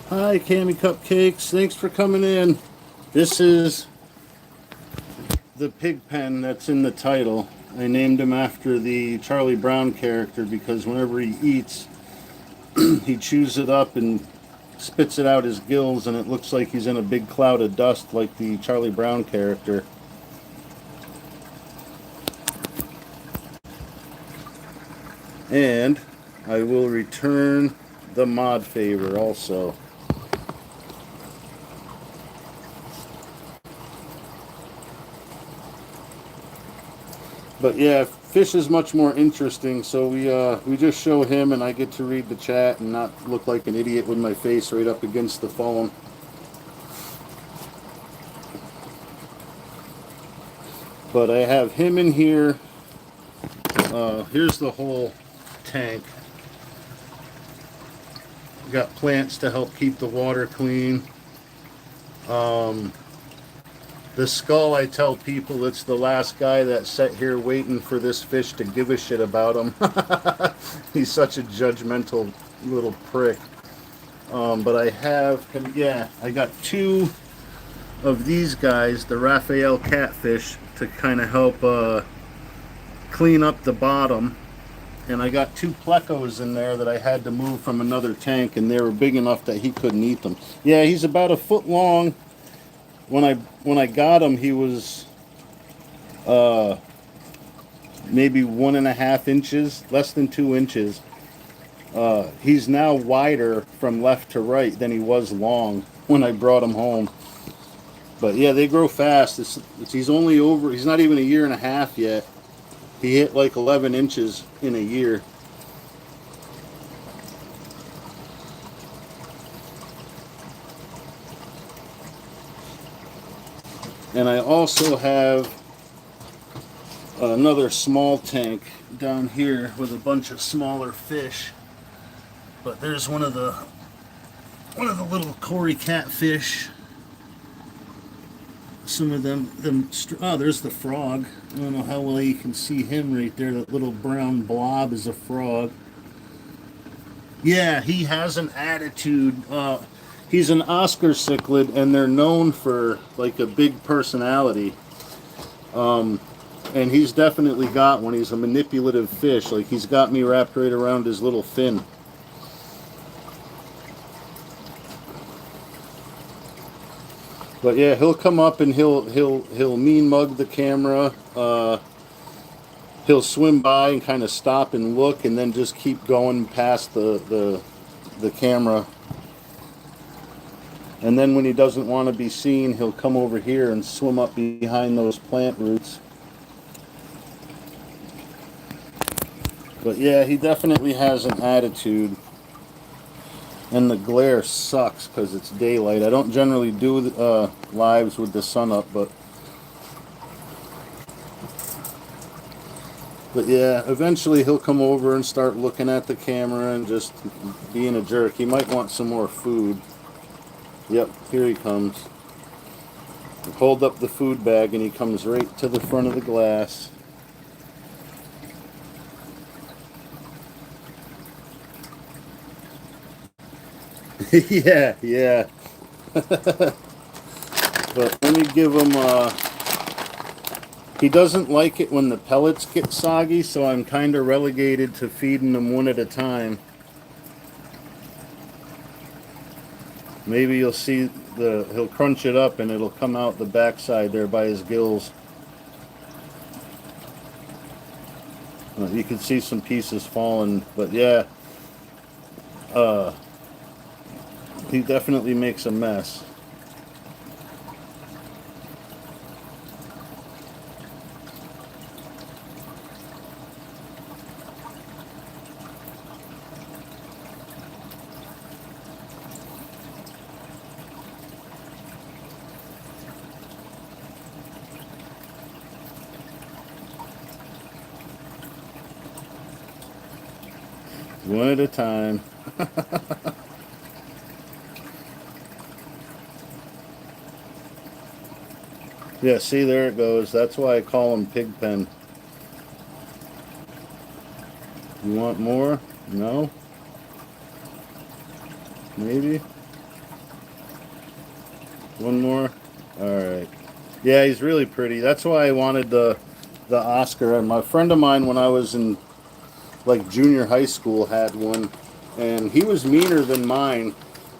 Hi, Cammy Cupcakes. Thanks for coming in. This is the Pigpen that's in the title. I named him after the Charlie Brown character because whenever he eats, he chews it up and spits it out his gills, and it looks like he's in a big cloud of dust like the Charlie Brown character. And I will return the mod favor also. But yeah, fish is much more interesting. So we just show him, and I get to read the chat and not look like an idiot with my face right up against the phone. But I have him in here. Here's the whole tank. Got plants to help keep the water clean. The skull, I tell people it's the last guy that sat here waiting for this fish to give a shit about him. He's such a judgmental little prick. But I have, yeah, I got two of these guys, the Raphael catfish, to kind of help clean up the bottom. And I got two plecos in there that I had to move from another tank, and they were big enough that he couldn't eat them. Yeah, he's about a foot long. When I got him, he was maybe 1.5 inches, less than 2 inches. He's now wider from left to right than he was long when I brought him home. But yeah, they grow fast. He's only over. He's not even a year and a half yet. He hit like 11 inches in a year. And I also have another small tank down here with a bunch of smaller fish. But there's one of the little Cory catfish. Some of them, oh, there's the frog. I don't know how well you can see him right there. That little brown blob is a frog. Yeah, he has an attitude. He's an Oscar cichlid, and they're known for like a big personality. And he's definitely got one. He's a manipulative fish. Like, he's got me wrapped right around his little fin. But yeah, he'll come up and he'll mean mug the camera. He'll swim by and kind of stop and look, and then just keep going past the camera. And then when he doesn't want to be seen, he'll come over here and swim up behind those plant roots. But yeah, he definitely has an attitude. And the glare sucks because it's daylight. I don't generally do lives with the sun up, but yeah, eventually he'll come over and start looking at the camera and just being a jerk. He might want some more food. Yep, here he comes. I hold up the food bag and he comes right to the front of the glass. yeah. But let me give him, he doesn't like it when the pellets get soggy, so I'm kind of relegated to feeding them one at a time. Maybe you'll see he'll crunch it up and it'll come out the backside there by his gills. You can see some pieces falling, but yeah, he definitely makes a mess. One at a time. Yeah, see, there it goes. That's why I call him Pigpen. You want more? No? Maybe? One more. All right. Yeah, he's really pretty. That's why I wanted the Oscar. And my friend of mine, when I was in like junior high school, had one, and he was meaner than mine.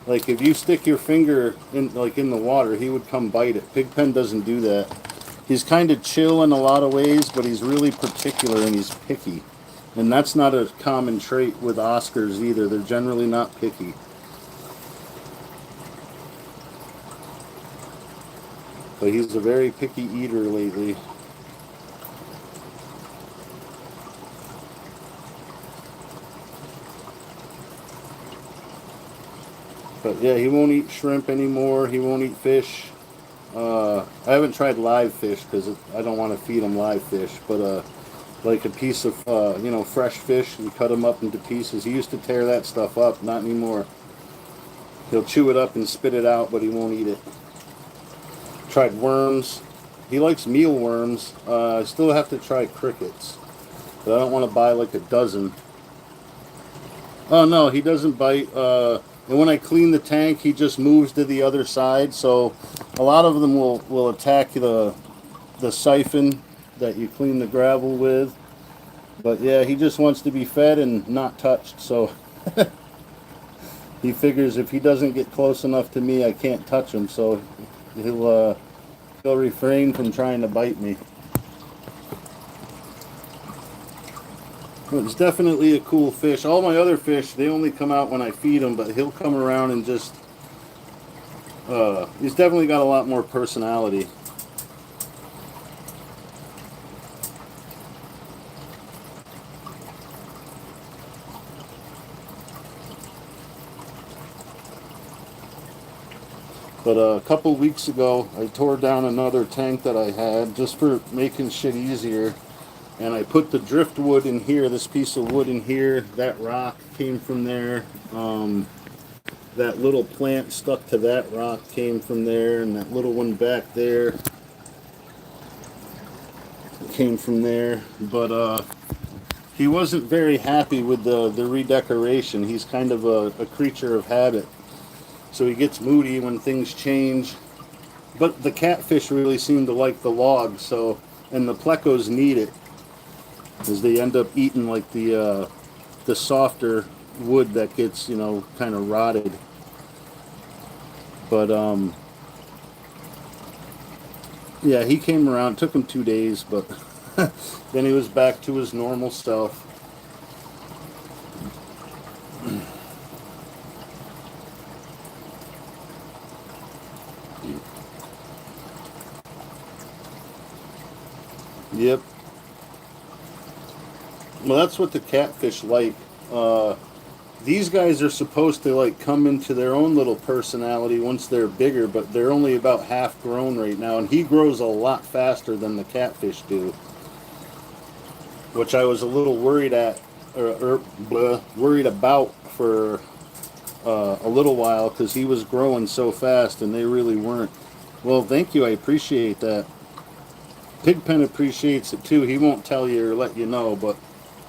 Like if you stick your finger in like in the water, he would come bite it. Pigpen doesn't do that. He's kind of chill in a lot of ways, but he's really particular and he's picky. And that's not a common trait with Oscars either. They're generally not picky. But he's a very picky eater lately. But yeah, he won't eat shrimp anymore. He won't eat fish. I haven't tried live fish because I don't want to feed him live fish. But like a piece of fresh fish, you cut him up into pieces. He used to tear that stuff up. Not anymore. He'll chew it up and spit it out, but he won't eat it. Tried worms. He likes mealworms. I still have to try crickets, but I don't want to buy like a dozen. Oh no, he doesn't bite. And when I clean the tank, he just moves to the other side. So a lot of them will attack the siphon that you clean the gravel with. But yeah, he just wants to be fed and not touched. So he figures if he doesn't get close enough to me, I can't touch him. So he'll refrain from trying to bite me. It's definitely a cool fish. All my other fish, they only come out when I feed them, but he'll come around and just... he's definitely got a lot more personality. But a couple weeks ago, I tore down another tank that I had just for making shit easier. And I put the driftwood in here, this piece of wood in here. That rock came from there. That little plant stuck to that rock came from there. And that little one back there came from there. But he wasn't very happy with the redecoration. He's kind of a creature of habit. So he gets moody when things change. But the catfish really seem to like the logs, so, and the plecos need it, as they end up eating like the softer wood that gets, kind of rotted. But yeah, he came around. It took him 2 days, but then he was back to his normal self. Yep. Well, that's what the catfish like. These guys are supposed to like come into their own little personality once they're bigger, but they're only about half grown right now, and he grows a lot faster than the catfish do, which I was a little worried worried about for a little while because he was growing so fast and they really weren't. Well, thank you. I appreciate that. Pigpen appreciates it too. He won't tell you or let you know, but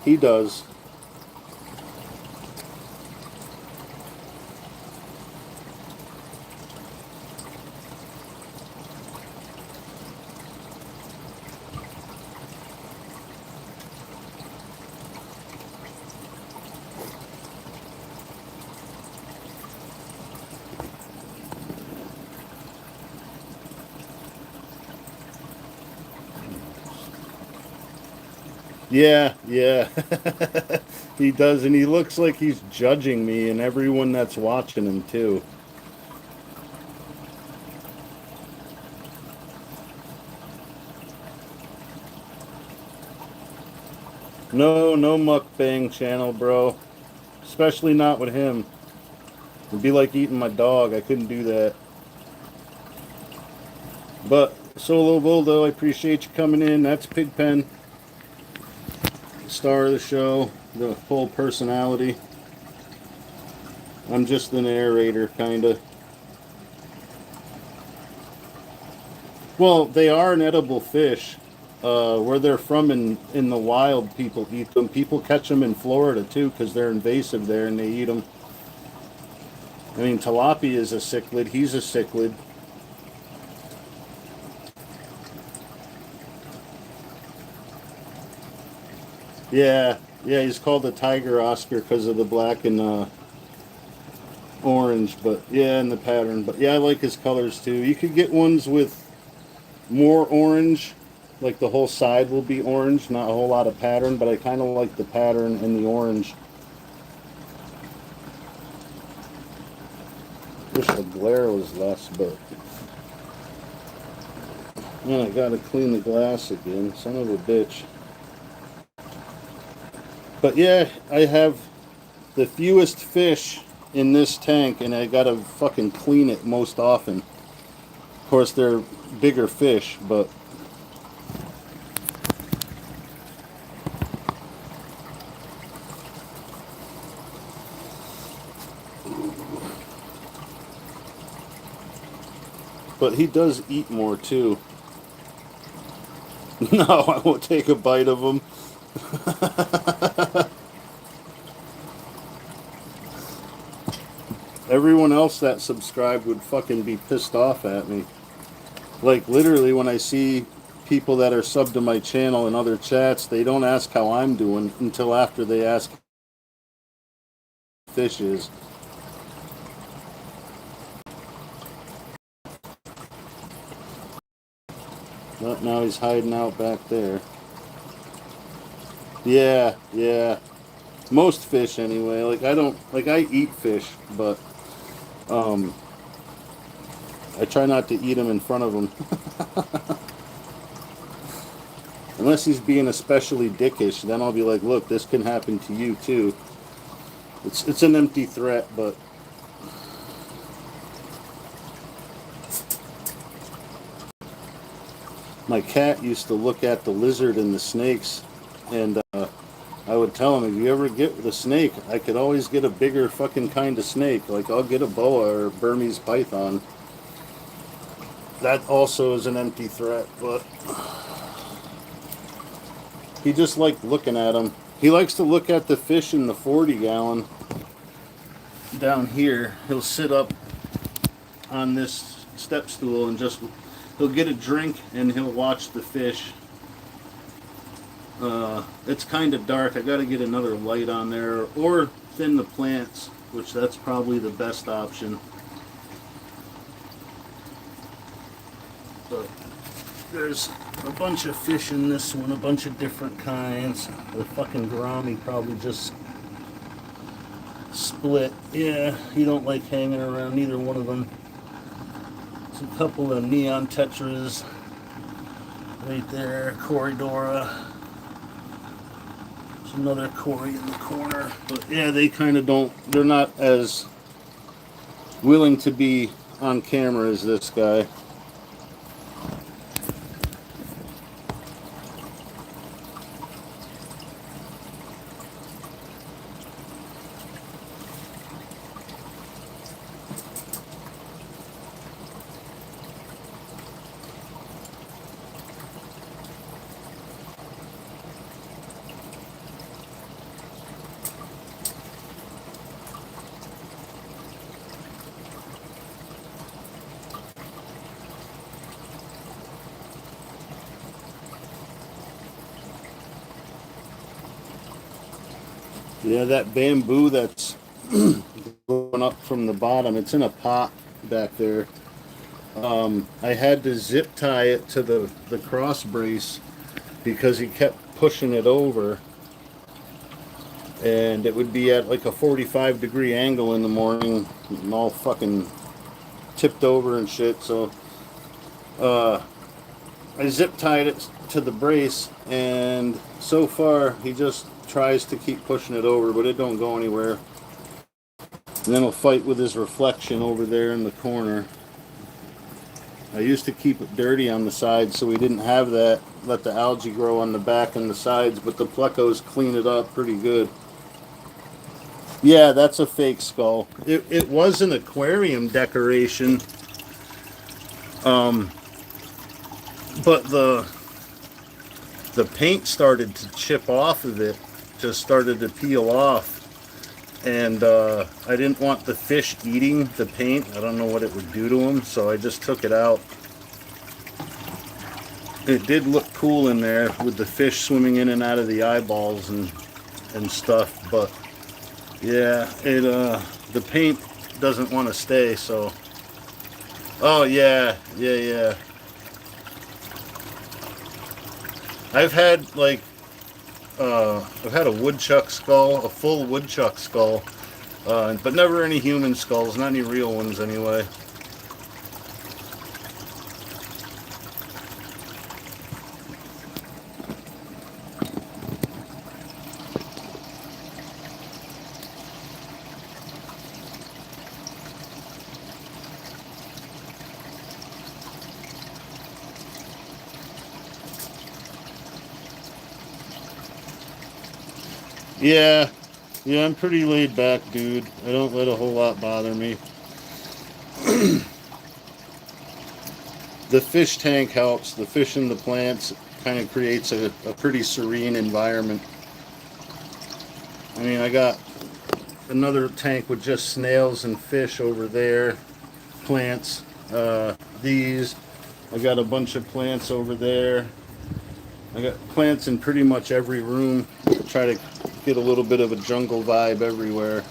he does. Yeah, yeah. He does, and he looks like he's judging me and everyone that's watching him too. No, no mukbang channel, bro. Especially not with him. It'd be like eating my dog. I couldn't do that. But Solo Voldo, I appreciate you coming in. That's Pigpen, star of the show, the full personality. I'm just the narrator, kinda. Well, they are an edible fish. Where they're from in the wild, people eat them. People catch them in Florida too because they're invasive there and they eat them. I mean, tilapia is a cichlid. He's a cichlid. Yeah, yeah, he's called the Tiger Oscar because of the black and orange, but yeah, and the pattern. But yeah, I like his colors too. You could get ones with more orange, like the whole side will be orange, not a whole lot of pattern, but I kind of like the pattern and the orange. Wish the glare was less, but man, I gotta clean the glass again. Son of a bitch. But yeah, I have the fewest fish in this tank, and I gotta fucking clean it most often. Of course, they're bigger fish, but he does eat more too. No, I won't take a bite of him. Everyone else that subscribed would fucking be pissed off at me. Like, literally, when I see people that are subbed to my channel in other chats, they don't ask how I'm doing until after they ask fish is. But now he's hiding out back there. Yeah, yeah. Most fish anyway. Like, I don't, like, I eat fish, but um I try not to eat them in front of him. Unless he's being especially dickish, then I'll be like, look, this can happen to you too. It's an empty threat, but my cat used to look at the lizard and the snakes, and I would tell him, if you ever get the snake, I could always get a bigger fucking kind of snake. Like, I'll get a boa or a Burmese python. That also is an empty threat, but he just liked looking at them. He likes to look at the fish in the 40-gallon down here. He'll sit up on this step stool and just, he'll get a drink and he'll watch the fish. It's kind of dark. I got to get another light on there, or thin the plants, which that's probably the best option. But there's a bunch of fish in this one, a bunch of different kinds. The fucking gourami probably just split. Yeah, he don't like hanging around neither one of them. There's a couple of neon tetras right there, Corridora. There's another Cory in the corner. But yeah, they kind of don't, they're not as willing to be on camera as this guy. Yeah, that bamboo that's going up from the bottom, it's in a pot back there. I had to zip tie it to the cross brace because he kept pushing it over. And it would be at like a 45-degree angle in the morning and all fucking tipped over and shit. So I zip tied it to the brace, and so far he just tries to keep pushing it over, but it don't go anywhere. And then he'll fight with his reflection over there in the corner. I used to keep it dirty on the sides so we didn't have that, let the algae grow on the back and the sides, but the plecos clean it up pretty good. Yeah, that's a fake skull. It was an aquarium decoration, but the paint started to chip off of it, just started to peel off, and I didn't want the fish eating the paint. I don't know what it would do to them, so I just took it out. it did look cool in there with the fish swimming in and out of the eyeballs and stuff, but yeah, it the paint doesn't want to stay, so oh yeah, yeah. I've had like I've had a woodchuck skull, a full woodchuck skull, but never any human skulls, not any real ones anyway. Yeah, yeah, I'm pretty laid back, dude. I don't let a whole lot bother me. The fish tank helps. The fish and the plants kind of creates a pretty serene environment. I mean, I got another tank with just snails and fish over there. Plants. These. I got a bunch of plants over there. I got plants in pretty much every room. Try to get a little bit of a jungle vibe everywhere.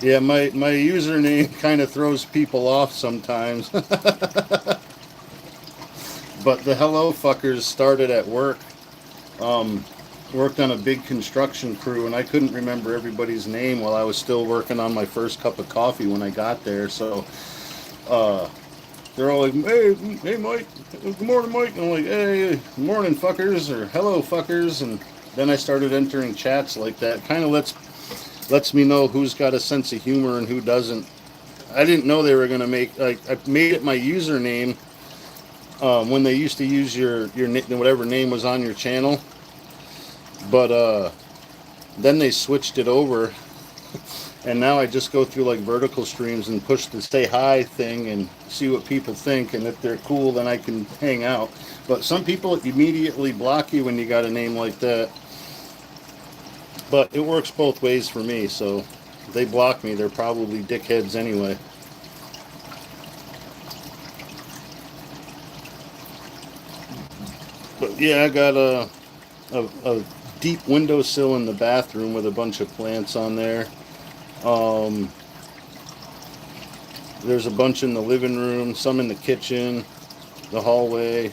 Yeah, my username kind of throws people off sometimes. But the hello fuckers started at work. Worked on a big construction crew, and I couldn't remember everybody's name while I was still working on my first cup of coffee when I got there. So they're all like, hey Mike, good morning Mike. And I'm like, hey, good morning fuckers, or hello fuckers. And then I started entering chats like that. Kind of lets me know who's got a sense of humor and who doesn't. I didn't know they were gonna make, like, I made it my username when they used to use your whatever name was on your channel, but then they switched it over, and now I just go through like vertical streams and push the say hi thing and see what people think, and if they're cool then I can hang out. But some people immediately block you when you got a name like that. But it works both ways for me, so if they block me, they're probably dickheads anyway. But yeah, I got a deep windowsill in the bathroom with a bunch of plants on there. Um, there's a bunch in the living room, some in the kitchen, the hallway.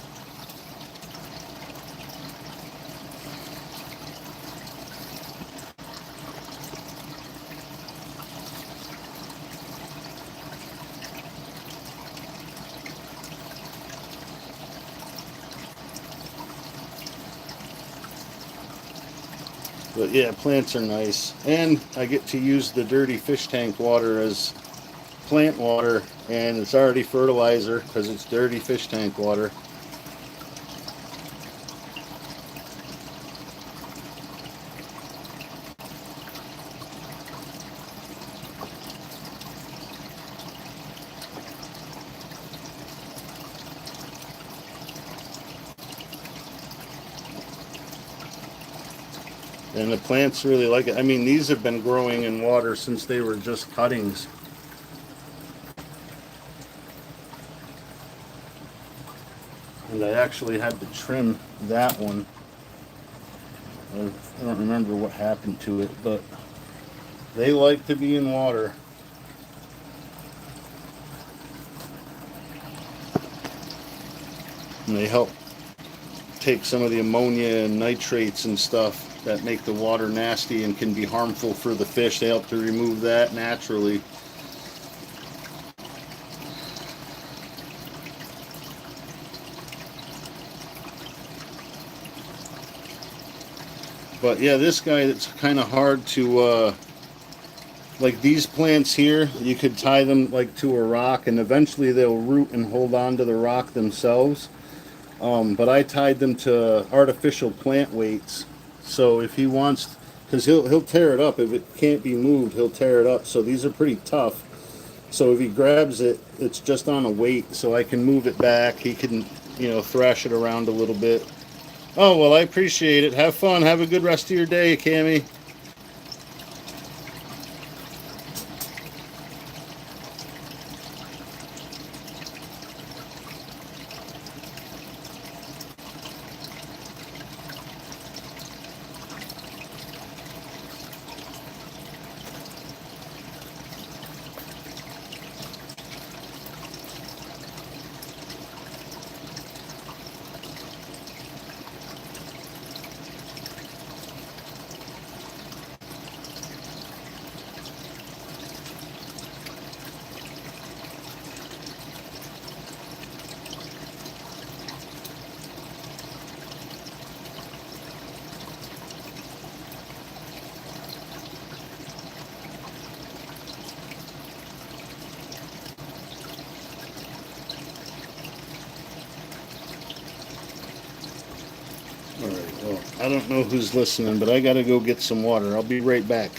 But yeah, plants are nice. And I get to use the dirty fish tank water as plant water, and it's already fertilizer because it's dirty fish tank water. And the plants really like it. I mean, these have been growing in water since they were just cuttings. And I actually had to trim that one. I don't remember what happened to it, but they like to be in water. And they help take some of the ammonia and nitrates and stuff that make the water nasty and can be harmful for the fish. They help to remove that naturally. But yeah, this guy, it's kind of hard to, like these plants here, you could tie them like to a rock and eventually they'll root and hold on to the rock themselves. But I tied them to artificial plant weights. So if he wants, because he'll tear it up. If it can't be moved, he'll tear it up. So these are pretty tough. So if he grabs it, it's just on a weight. So I can move it back. He can, thrash it around a little bit. Oh, well, I appreciate it. Have fun. Have a good rest of your day, Cammy. All right, well, I don't know who's listening, but I got to go get some water. I'll be right back.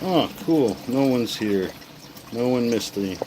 Oh, cool. No one's here. No one missed me.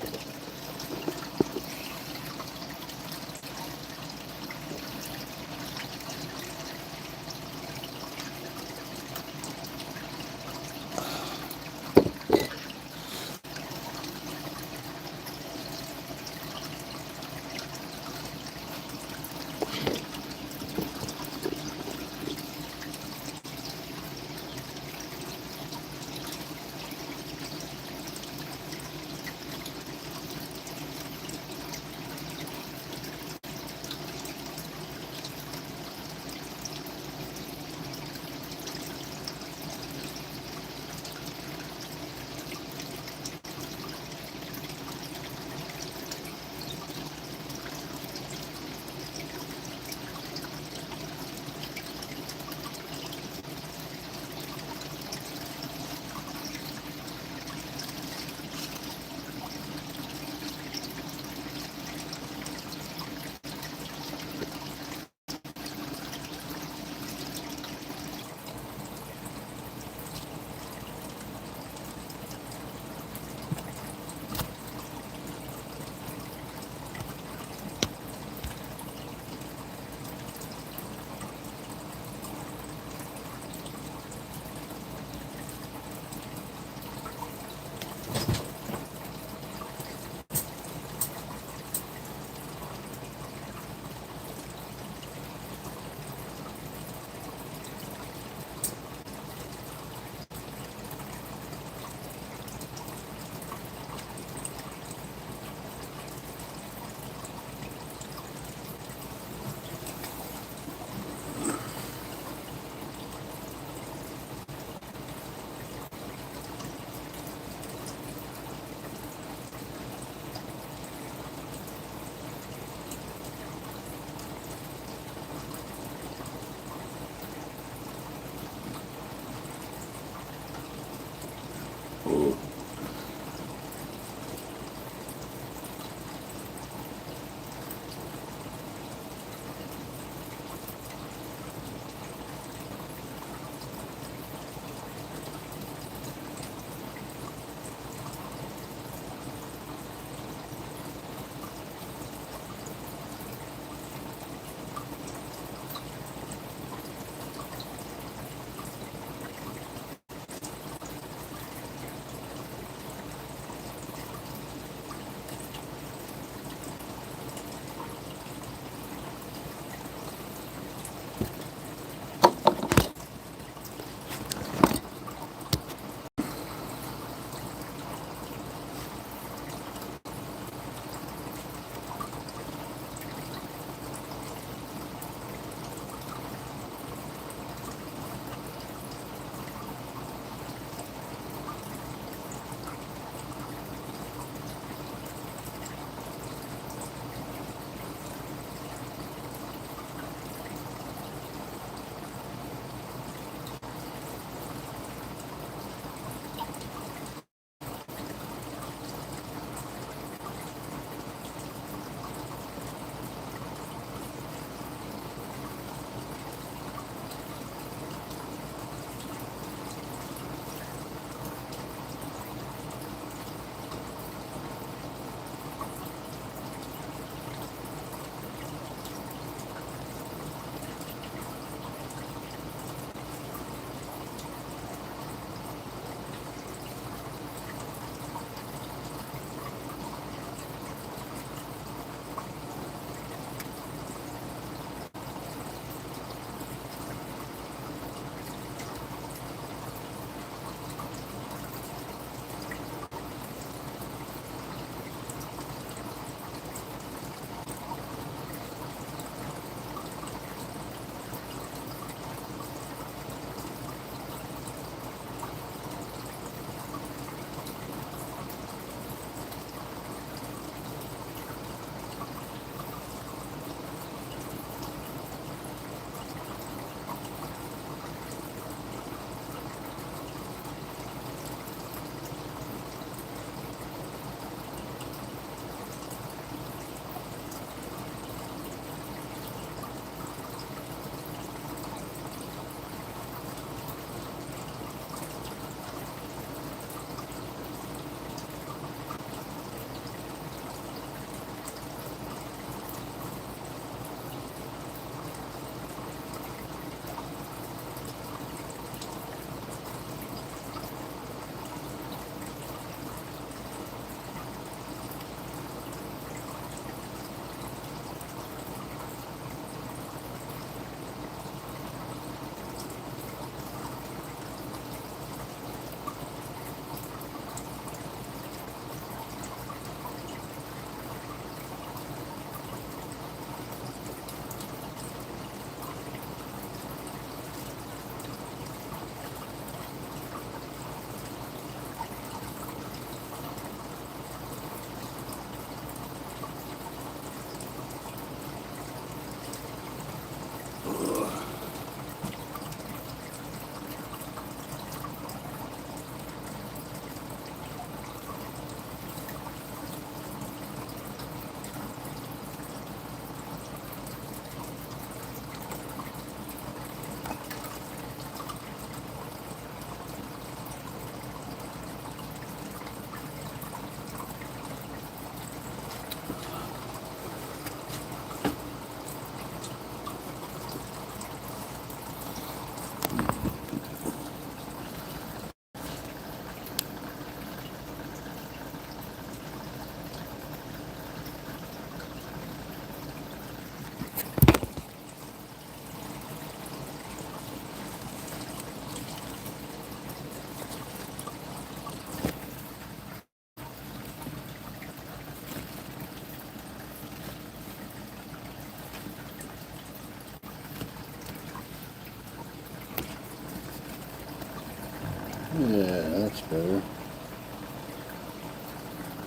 Yeah, that's better.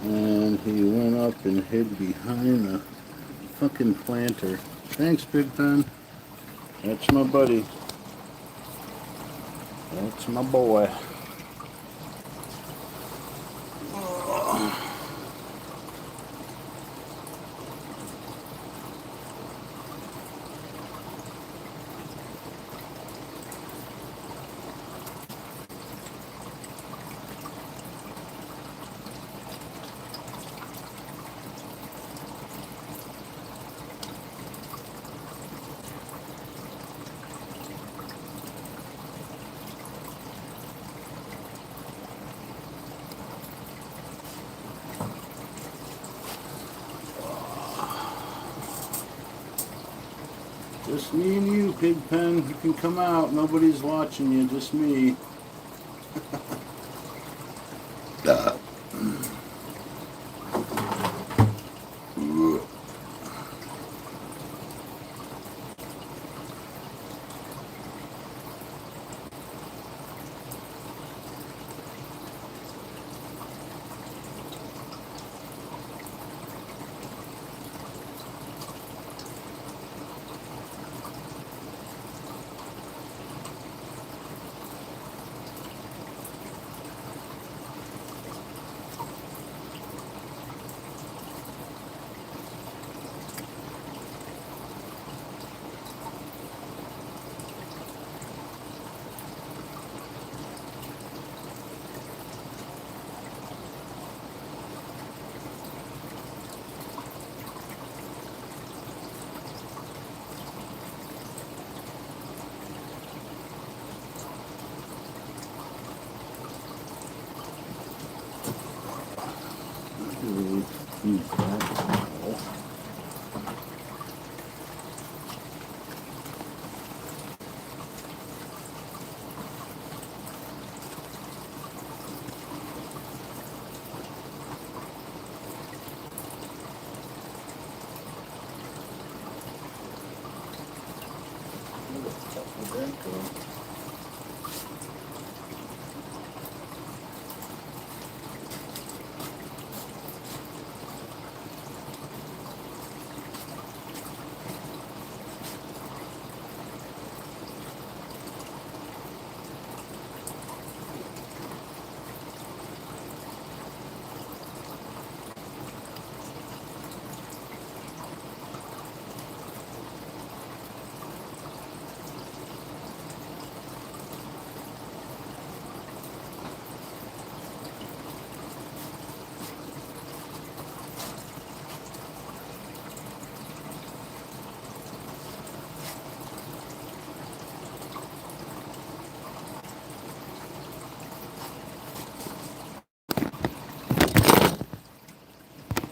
And he went up and hid behind the fucking planter. Thanks, Pigpen. That's my buddy. That's my boy. Just me and you, Pigpen. You can come out. Nobody's watching you, just me.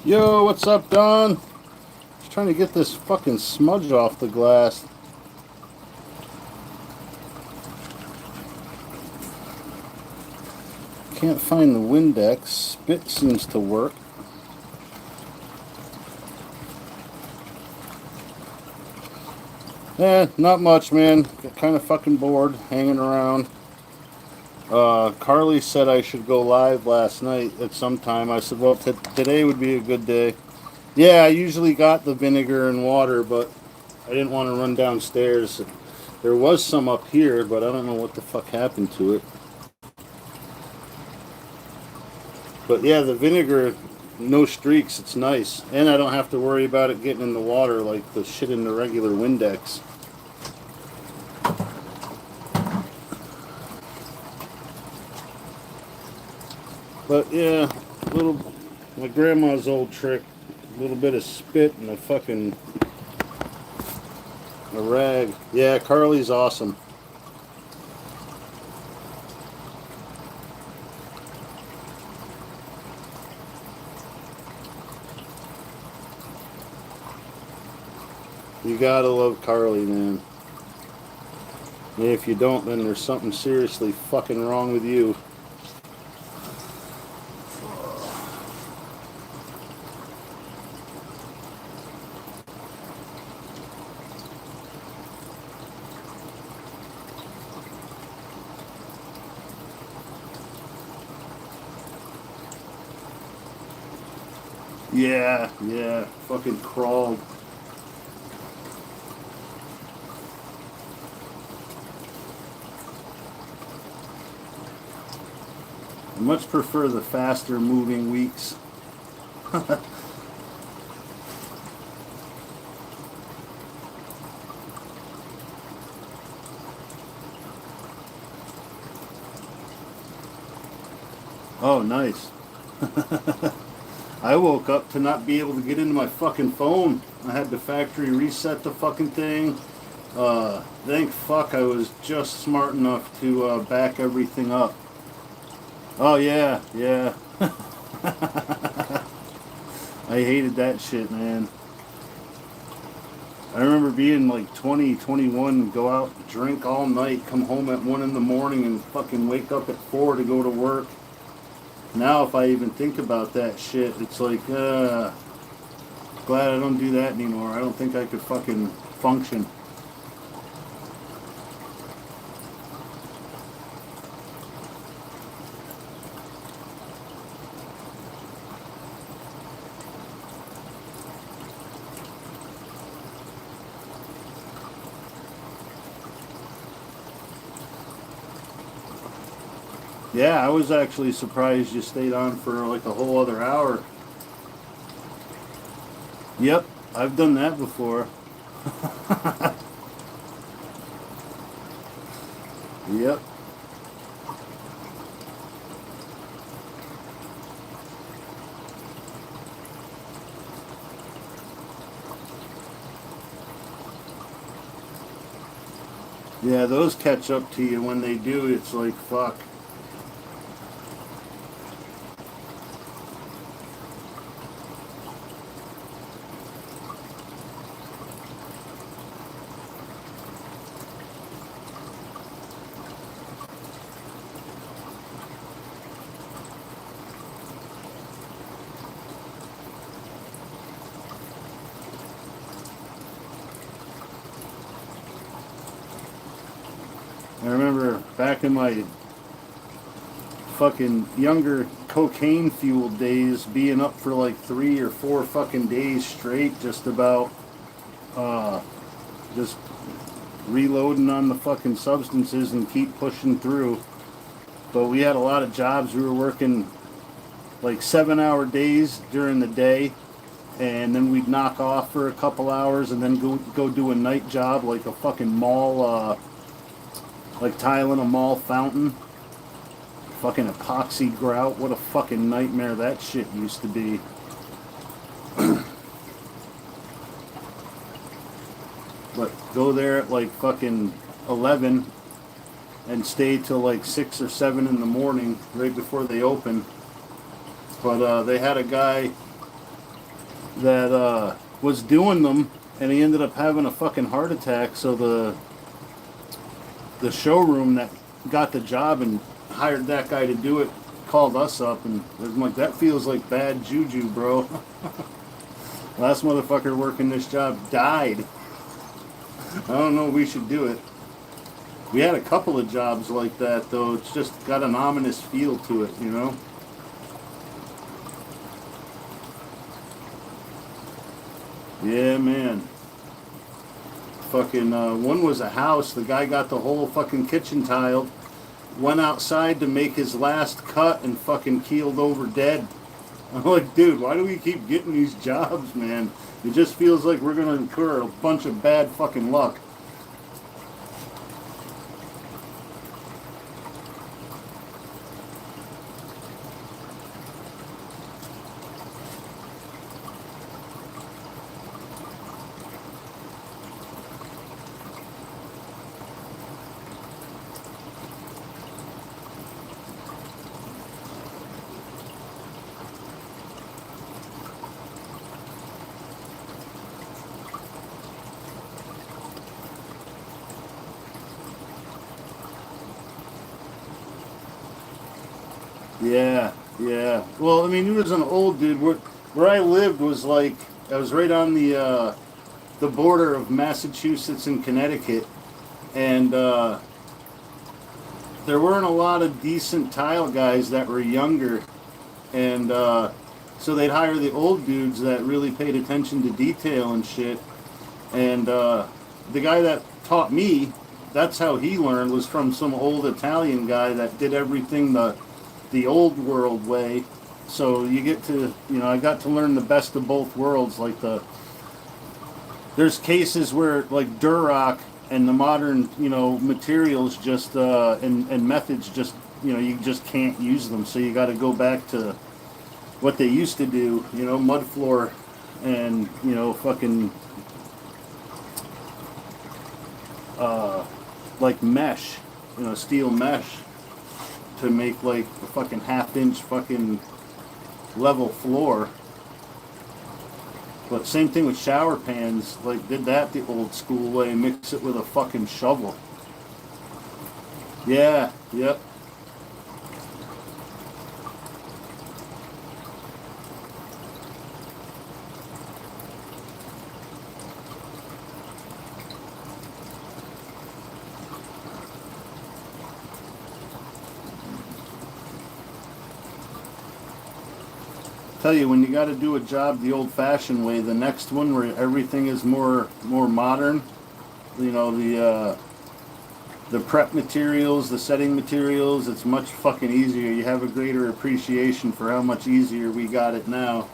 Yo, what's up, Don? Just trying to get this fucking smudge off the glass. Can't find the Windex. Spit seems to work. Not much, man. Got kind of fucking bored hanging around. Carly said I should go live last night at some time. I said, well, today would be a good day. Yeah, I usually got the vinegar and water, but I didn't want to run downstairs. There was some up here, but I don't know what the fuck happened to it. But yeah, the vinegar, no streaks, it's nice. And I don't have to worry about it getting in the water like the shit in the regular Windex. But yeah, my grandma's old trick, a little bit of spit and a rag. Yeah, Carly's awesome. You gotta love Carly, man. And if you don't, then there's something seriously fucking wrong with you. Yeah, fucking crawled. I much prefer the faster moving weeks. Oh, nice. I woke up to not be able to get into my fucking phone. I had to factory reset the fucking thing. Thank fuck I was just smart enough to back everything up. Oh, yeah. I hated that shit, man. I remember being like 20, 21, go out, drink all night, come home at 1 in the morning and fucking wake up at 4 to go to work. Now if I even think about that shit, it's like, glad I don't do that anymore. I don't think I could fucking function. Yeah, I was actually surprised you stayed on for like a whole other hour. Yep, I've done that before. Yep. Yeah, those catch up to you. When they do, it's like, fuck. I remember back in my fucking younger cocaine fueled days being up for like 3 or 4 fucking days straight, just about uh just reloading on the fucking substances and keep pushing through. But we had a lot of jobs. We were working like 7 hour days during the day, and then we'd knock off for a couple hours and then go do a night job like a fucking mall, like tiling a mall fountain. Fucking epoxy grout. What a fucking nightmare that shit used to be. But go there at like fucking 11 and stay till like 6 or 7 in the morning right before they open. But they had a guy that was doing them, and he ended up having a fucking heart attack. So the showroom that got the job and hired that guy to do it called us up, and I'm like, that feels like bad juju, bro. Last motherfucker working this job died. I don't know if we should do it. We had a couple of jobs like that, though. It's just got an ominous feel to it, you know? Yeah, man. Fucking, one was a house. The guy got the whole fucking kitchen tiled, went outside to make his last cut, and fucking keeled over dead. I'm like, dude, why do we keep getting these jobs, man? It just feels like we're gonna incur a bunch of bad fucking luck. Yeah, yeah. Well, I mean, he was an old dude. Where I lived was like, I was right on the border of Massachusetts and Connecticut, and there weren't a lot of decent tile guys that were younger, and so they'd hire the old dudes that really paid attention to detail and shit. And the guy that taught me, that's how he learned, was from some old Italian guy that did everything the old world way. So you get to, I got to learn the best of both worlds. Like there's cases where like Durock and the modern, materials just and methods just, you just can't use them. So you got to go back to what they used to do, mud floor and fucking like mesh, steel mesh, to make like a fucking half-inch fucking level floor. But same thing with shower pans. Like, did that the old school way, mix it with a fucking shovel. Yeah, yep. Tell you, when you got to do a job the old-fashioned way, the next one where everything is more modern, you know, the prep materials, the setting materials, it's much fucking easier. You have a greater appreciation for how much easier we got it now.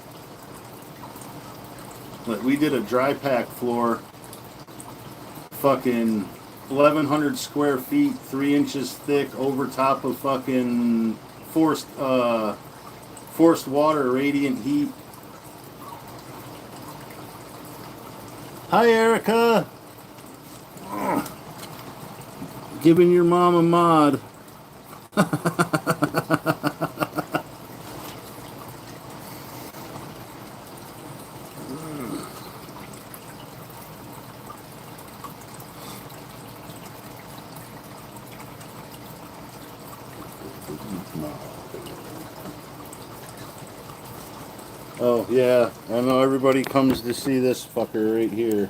But we did a dry pack floor, fucking 1,100 square feet, 3 inches thick, over top of fucking forced water, radiant heat. Hi, Erica. Giving your mom a mod. Oh, yeah. I know everybody comes to see this fucker right here.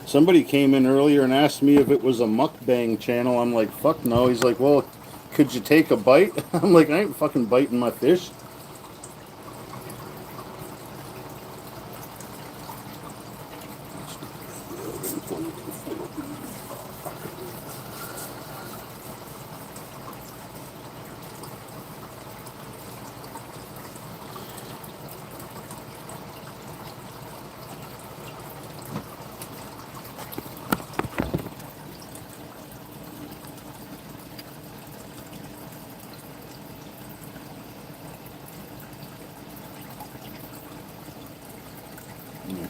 Somebody came in earlier and asked me if it was a mukbang channel. I'm like, fuck no. He's like, well, could you take a bite? I'm like, I ain't fucking biting my fish.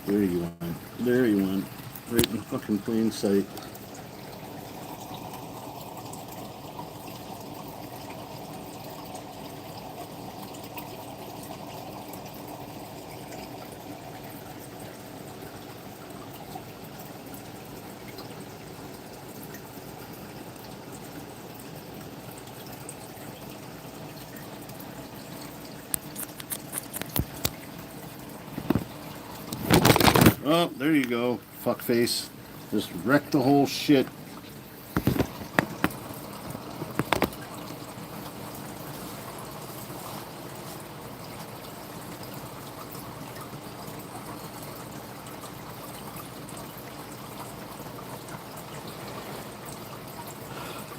There you went. There you went. Right in fucking plain sight. Oh, there you go, fuckface. Just wrecked the whole shit.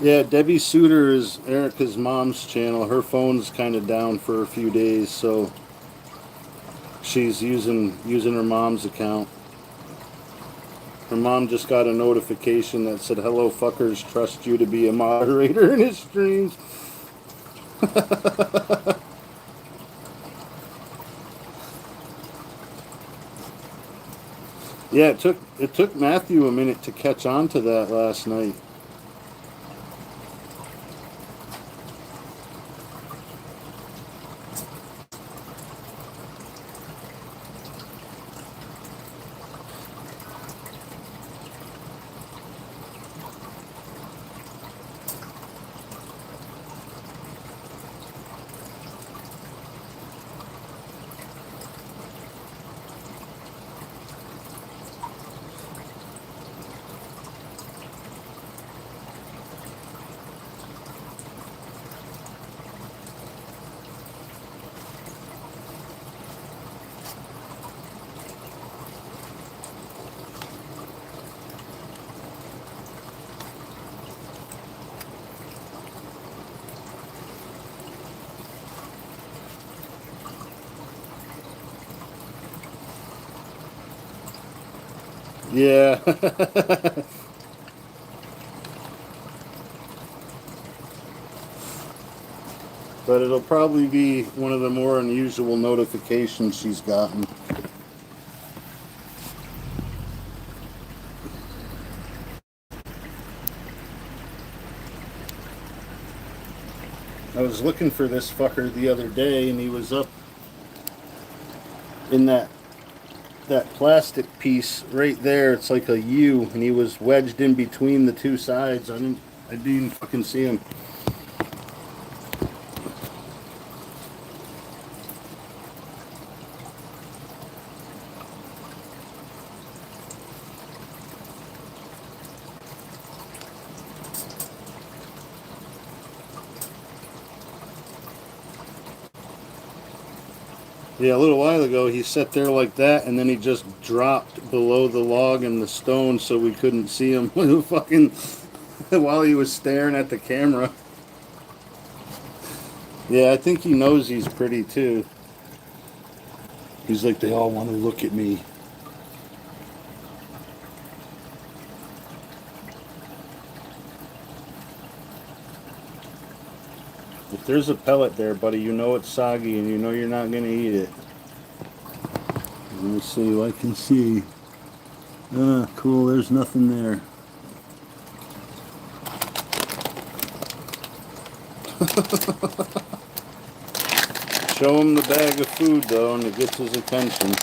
Yeah, Debbie Suter is Erica's mom's channel. Her phone's kind of down for a few days, so she's using her mom's account. Her mom just got a notification that said, "Hello, fuckers, trust you to be a moderator in his streams." Yeah, it took Matthew a minute to catch on to that last night. Yeah. But it'll probably be one of the more unusual notifications she's gotten. I was looking for this fucker the other day, and he was up in that plastic piece right there. It's like a U, and he was wedged in between the two sides. I didn't fucking see him. Yeah, a little while ago he sat there like that, and then he just dropped below the log and the stone, so we couldn't see him. Fucking while he was staring at the camera. Yeah, I think he knows he's pretty too. He's like, they all want to look at me. If there's a pellet there, buddy, you know it's soggy, and you know you're not gonna eat it. Let me see what I can see. Ah, cool, there's nothing there. Show him the bag of food, though, and it gets his attention.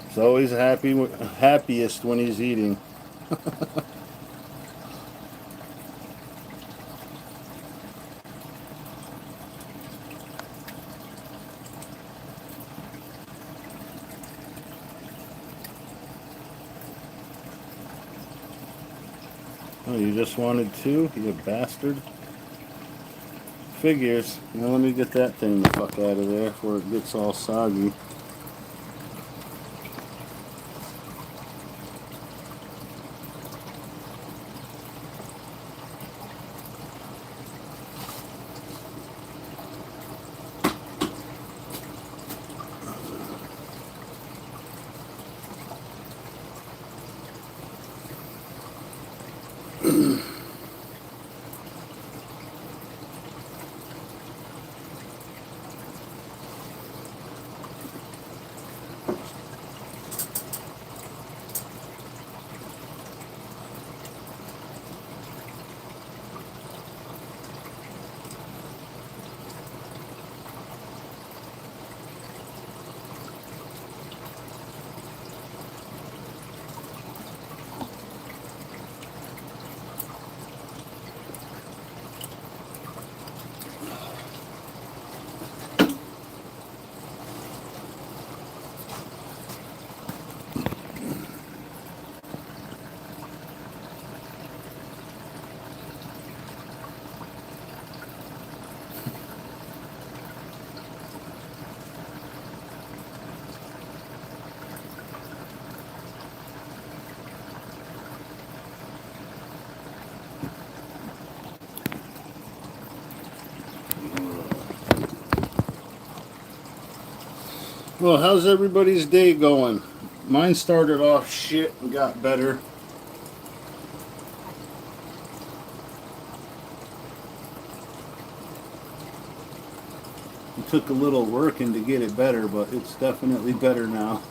He's always happiest when he's eating. Oh, you just wanted two? You bastard. Figures. Now let me get that thing the fuck out of there before it gets all soggy. Well, how's everybody's day going? Mine started off shit and got better. It took a little working to get it better, but it's definitely better now.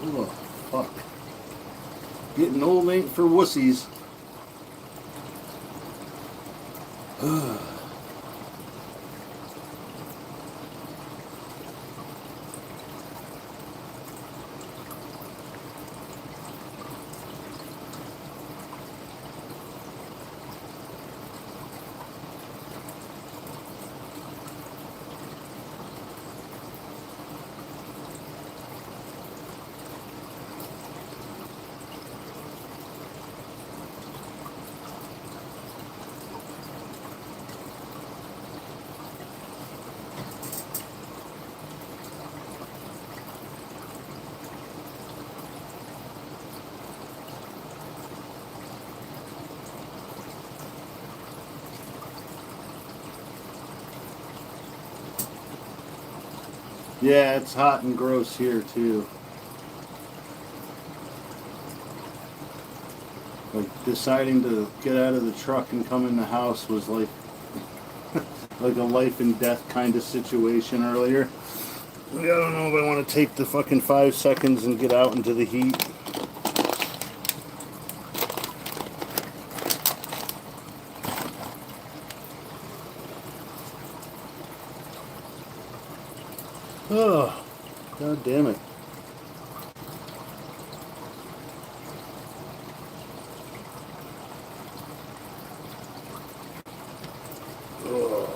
Oh, fuck. Getting old ain't for wussies. Yeah, it's hot and gross here too. Like deciding to get out of the truck and come in the house was like like a life and death kind of situation earlier. I don't know if I want to take the fucking 5 seconds and get out into the heat. Oh, god damn it. Oh.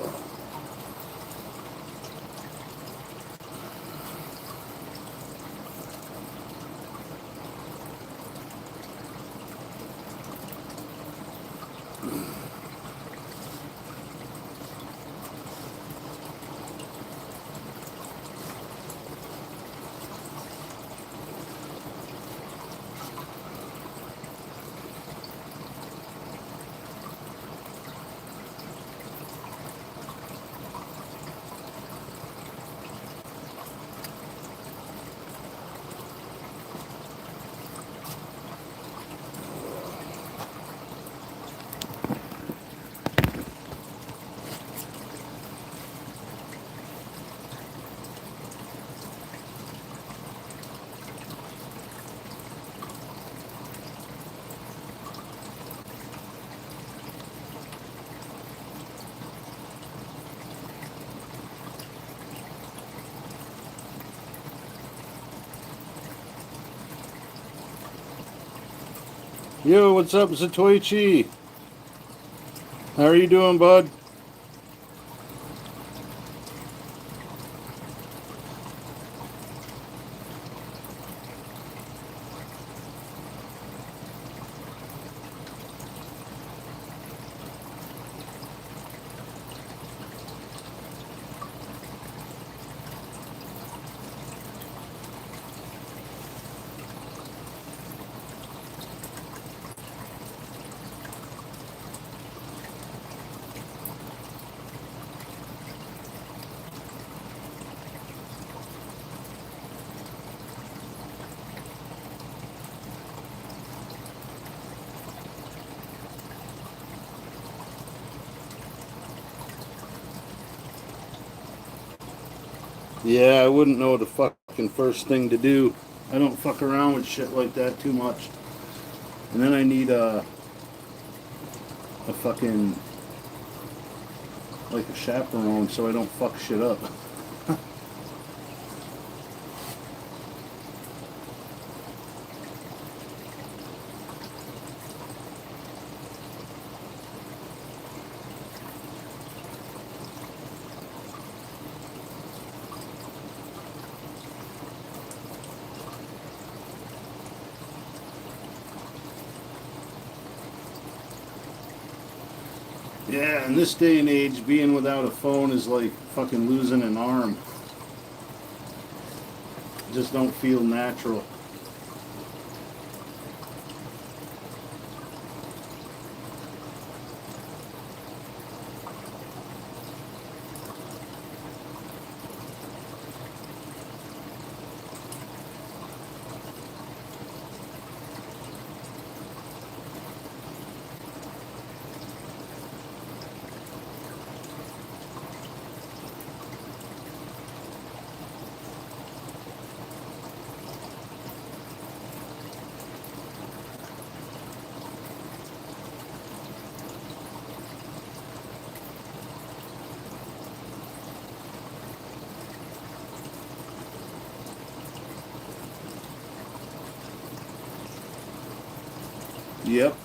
Yo, what's up, Zatoichi? How are you doing, bud? Yeah, I wouldn't know the fucking first thing to do. I don't fuck around with shit like that too much. And then I need a fucking, like a chaperone so I don't fuck shit up. Yeah, in this day and age, being without a phone is like fucking losing an arm. Just don't feel natural. Yep.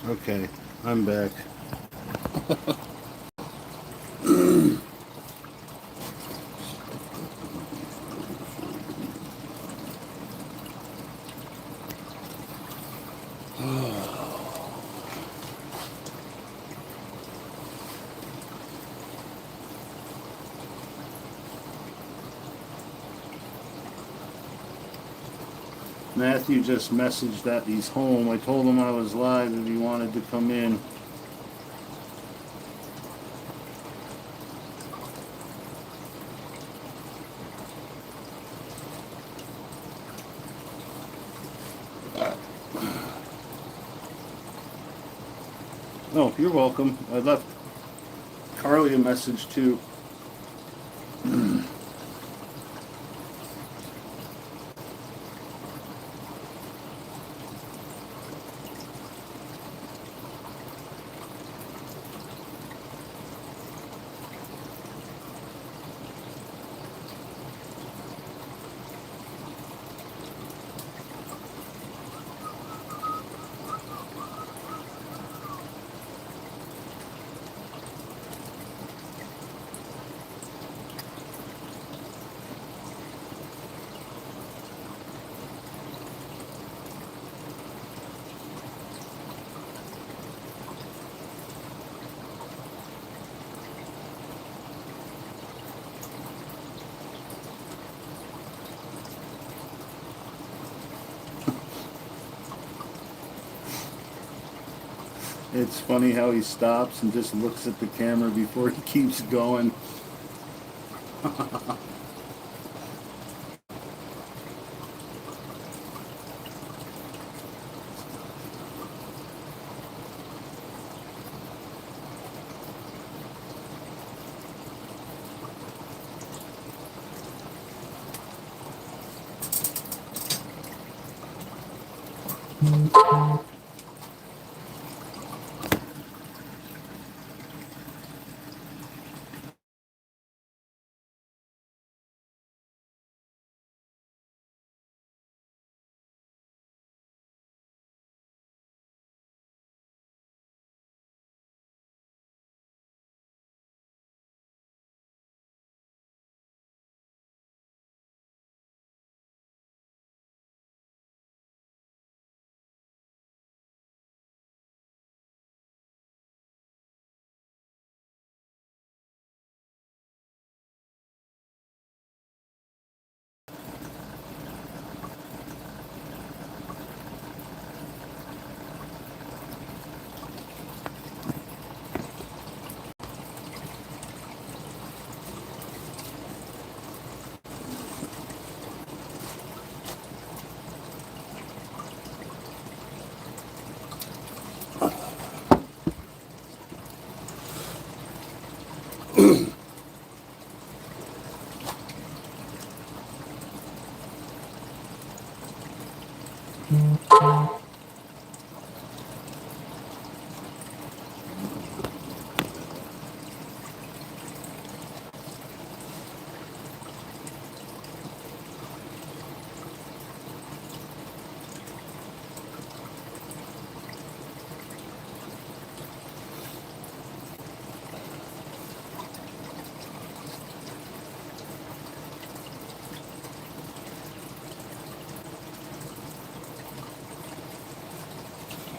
Okay, I'm back. Matthew just messaged that he's home. I told him I was live if he wanted to come in. Oh, you're welcome. I left Carly a message too. It's funny how he stops and just looks at the camera before he keeps going.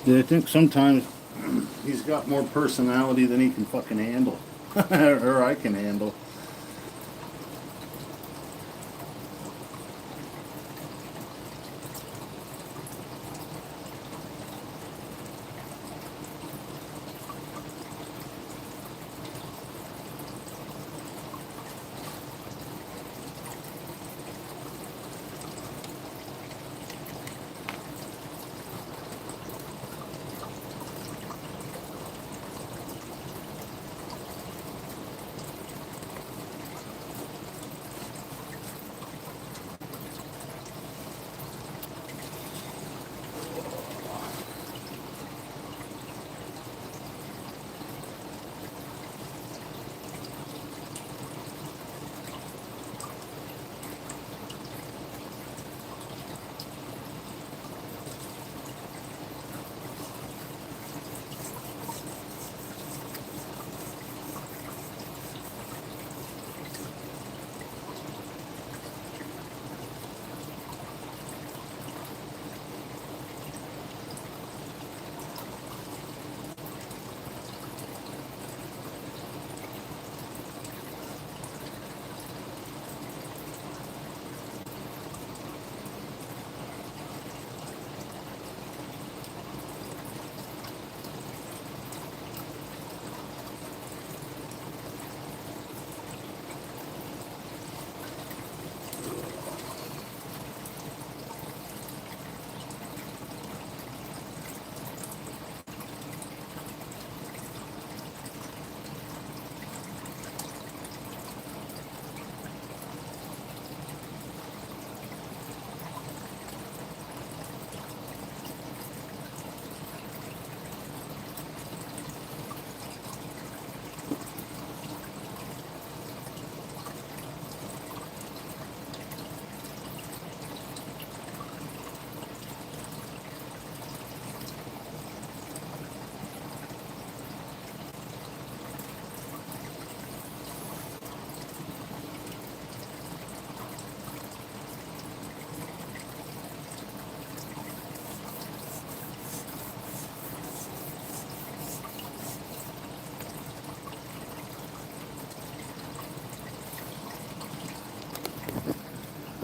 Yeah, I think sometimes he's got more personality than he can fucking handle. Or I can handle.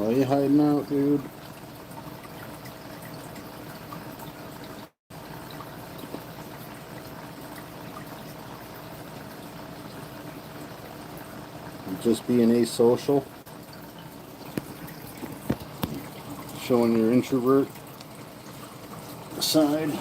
Why are you hiding out, dude? Just being asocial, showing your introvert side.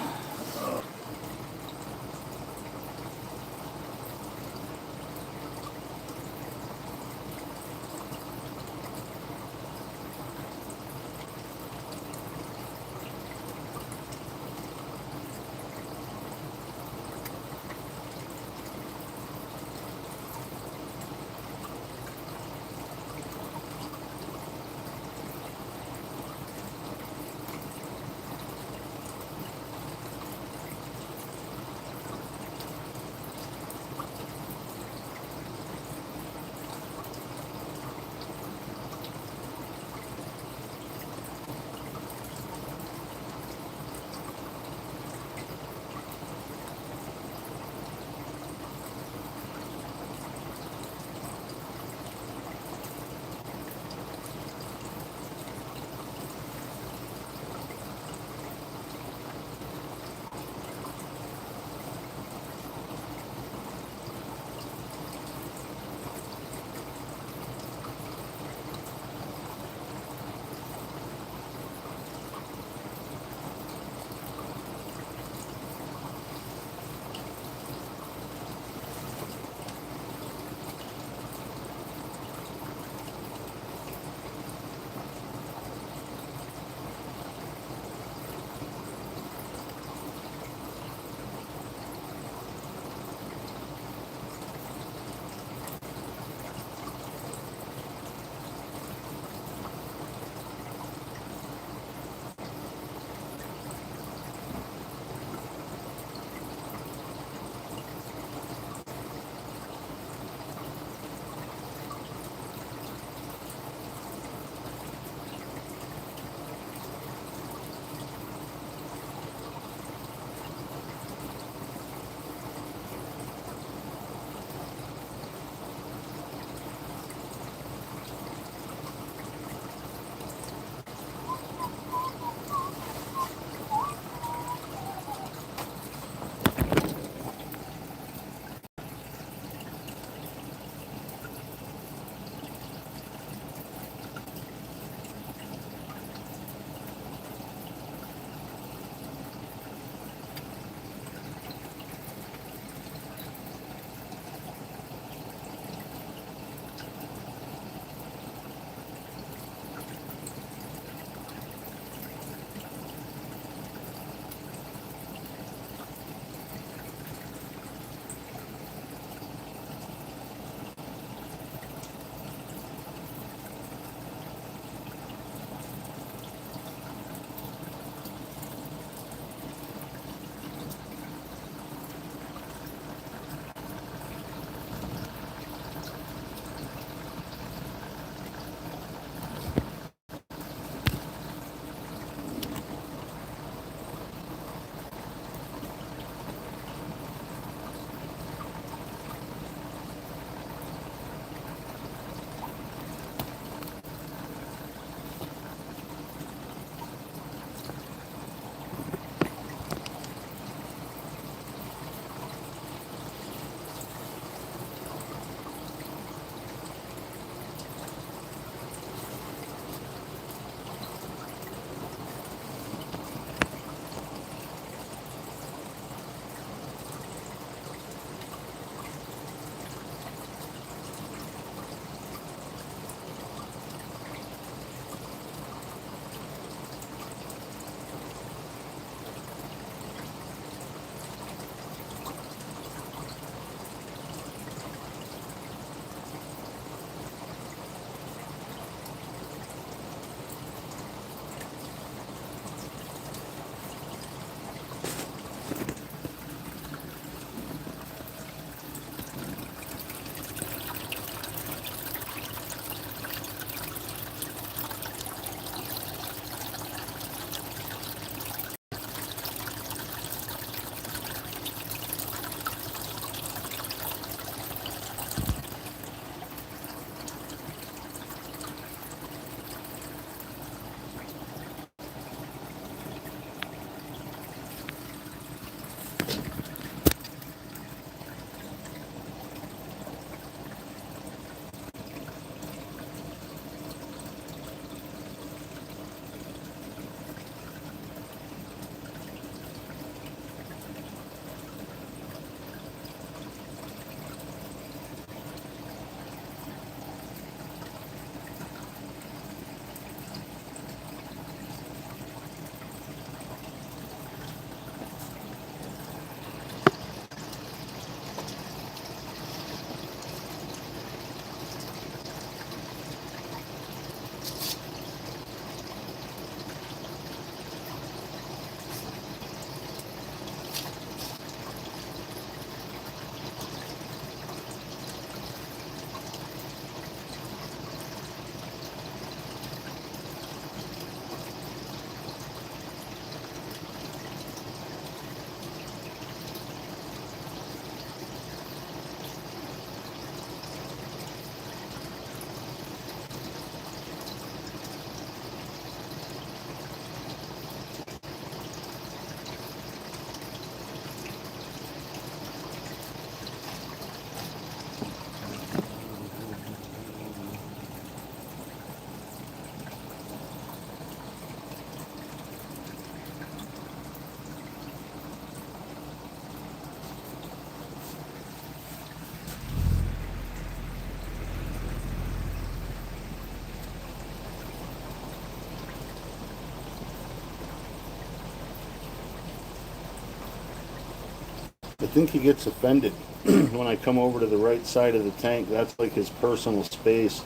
think he gets offended when I come over to the right side of the tank. That's like his personal space.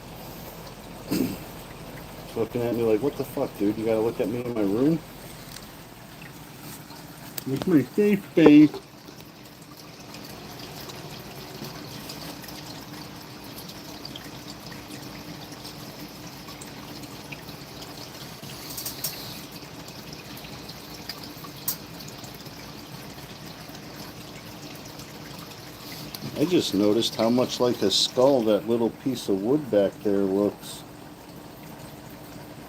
He's looking at me like, what the fuck, dude? You gotta look at me in my room? It's my safe space. I just noticed how much like a skull that little piece of wood back there looks.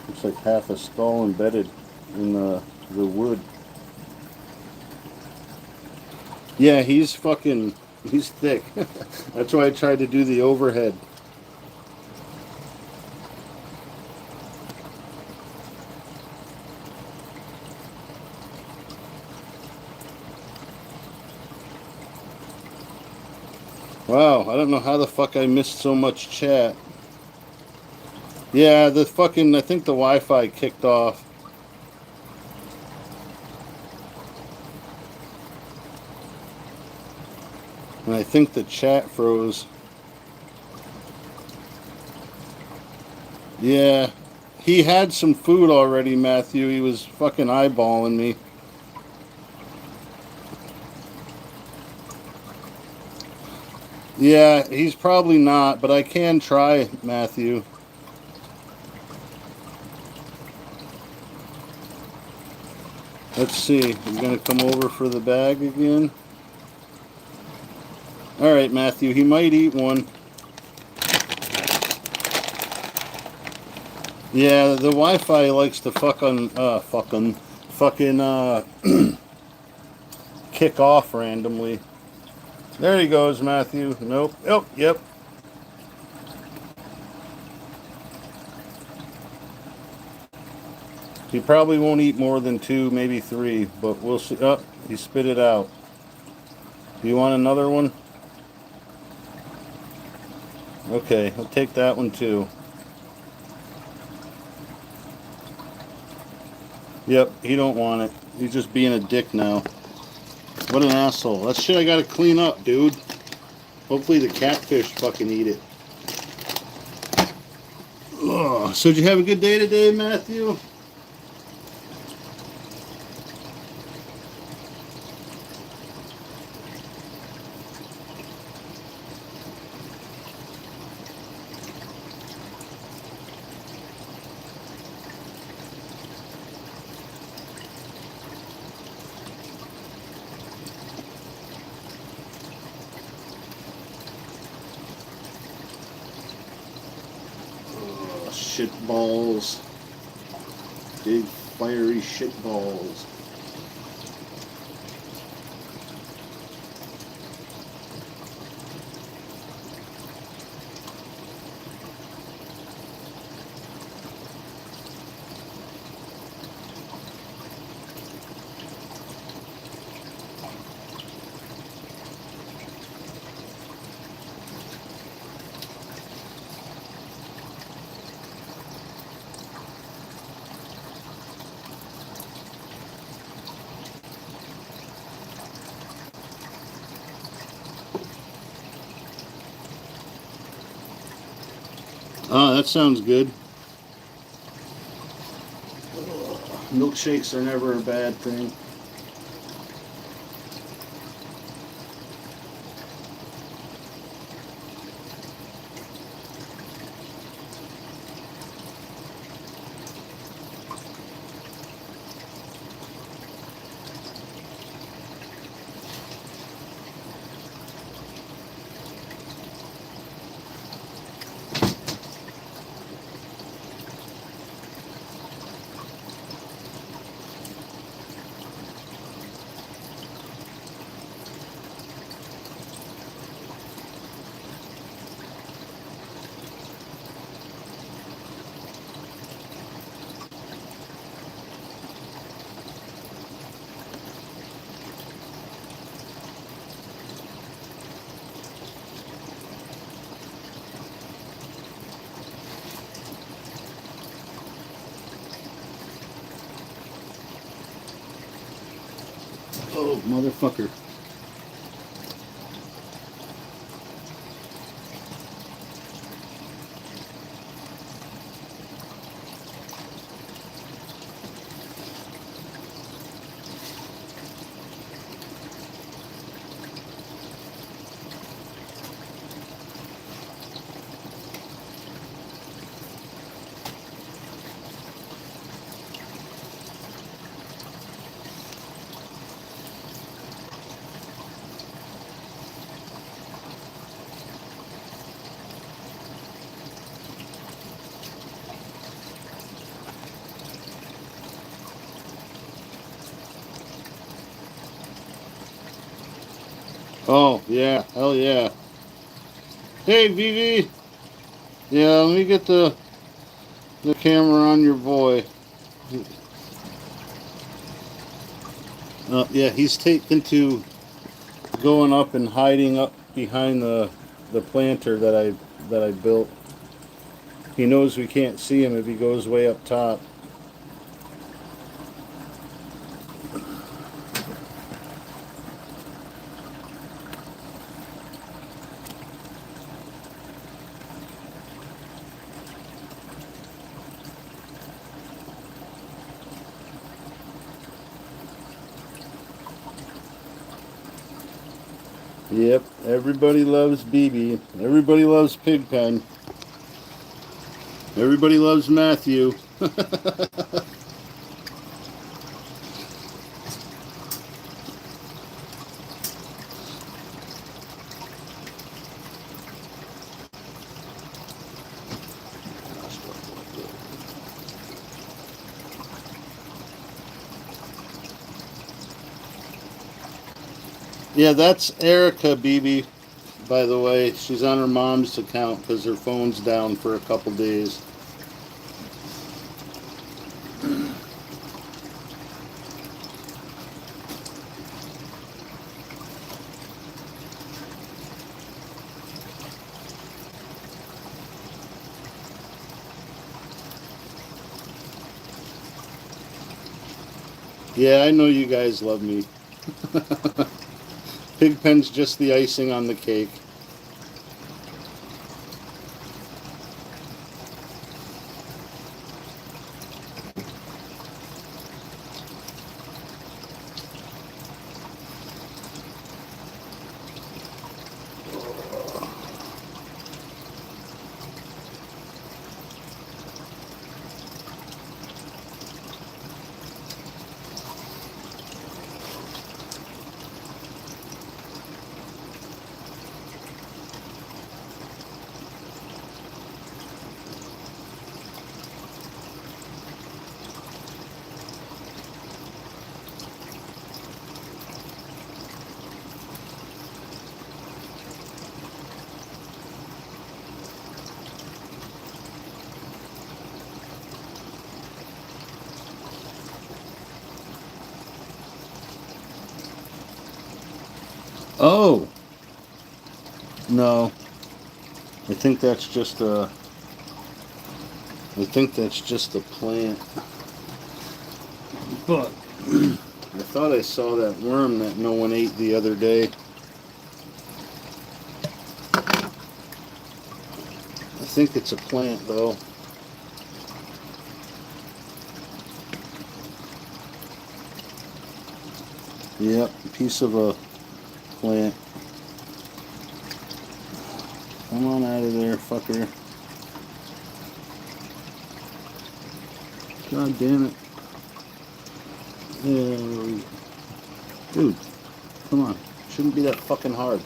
Looks like half a skull embedded in the wood. Yeah, he's thick. That's why I tried to do the overhead. Wow, I don't know how the fuck I missed so much chat. Yeah, I think the Wi-Fi kicked off. And I think the chat froze. Yeah, he had some food already, Matthew. He was fucking eyeballing me. Yeah, he's probably not, but I can try, Matthew. Let's see. I'm going to come over for the bag again. All right, Matthew. He might eat one. Yeah, the Wi-Fi likes to fucking kick off randomly. There he goes, Matthew. Nope. Oh, yep. He probably won't eat more than 2, maybe 3, but we'll see. Oh, he spit it out. Do you want another one? Okay, I'll take that one too. Yep, he don't want it. He's just being a dick now. What an asshole. That shit I gotta clean up, dude. Hopefully the catfish fucking eat it. Ugh. So did you have a good day today, Matthew? Shit balls. Big fiery shit balls. Oh, that sounds good. Milkshakes are never a bad thing. Oh, motherfucker. Oh, yeah. Hell yeah. Hey, Vivi. Yeah, let me get the camera on your boy. Yeah, he's taken to going up and hiding up behind the planter that I built. He knows we can't see him if he goes way up top. Yep, everybody loves BB. Everybody loves Pigpen. Everybody loves Matthew. Yeah, that's Erica BB, by the way. She's on her mom's account because her phone's down for a couple days. Yeah, I know you guys love me. Pigpen's just the icing on the cake. Oh, no. I think that's just a. I think that's just a plant. But I thought I saw that worm that no one ate the other day. I think it's a plant though. Yep, a piece of a plant. Come on out of there, fucker. God damn it. Dude, come on. Shouldn't be that fucking hard.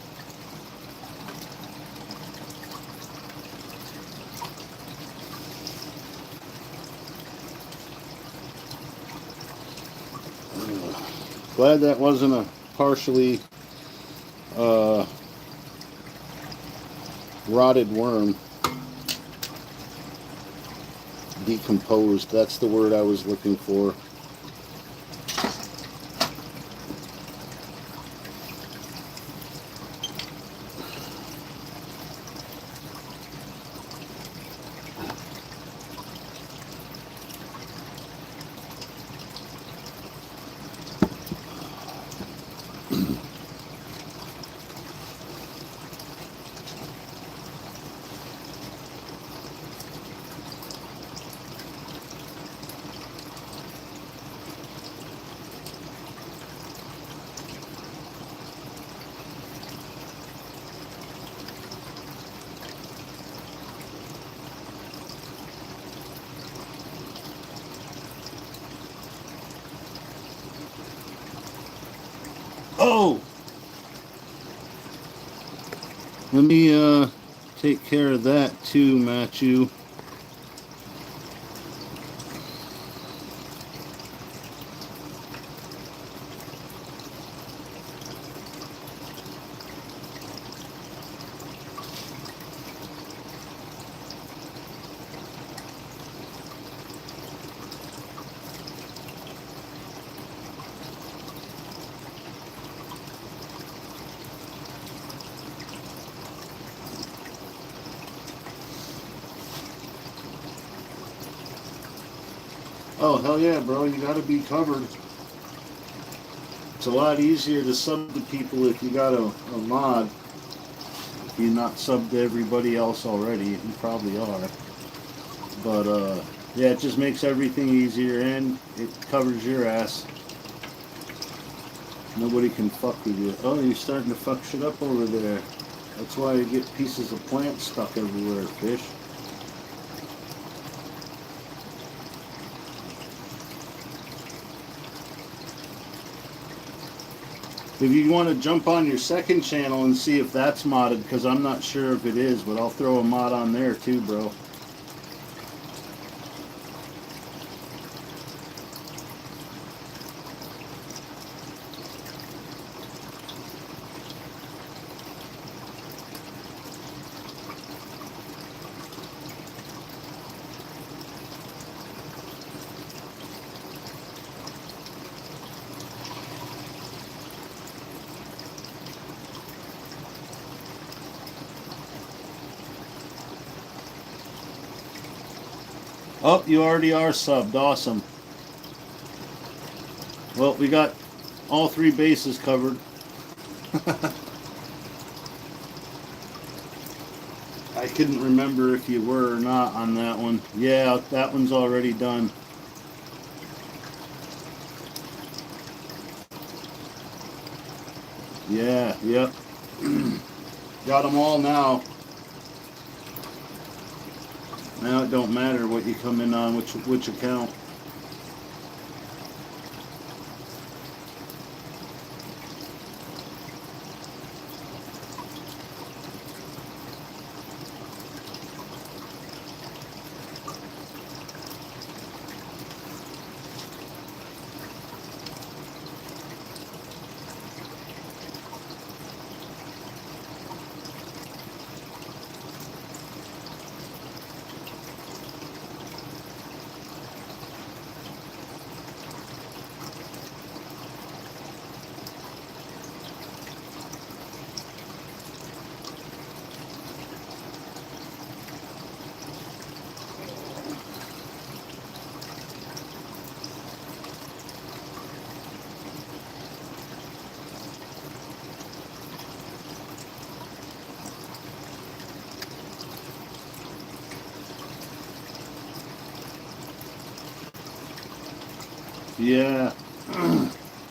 Glad that wasn't a partially rotted worm. Decomposed, that's the word I was looking for. Oh! Let me take care of that too, Matthew. Oh, hell yeah, bro. You gotta be covered. It's a lot easier to sub to people if you got a mod. If you're not subbed to everybody else already, you probably are. But, yeah, it just makes everything easier and it covers your ass. Nobody can fuck with you. Oh, you're starting to fuck shit up over there. That's why you get pieces of plant stuck everywhere, fish. If you want to jump on your second channel and see if that's modded, because I'm not sure if it is, but I'll throw a mod on there too, bro. Oh, you already are subbed. Awesome. Well, we got all three bases covered. I couldn't remember if you were or not on that one. Yeah, that one's already done. Yeah, yep. Got them all now. Now it don't matter what you come in on, which account. Yeah.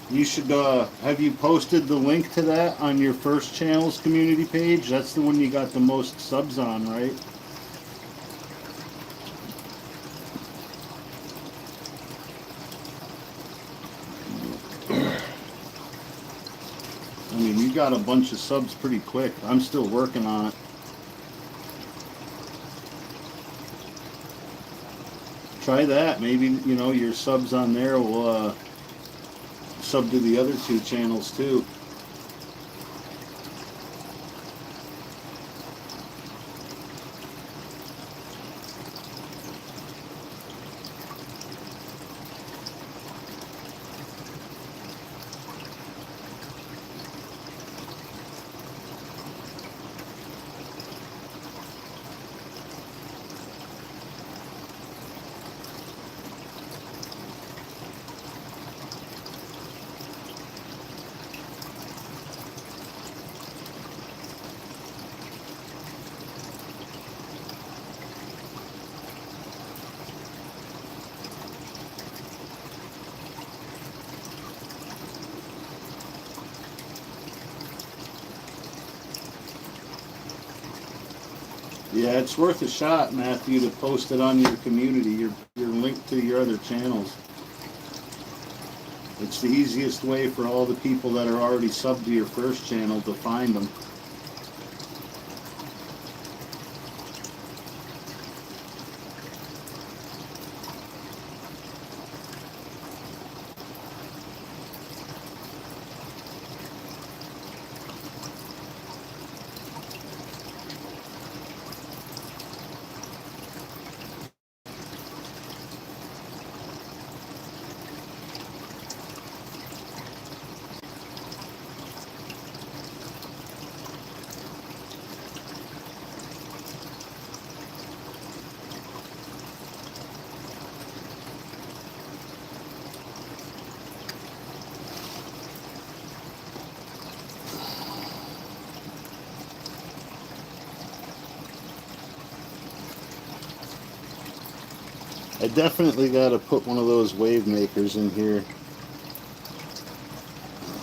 You should, have you posted the link to that on your first channel's community page? That's the one you got the most subs on, right? I mean, you got a bunch of subs pretty quick. I'm still working on it. Try that. Maybe, you know, your subs on there will, sub to the other two channels too. Yeah, it's worth a shot, Matthew, to post it on your community, your link to your other channels. It's the easiest way for all the people that are already subbed to your first channel to find them. I definitely got to put one of those wave makers in here.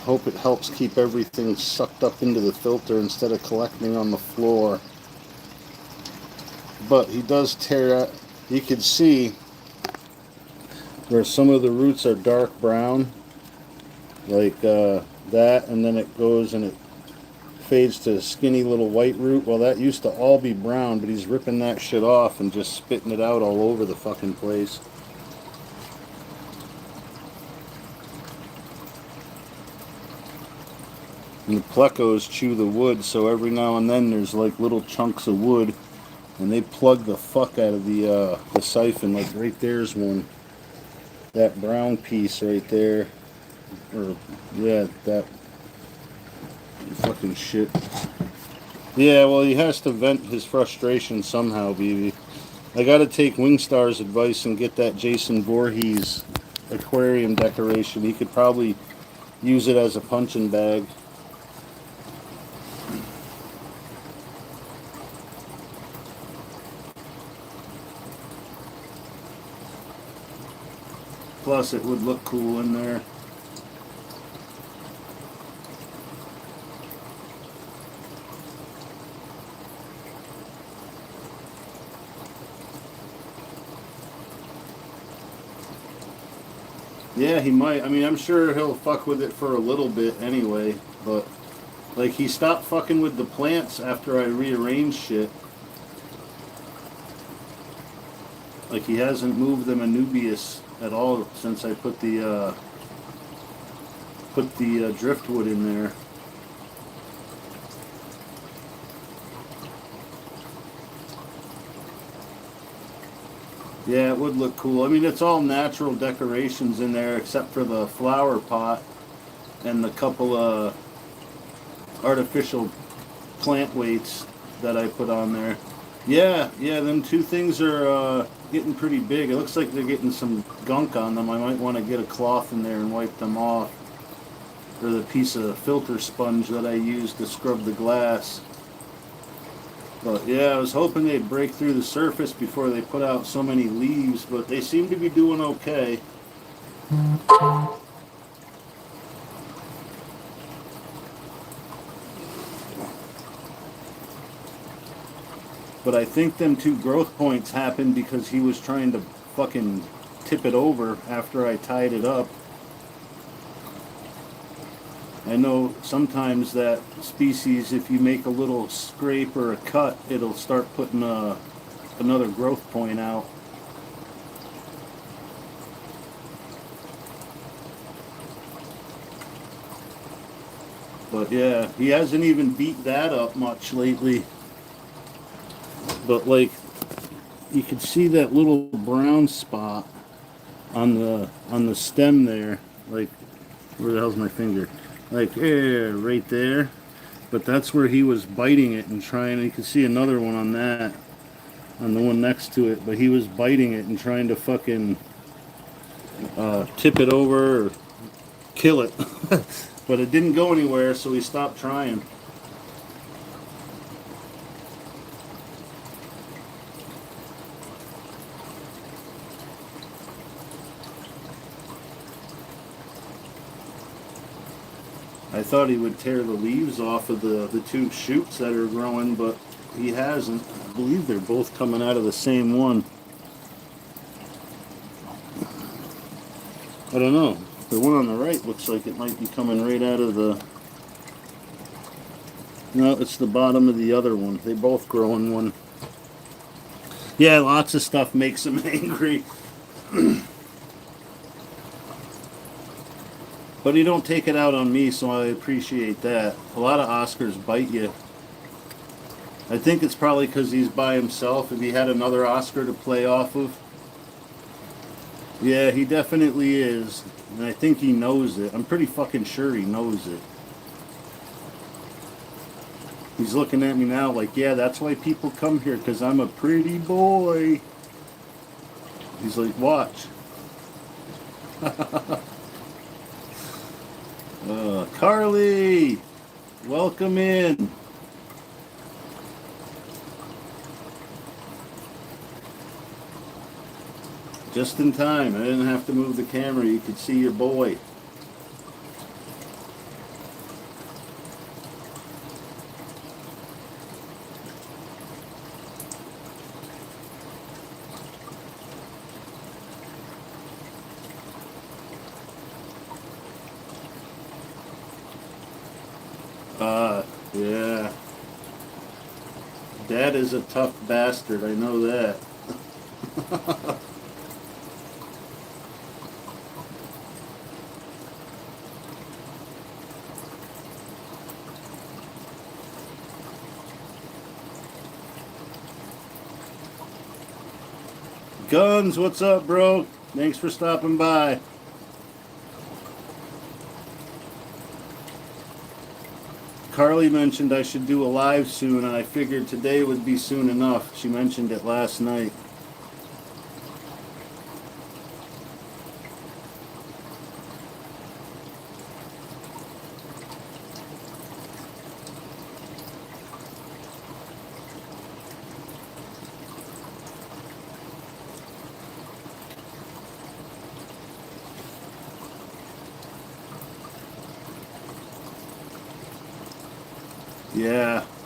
Hope it helps keep everything sucked up into the filter instead of collecting on the floor. But he does tear out. You can see where some of the roots are dark brown, like that, and then it goes and it fades to a skinny little white root. Well, that used to all be brown, but he's ripping that shit off and just spitting it out all over the fucking place. And the plecos chew the wood, so every now and then there's like little chunks of wood, and they plug the fuck out of the siphon. Like right there's one. That brown piece right there. Or, yeah, that fucking shit. Yeah, well, he has to vent his frustration somehow, BB. I gotta take Wingstar's advice and get that Jason Voorhees aquarium decoration. He could probably use it as a punching bag. Plus, it would look cool in there. Yeah, he might. I mean, I'm sure he'll fuck with it for a little bit anyway, but like he stopped fucking with the plants after I rearranged shit. Like he hasn't moved them Anubias at all since I put the driftwood in there. Yeah, it would look cool. I mean, it's all natural decorations in there except for the flower pot and the couple of artificial plant weights that I put on there. Yeah, them two things are getting pretty big. It looks like they're getting some gunk on them. I might want to get a cloth in there and wipe them off. Or the piece of filter sponge that I use to scrub the glass. But yeah, I was hoping they'd break through the surface before they put out so many leaves, but they seem to be doing okay. But I think them two growth points happened because he was trying to fucking tip it over after I tied it up. I know sometimes that species, if you make a little scrape or a cut, it'll start putting another growth point out. But yeah, he hasn't even beat that up much lately. But like, you can see that little brown spot on the stem there. Like, where the hell's my finger? Like, right there. But that's where he was biting it and trying. You can see another one on that, on the one next to it. But he was biting it and trying to fucking tip it over or kill it. But it didn't go anywhere, so he stopped trying. I thought he would tear the leaves off of the two shoots that are growing, but he hasn't. I believe they're both coming out of the same one. I don't know. The one on the right looks like it might be coming right out of the... No, it's the bottom of the other one. They both grow in one. Yeah, lots of stuff makes him angry. But he don't take it out on me, so I appreciate that. A lot of Oscars bite you. I think it's probably because he's by himself. If he had another Oscar to play off of. Yeah, he definitely is. And I think he knows it. I'm pretty fucking sure he knows it. He's looking at me now like, yeah, that's why people come here, because I'm a pretty boy. He's like, watch. Carly, welcome in. Just in time. I didn't have to move the camera. You could see your boy. Yeah. Dad is a tough bastard. I know that. Guns, what's up, bro? Thanks for stopping by. Carly mentioned I should do a live soon, and I figured today would be soon enough. She mentioned it last night.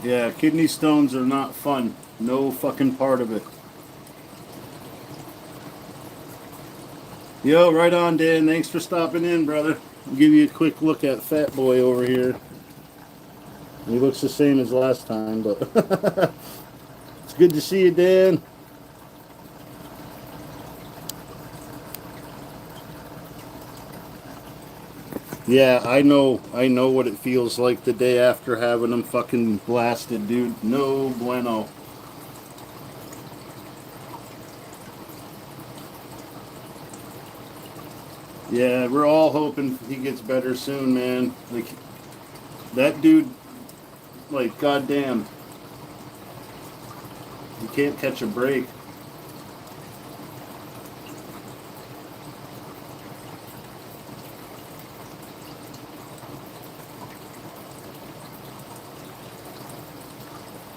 Yeah, kidney stones are not fun. No fucking part of it. Yo, right on, Dan. Thanks for stopping in, brother. I'll give you a quick look at Fat Boy over here. He looks the same as last time, but it's good to see you, Dan. Yeah, I know what it feels like the day after having them fucking blasted, dude. No bueno. Yeah, we're all hoping he gets better soon, man. Like, that dude, like, goddamn, you can't catch a break.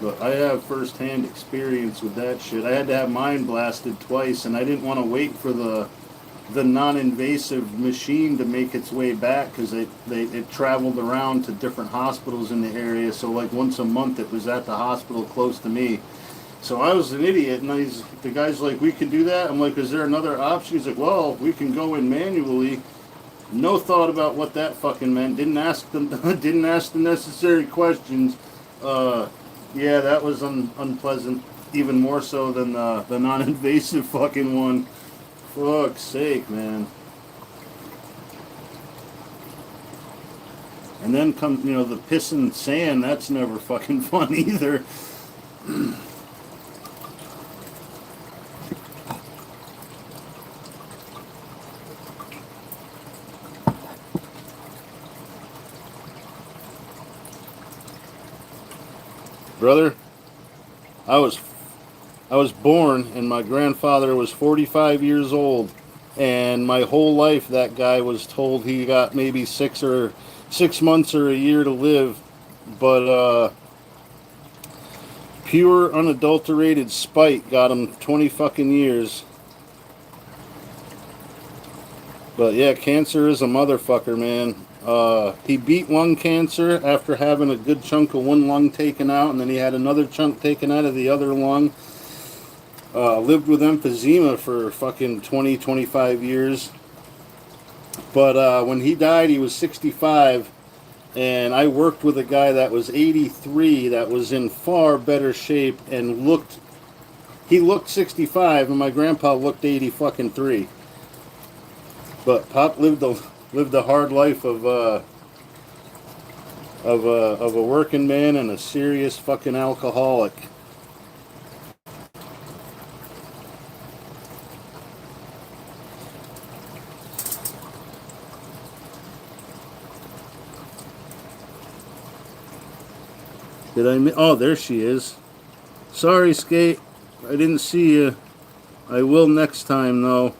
But I have first-hand experience with that shit. I had to have mine blasted twice, and I didn't want to wait for the non-invasive machine to make its way back because it traveled around to different hospitals in the area. So like once a month, it was at the hospital close to me. So I was an idiot, and the guy's like, "We can do that." I'm like, "Is there another option?" He's like, "Well, we can go in manually." No thought about what that fucking meant. Didn't ask them. Didn't ask the necessary questions. Uh, yeah, that was unpleasant. Even more so than the non-invasive fucking one. Fuck's sake, man. And then come, the piss and sand. That's never fucking fun either. Brother, I was born and my grandfather was 45 years old, and my whole life that guy was told he got maybe 6 months or a year to live, but pure unadulterated spite got him 20 fucking years. But yeah, cancer is a motherfucker, man. He beat lung cancer after having a good chunk of one lung taken out, and then he had another chunk taken out of the other lung. Lived with emphysema for fucking 20, 25 years. But when he died, he was 65, and I worked with a guy that was 83 that was in far better shape and he looked 65, and my grandpa looked 80 fucking 3. But Pop lived a hard life of a working man and a serious fucking alcoholic. Oh, there she is. Sorry, Skate. I didn't see you. I will next time, though.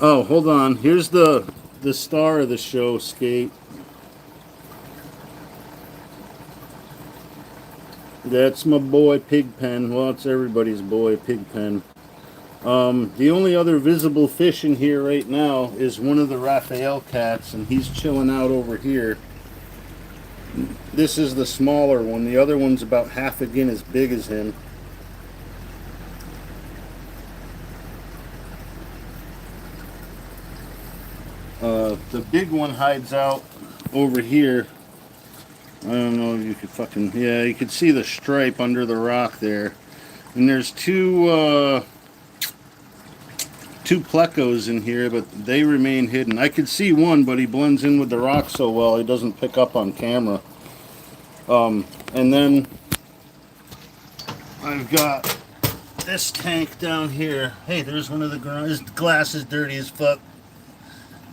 Oh, hold on. Here's the star of the show, Skate. That's my boy Pigpen. Well, it's everybody's boy Pigpen. The only other visible fish in here right now is one of the Raphael cats, and he's chilling out over here. This is the smaller one. The other one's about half again as big as him. The big one hides out over here. I don't know if you could fucking... Yeah, you could see the stripe under the rock there. And there's two plecos in here, but they remain hidden. I could see one, but he blends in with the rock so well he doesn't pick up on camera. And then I've got this tank down here. Hey, there's one of the gouramis. His glass is dirty as fuck.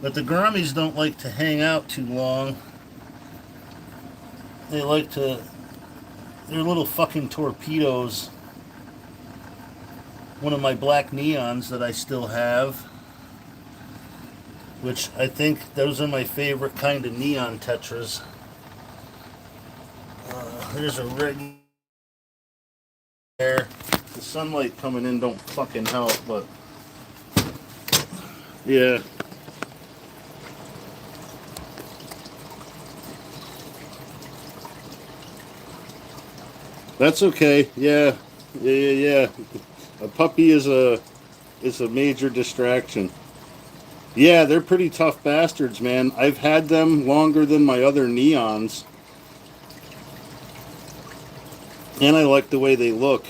But the gouramis don't like to hang out too long. They like to... They're little fucking torpedoes. One of my black neons that I still have. Which I think those are my favorite kind of neon tetras. There's a red there. The sunlight coming in don't fucking help, but... Yeah. That's okay. Yeah. Yeah. A puppy is a major distraction. Yeah, they're pretty tough bastards, man. I've had them longer than my other neons. And I like the way they look.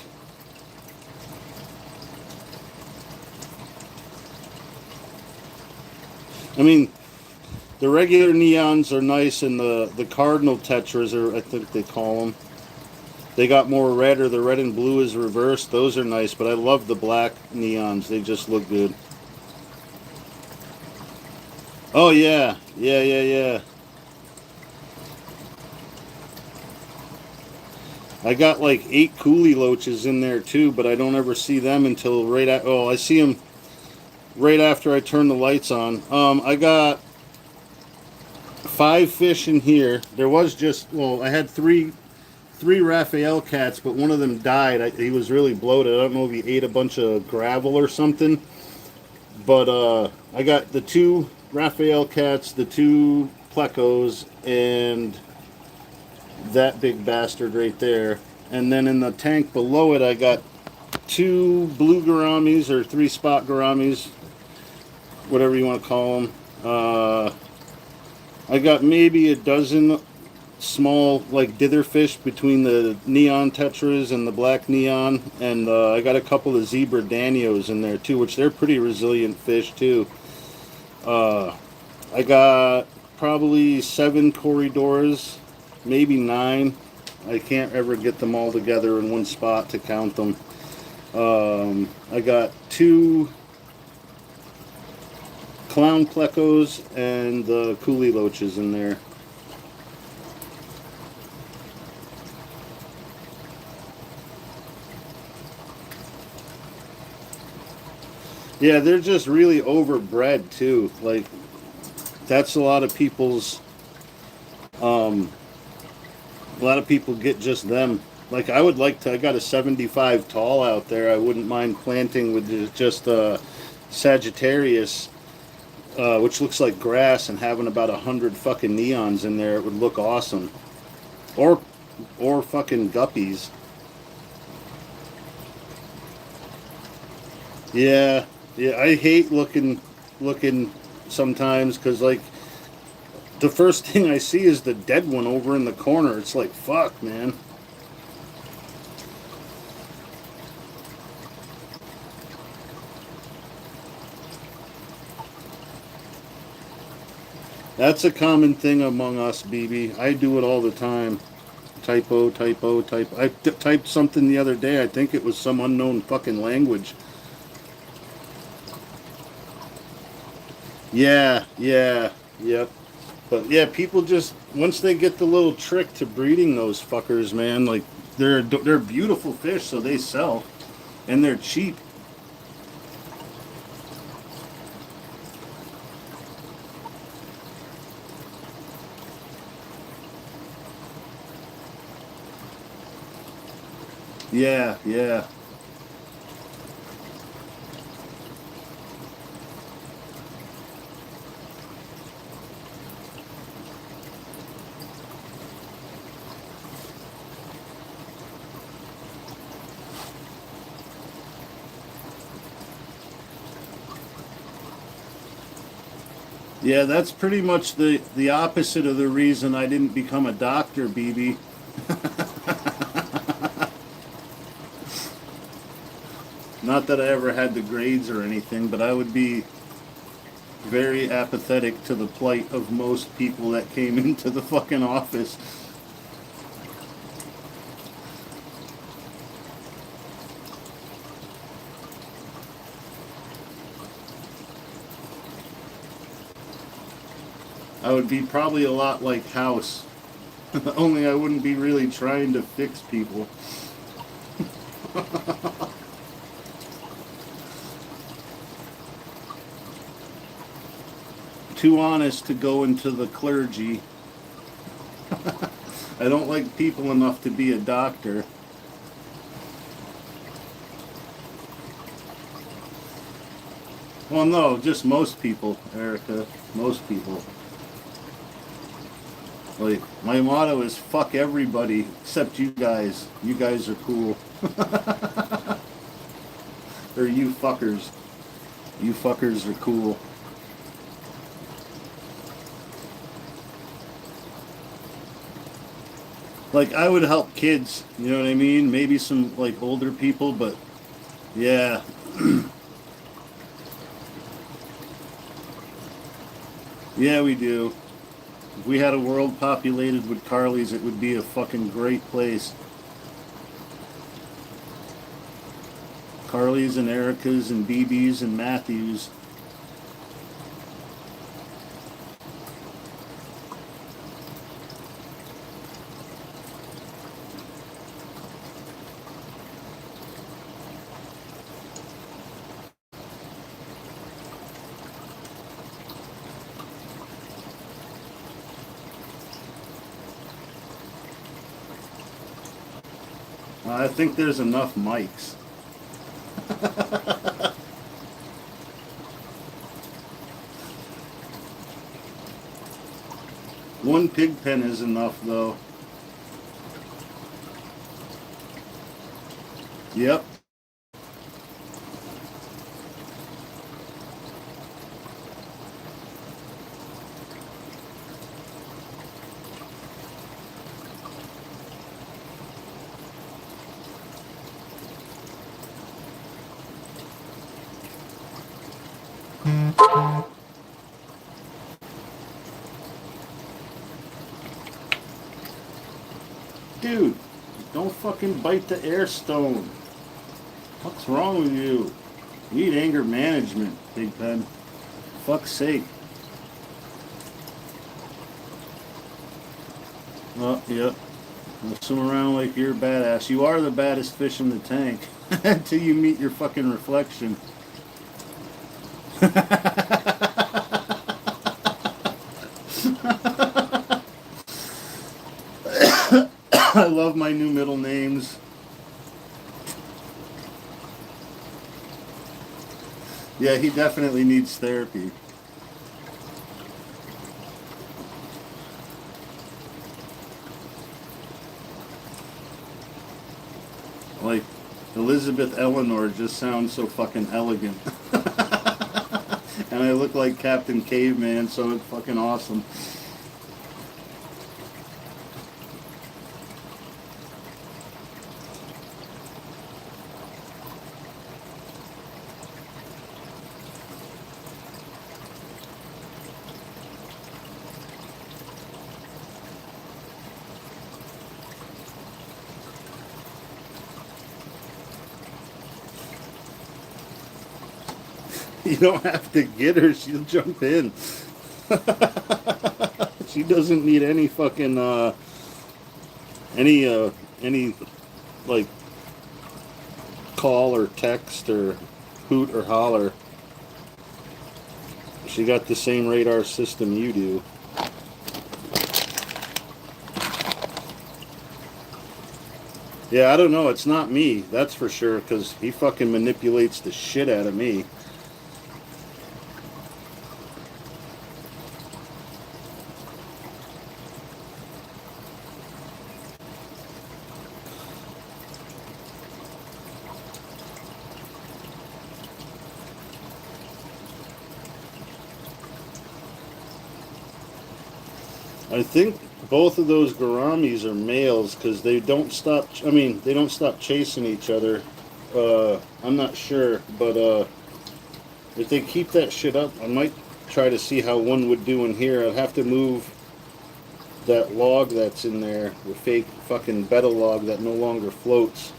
I mean, the regular neons are nice, and the cardinal tetras are, I think they call them. They got more red, or the red and blue is reversed. Those are nice, but I love the black neons. They just look good. Oh, yeah. Yeah. I got like 8 coolie loaches in there too, but I don't ever see them until right at... Oh, I see them right after I turn the lights on. I got 5 fish in here. There was just... Well, I had three Raphael cats, but one of them died. He was really bloated. I don't know if he ate a bunch of gravel or something. But I got the 2 Raphael cats, the 2 plecos, and that big bastard right there. And then in the tank below it, I got 2 blue gouramis, or 3-spot gouramis, whatever you want to call them. I got maybe a dozen small, like, ditherfish between the neon tetras and the black neon, and I got a couple of zebra danios in there too, which they're pretty resilient fish too. I got probably 7 corridors, maybe 9. I can't ever get them all together in one spot to count them. I got 2 clown plecos and the coolie loaches in there. Yeah, they're just really overbred too. Like, that's a lot of people's... a lot of people get just them. Like, I would like to... I got a 75 tall out there. I wouldn't mind planting with just Sagittarius, which looks like grass, and having about 100 fucking neons in there. It would look awesome. Or fucking guppies. Yeah, I hate looking sometimes, because, like, the first thing I see is the dead one over in the corner. It's like, fuck, man. That's a common thing among us, BB. I do it all the time. Typo. I typed something the other day. I think it was some unknown fucking language. Yep. But yeah, people just, once they get the little trick to breeding those fuckers, man, like, they're beautiful fish, so they sell, and they're cheap. Yeah, yeah. Yeah, that's pretty much the opposite of the reason I didn't become a doctor, BB. Not that I ever had the grades or anything, but I would be very apathetic to the plight of most people that came into the fucking office. I would be probably a lot like House, only I wouldn't be really trying to fix people. Too honest to go into the clergy. I don't like people enough to be a doctor. Well, no, just most people, Erica. Most people. Like, my motto is fuck everybody except you guys. You guys are cool. Or you fuckers. You fuckers are cool. Like, I would help kids, you know what I mean? Maybe some, like, older people, but yeah. Yeah, we do. If we had a world populated with Carlys, it would be a fucking great place. Carlys and Ericas and BBs and Matthews. I think there's enough mics. One pig pen is enough, though. Yep. Dude, don't fucking bite the air stone. What's wrong with you? You need anger management, Pigpen. Fuck's sake. Oh, yep. Don't swim around like you're a badass. You are the baddest fish in the tank. Until you meet your fucking reflection. I love my new middle names. Yeah, he definitely needs therapy. Like, Elizabeth Eleanor just sounds so fucking elegant. And I look like Captain Caveman, so it's fucking awesome. You don't have to get her, she'll jump in. She doesn't need any fucking any like call or text or hoot or holler. She got the same radar system you do. Yeah, I don't know. It's not me, that's for sure, because he fucking manipulates the shit out of me. I think both of those gouramis are males because they don't stop. I mean, they don't stop chasing each other. I'm not sure, but if they keep that shit up, I might try to see how one would do in here. I'd have to move that log that's in there, the fake fucking betta log that no longer floats.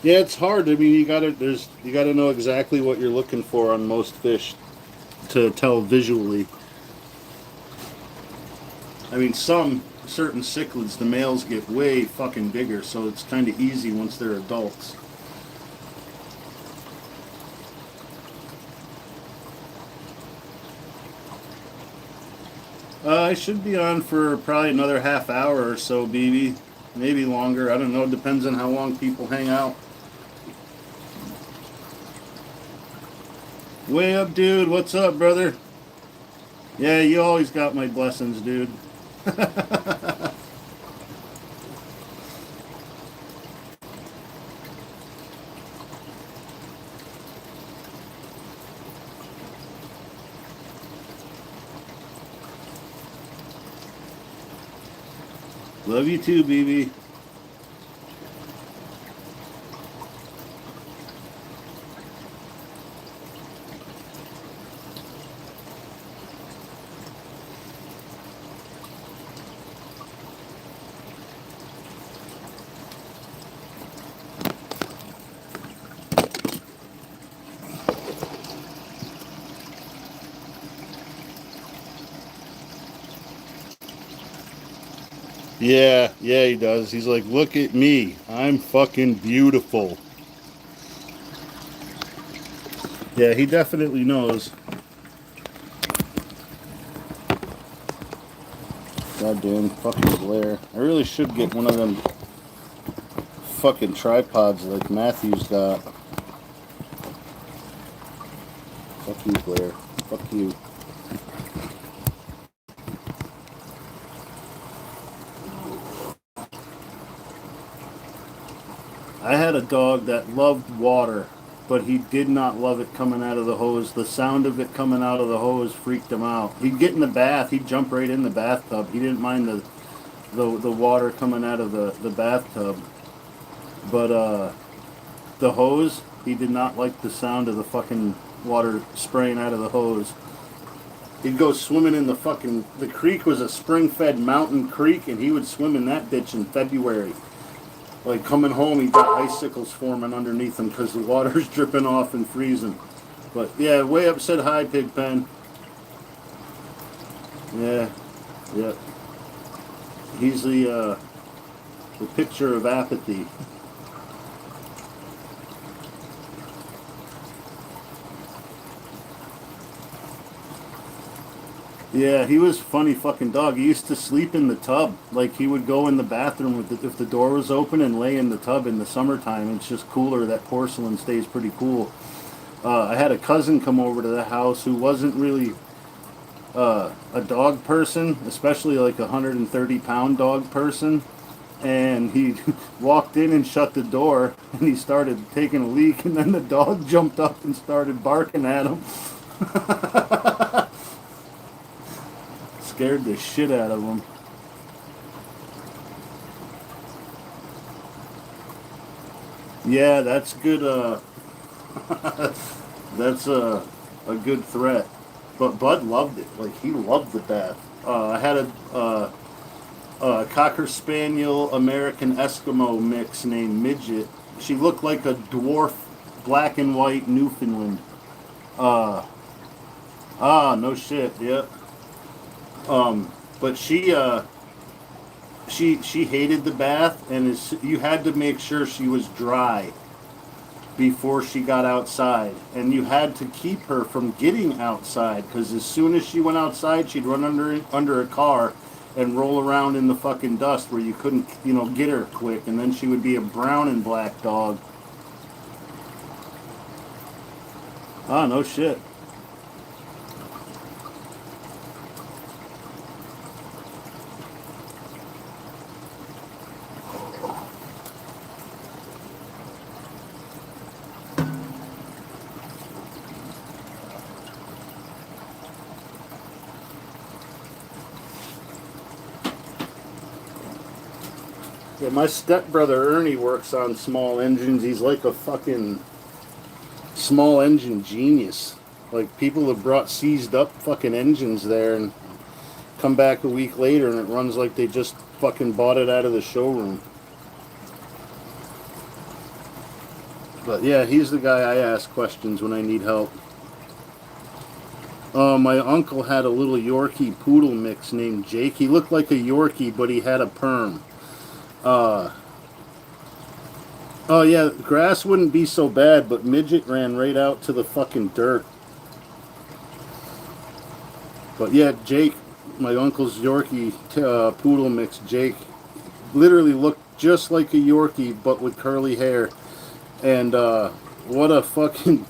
Yeah, it's hard. I mean, you gotta know exactly what you're looking for on most fish to tell visually. I mean, some certain cichlids, the males get way fucking bigger, so it's kind of easy once they're adults. I should be on for probably another half hour or so, BB. Maybe longer. I don't know. It depends on how long people hang out. Way up, dude. What's up, brother? Yeah, you always got my blessings, dude. Love you too, BB. Yeah, yeah, he does. He's like, look at me. I'm fucking beautiful. Yeah, he definitely knows. Goddamn fucking glare. I really should get one of them fucking tripods like Matthew's got. Fuck you, glare. Fuck you. I had a dog that loved water, but he did not love it coming out of the hose. The sound of it coming out of the hose freaked him out. He'd get in the bath, he'd jump right in the bathtub. He didn't mind the water coming out of the bathtub. But the hose, he did not like the sound of the fucking water spraying out of the hose. He'd go swimming in the creek was a spring-fed mountain creek, and he would swim in that ditch in February. Like coming home, he got icicles forming underneath him because the water's dripping off and freezing. But yeah, way up said hi, Pigpen. Yeah, yeah. He's the picture of apathy. Yeah, he was a funny fucking dog. He used to sleep in the tub. Like he would go in the bathroom if the door was open and lay in the tub in the summertime. It's just cooler. That porcelain stays pretty cool. I had a cousin come over to the house who wasn't really a dog person, especially like a 130-pound dog person. And he walked in and shut the door, and he started taking a leak, and then the dog jumped up and started barking at him. Scared the shit out of him. Yeah, that's good. That's a good threat. But Bud loved it. Like he loved the bath. I had a Cocker Spaniel American Eskimo mix named Midget. She looked like a dwarf black and white Newfoundland. Uh, no shit. Yep. But she hated the bath, and you had to make sure she was dry. before she got outside, and you had to keep her from getting outside because as soon as she went outside, she'd run under a car and roll around in the fucking dust where you couldn't, get her quick, and then she would be a brown and black dog. Oh, no shit. Yeah, my stepbrother Ernie works on small engines. He's like a fucking small engine genius. Like, people have brought seized up fucking engines there and come back a week later and it runs like they just fucking bought it out of the showroom. But yeah, he's the guy I ask questions when I need help. My uncle had a little Yorkie poodle mix named Jake. He looked like a Yorkie, but he had a perm. Oh yeah, grass wouldn't be so bad, but Midget ran right out to the fucking dirt. But yeah, Jake, my uncle's Yorkie poodle mix, Jake, literally looked just like a Yorkie, but with curly hair. And what a fucking,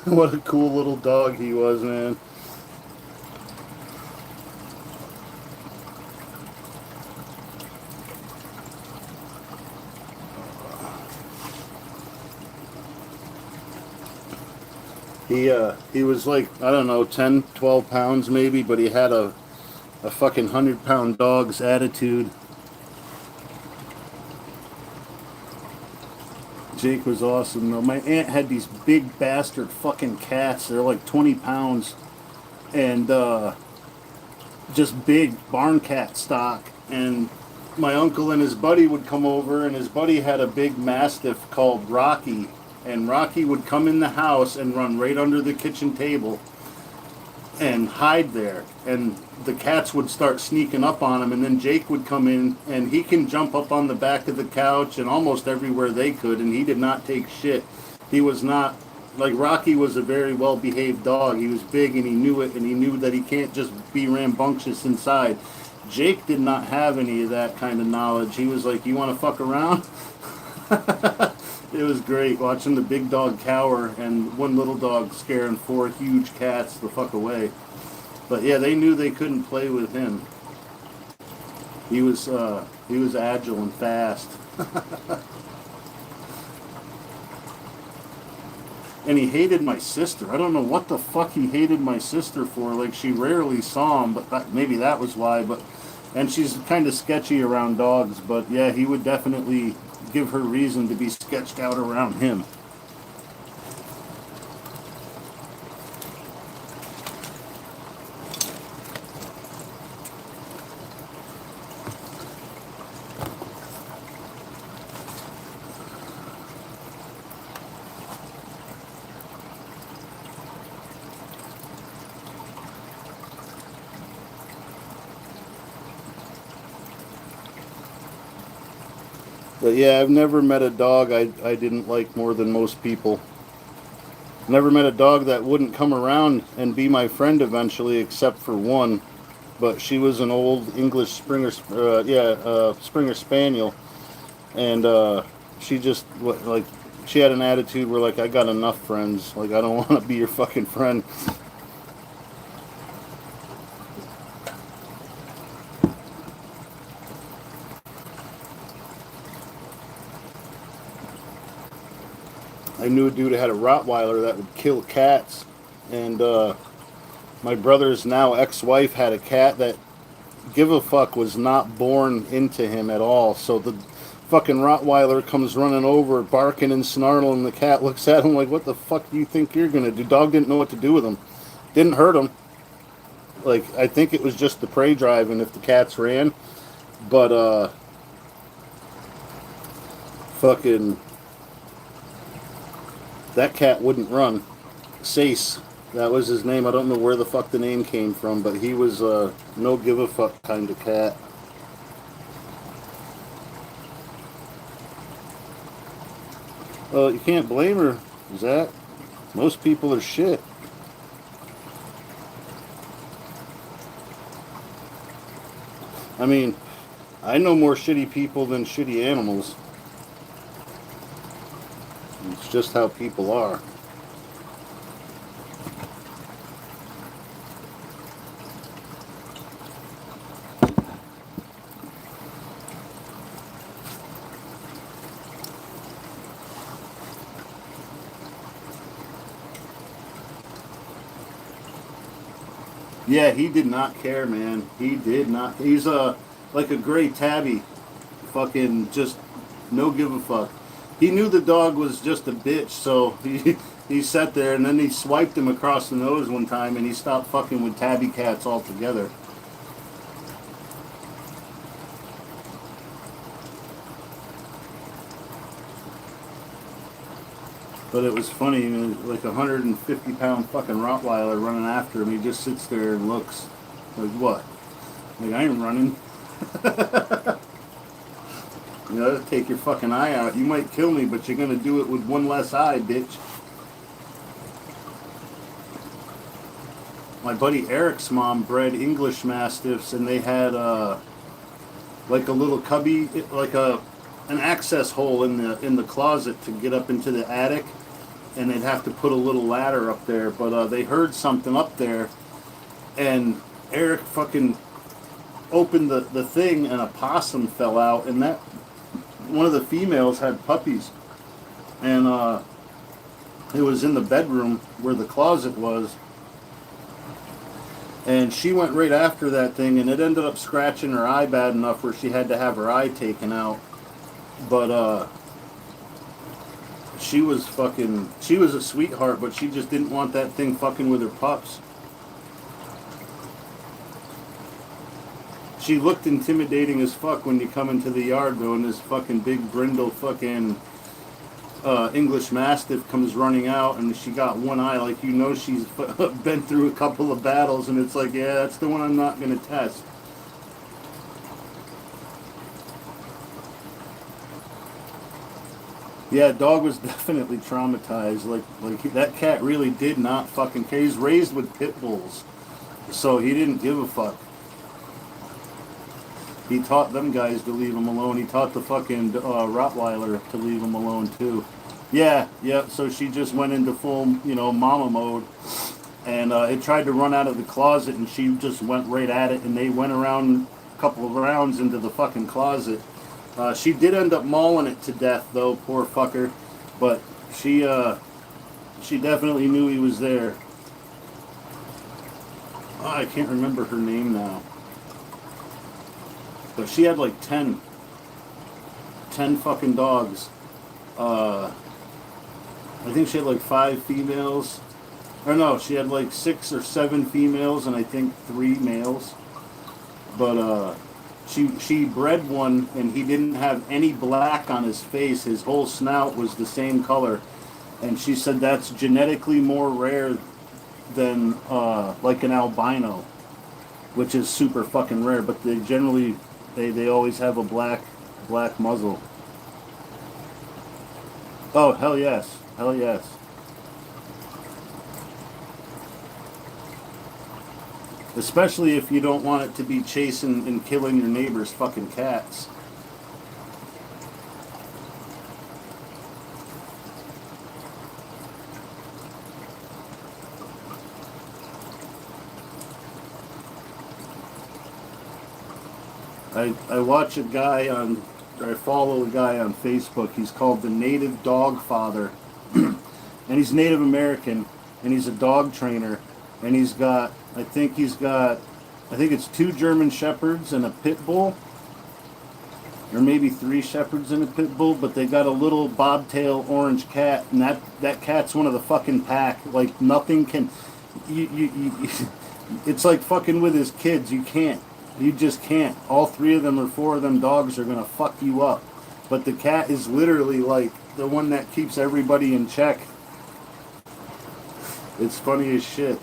what a cool little dog he was, man. He was like, I don't know, 10, 12 pounds maybe, but he had a fucking 100-pound dog's attitude. Jake was awesome though. My aunt had these big bastard fucking cats. They're like 20 pounds and just big barn cat stock. And my uncle and his buddy would come over, and his buddy had a big mastiff called Rocky. And Rocky would come in the house and run right under the kitchen table and hide there. And the cats would start sneaking up on him, and then Jake would come in, and he can jump up on the back of the couch and almost everywhere they could, and he did not take shit. He was not, like, Rocky was a very well-behaved dog. He was big, and he knew it, and he knew that he can't just be rambunctious inside. Jake did not have any of that kind of knowledge. He was like, you want to fuck around? It was great watching the big dog cower and one little dog scaring 4 huge cats the fuck away. But yeah, they knew they couldn't play with him. He was agile and fast. And he hated my sister. I don't know what the fuck he hated my sister for. Like, she rarely saw him, but maybe that was why. And she's kind of sketchy around dogs, but yeah, he would definitely give her reason to be sketched out around him. But yeah, I've never met a dog I didn't like more than most people. Never met a dog that wouldn't come around and be my friend eventually, except for one. But she was an old English Springer Spaniel, and she just like she had an attitude where like I got enough friends. Like I don't want to be your fucking friend. I knew a dude that had a Rottweiler that would kill cats, and my brother's now ex-wife had a cat that give a fuck was not born into him at all. So the fucking Rottweiler comes running over, barking and snarling. The cat looks at him like, "What the fuck do you think you're gonna do?" Dog didn't know what to do with him. Didn't hurt him. Like I think it was just the prey driving if the cats ran, but fucking. That cat wouldn't run. Sace, that was his name. I don't know where the fuck the name came from, but he was a no give a fuck kind of cat. Well, you can't blame her, Zach. Most people are shit. I mean, I know more shitty people than shitty animals. It's just how people are. Yeah, he did not care, man. He did not. He's like a gray tabby, fucking just no give a fuck. He knew the dog was just a bitch, so he sat there and then he swiped him across the nose one time and he stopped fucking with tabby cats altogether. But it was funny, like a 150-pound fucking Rottweiler running after him. He just sits there and looks like, what? Like, I ain't running. You know, take your fucking eye out. You might kill me, but you're gonna do it with one less eye, bitch. My buddy Eric's mom bred English Mastiffs, and they had like a little cubby, like an access hole in the closet to get up into the attic, and they'd have to put a little ladder up there. But they heard something up there, and Eric fucking opened the thing, and a possum fell out, and that one of the females had puppies, and it was in the bedroom where the closet was, and she went right after that thing, and it ended up scratching her eye bad enough where she had to have her eye taken out. But she was a sweetheart, but she just didn't want that thing fucking with her pups. She looked intimidating as fuck when you come into the yard, though, and this fucking big brindle fucking English Mastiff comes running out, and she got one eye, like, you know, she's been through a couple of battles, and it's like, yeah, that's the one I'm not going to test. Yeah, dog was definitely traumatized. Like that cat really did not fucking care. He's raised with pit bulls, so he didn't give a fuck. He taught them guys to leave him alone. He taught the fucking Rottweiler to leave him alone too. Yeah, yeah. So she just went into full, mama mode, and it tried to run out of the closet, and she just went right at it, and they went around a couple of rounds into the fucking closet. She did end up mauling it to death, though, poor fucker. But she definitely knew he was there. Oh, I can't remember her name now. But she had like 10 fucking dogs. I think she had like 5 females. Or no, she had like 6 or 7 females and I think 3 males. But she bred one and he didn't have any black on his face. His whole snout was the same color. And she said that's genetically more rare than like an albino, which is super fucking rare. But they generally... They always have a black muzzle. Oh, hell yes. Hell yes. Especially if you don't want it to be chasing and killing your neighbor's fucking cats. I watch a guy I follow a guy on Facebook. He's called the Native Dog Father. And he's Native American, and he's a dog trainer. And I think it's 2 German Shepherds and a Pit Bull. Or maybe 3 Shepherds and a Pit Bull, but they got a little bobtail orange cat, and that cat's one of the fucking pack. Like, nothing can... it's like fucking with his kids. You can't. You just can't. All 3 of them or 4 of them dogs are gonna fuck you up. But the cat is literally like the one that keeps everybody in check. It's funny as shit.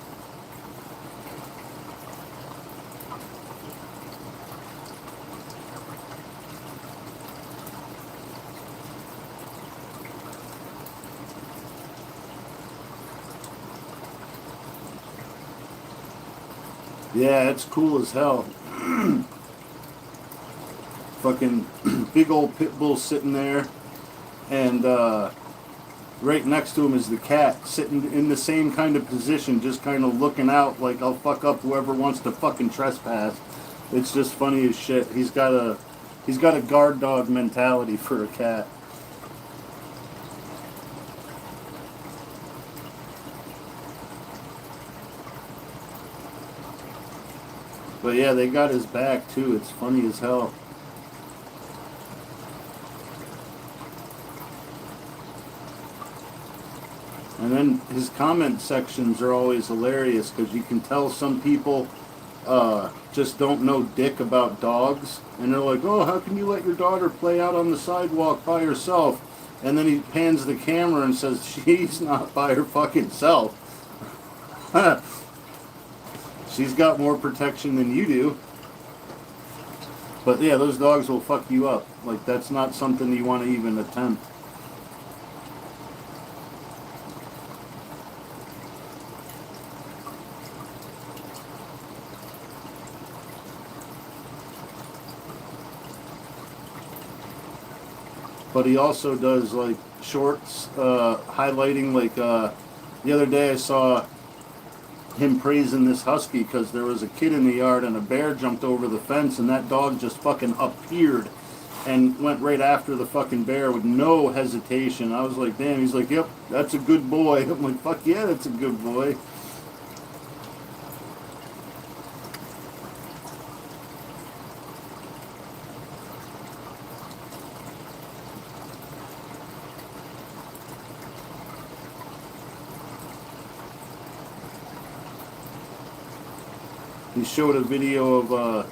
Yeah, it's cool as hell. Fucking big old pit bull sitting there, and right next to him is the cat sitting in the same kind of position, just kind of looking out like I'll fuck up whoever wants to fucking trespass. It's just funny as shit. He's got a guard dog mentality for a cat. But yeah, they got his back too. It's funny as hell. And then his comment sections are always hilarious because you can tell some people just don't know dick about dogs. And they're like, oh, how can you let your daughter play out on the sidewalk by herself? And then he pans the camera and says, she's not by her fucking self. She's got more protection than you do. But yeah, those dogs will fuck you up. Like, that's not something you want to even attempt. But he also does like shorts highlighting like the other day I saw him praising this husky because there was a kid in the yard and a bear jumped over the fence and that dog just fucking appeared and went right after the fucking bear with no hesitation. I was like, damn. He's like, yep, that's a good boy. I'm like, fuck yeah, that's a good boy. He showed a video of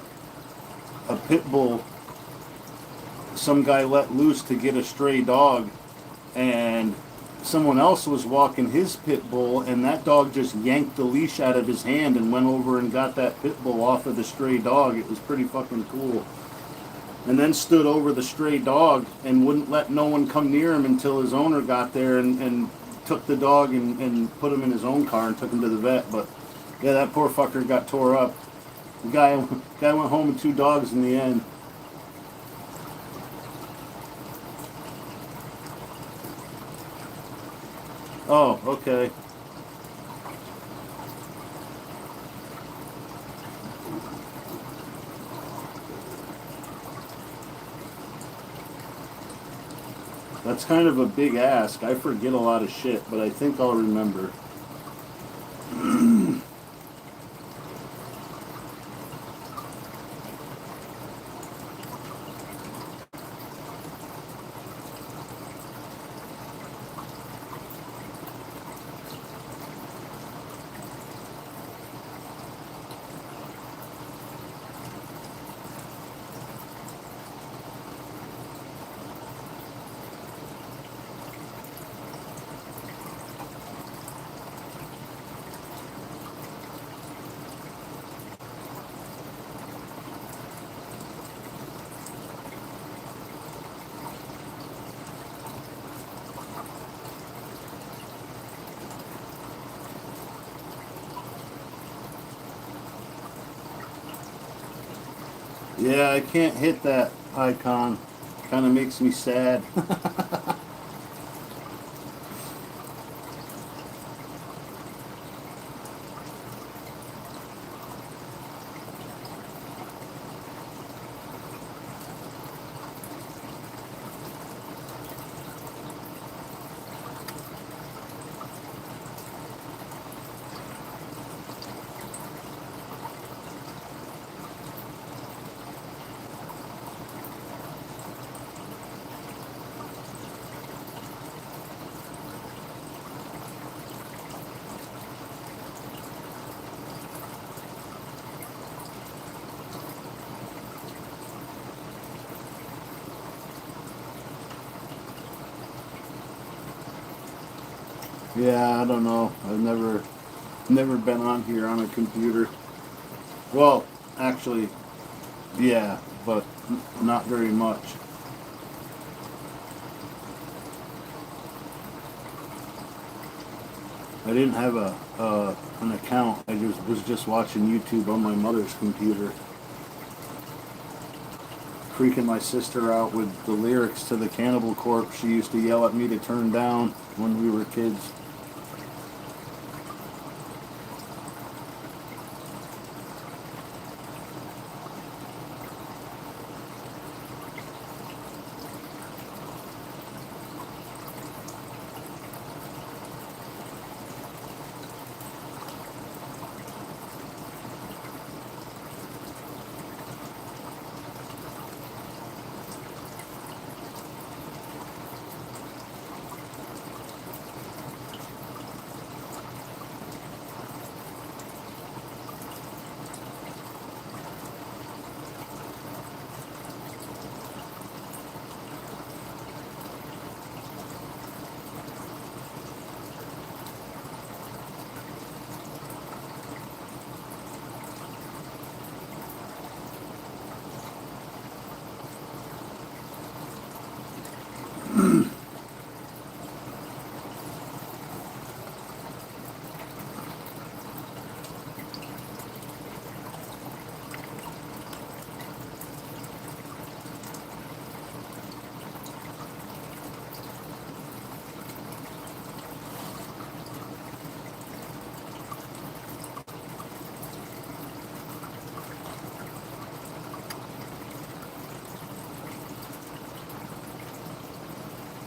a pit bull some guy let loose to get a stray dog, and someone else was walking his pit bull, and that dog just yanked the leash out of his hand and went over and got that pit bull off of the stray dog. It was pretty fucking cool. And then stood over the stray dog and wouldn't let no one come near him until his owner got there and took the dog and put him in his own car and took him to the vet. But yeah, that poor fucker got tore up. The guy went home with two dogs in the end. Oh, okay. That's kind of a big ask. I forget a lot of shit, but I think I'll remember. Yeah, I can't hit that icon. Kind of makes me sad. Yeah, I don't know. I've never been on here on a computer. Well, actually, yeah, but not very much. I didn't have an account. I just was just watching YouTube on my mother's computer. Freaking my sister out with the lyrics to the Cannibal Corpse she used to yell at me to turn down when we were kids.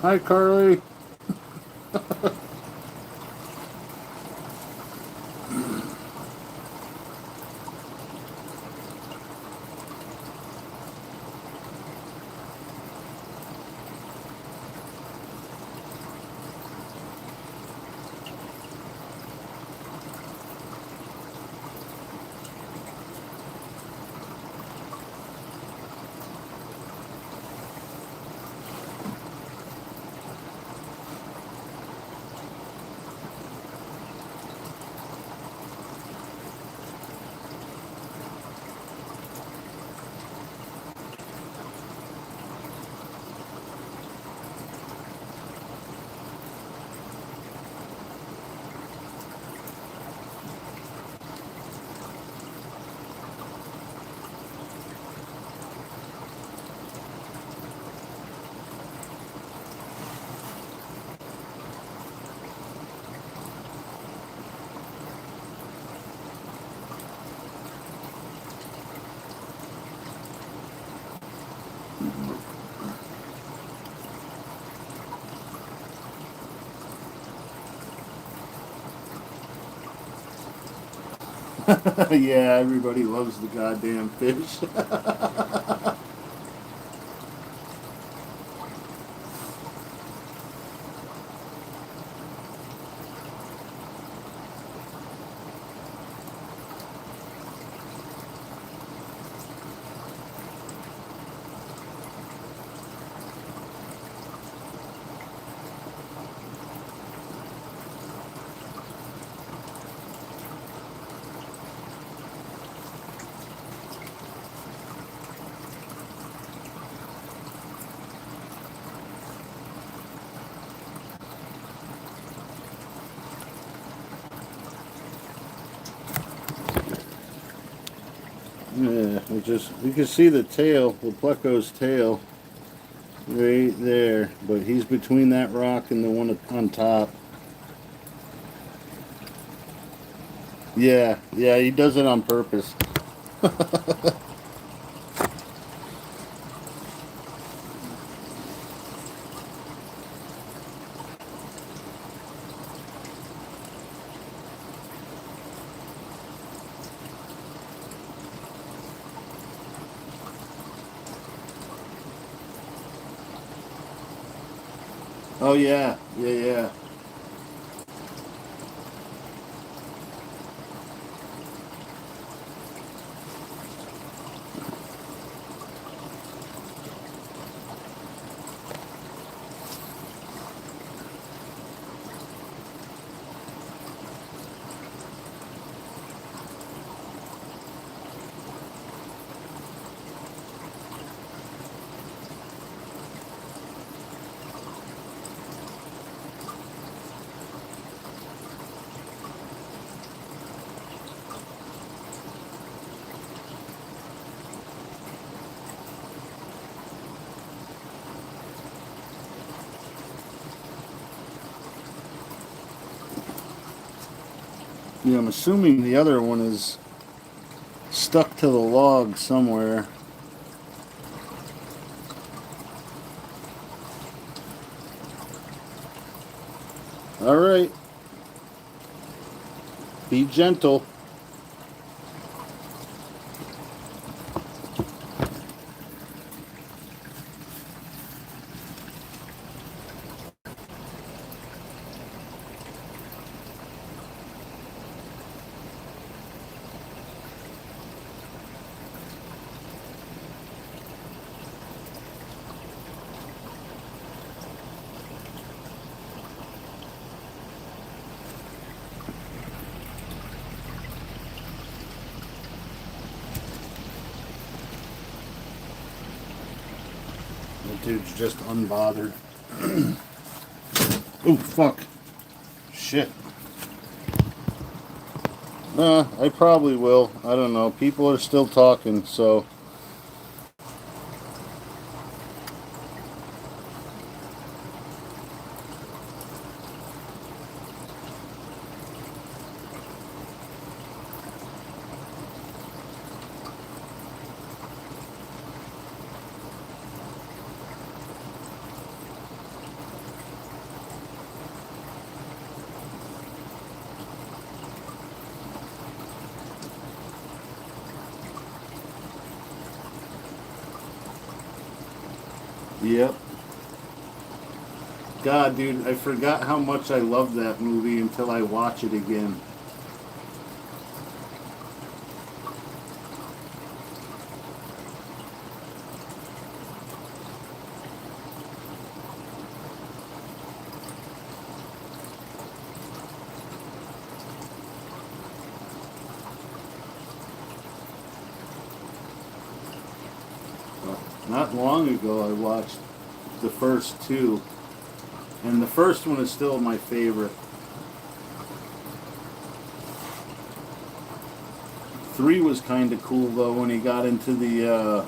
Hi, Carly. Yeah, everybody loves the goddamn fish. Yeah, we can see the tail, the pleco's tail, right there. But he's between that rock and the one on top. Yeah, yeah, he does it on purpose. Oh yeah, yeah, yeah. Yeah, I'm assuming the other one is stuck to the log somewhere. All right. Be gentle. That dude's just unbothered. Oh, fuck. Shit. I probably will. I don't know. People are still talking, so. Yep. God, dude, I forgot how much I love that movie until I watch it again. Not long ago, I watched the first two, and the first one is still my favorite. 3 was kind of cool though when he got into the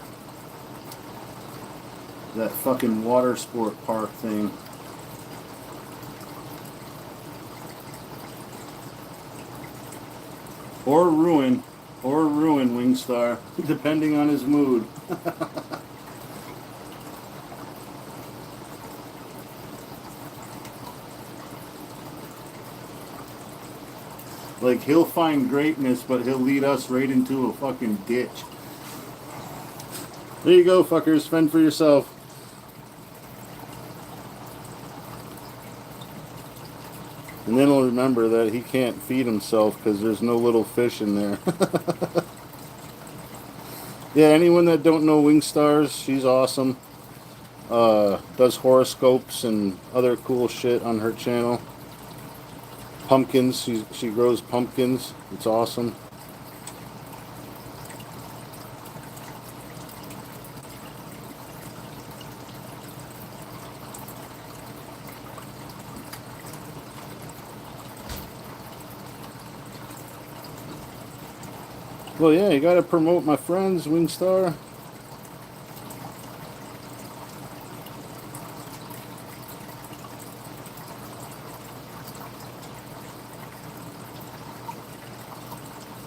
that fucking water sport park thing. Or ruin Wingstar, depending on his mood. Like, he'll find greatness, but he'll lead us right into a fucking ditch. There you go, fuckers. Fend for yourself. And then he'll remember that he can't feed himself because there's no little fish in there. Yeah, anyone that don't know Wingstars, she's awesome. Does horoscopes and other cool shit on her channel. Pumpkins, she grows pumpkins. It's awesome. Well, yeah, you gotta promote my friends, Wingstar.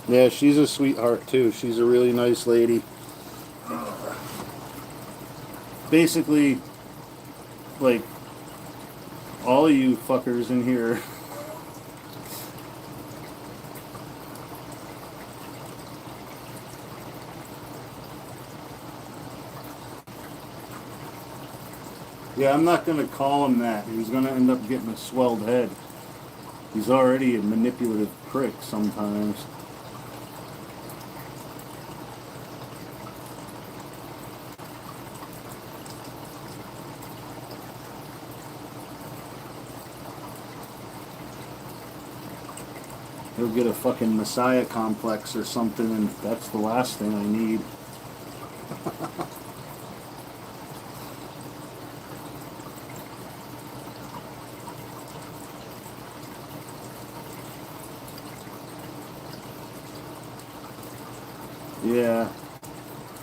Yeah, she's a sweetheart too. She's a really nice lady. Basically, like, all of you fuckers in here. Yeah, I'm not going to call him that. He's going to end up getting a swelled head. He's already a manipulative prick sometimes. He'll get a fucking messiah complex or something, and that's the last thing I need. Yeah,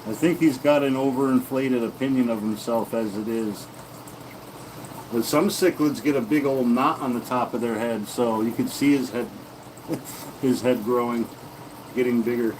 I think he's got an overinflated opinion of himself as it is. But some cichlids get a big old knot on the top of their head, so you can see his head His head growing, getting bigger.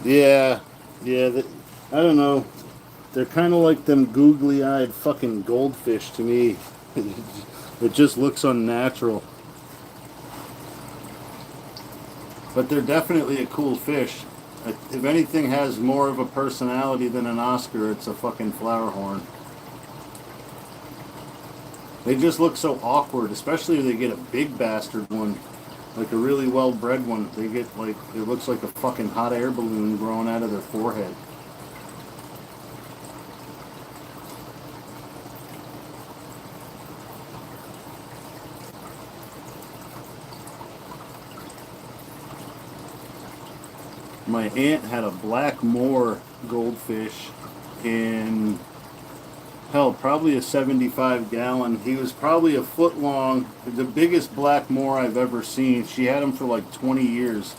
Yeah, yeah. I don't know. They're kind of like them googly-eyed fucking goldfish to me. It just looks unnatural. But they're definitely a cool fish. If anything has more of a personality than an Oscar, it's a fucking flower horn. They just look so awkward, especially if they get a big bastard one, like a really well-bred one. They get like, it looks like a fucking hot air balloon growing out of their forehead. My aunt had a black moor goldfish in, hell, probably a 75 gallon. He was probably a foot long, the biggest black moor I've ever seen. She had him for like 20 years.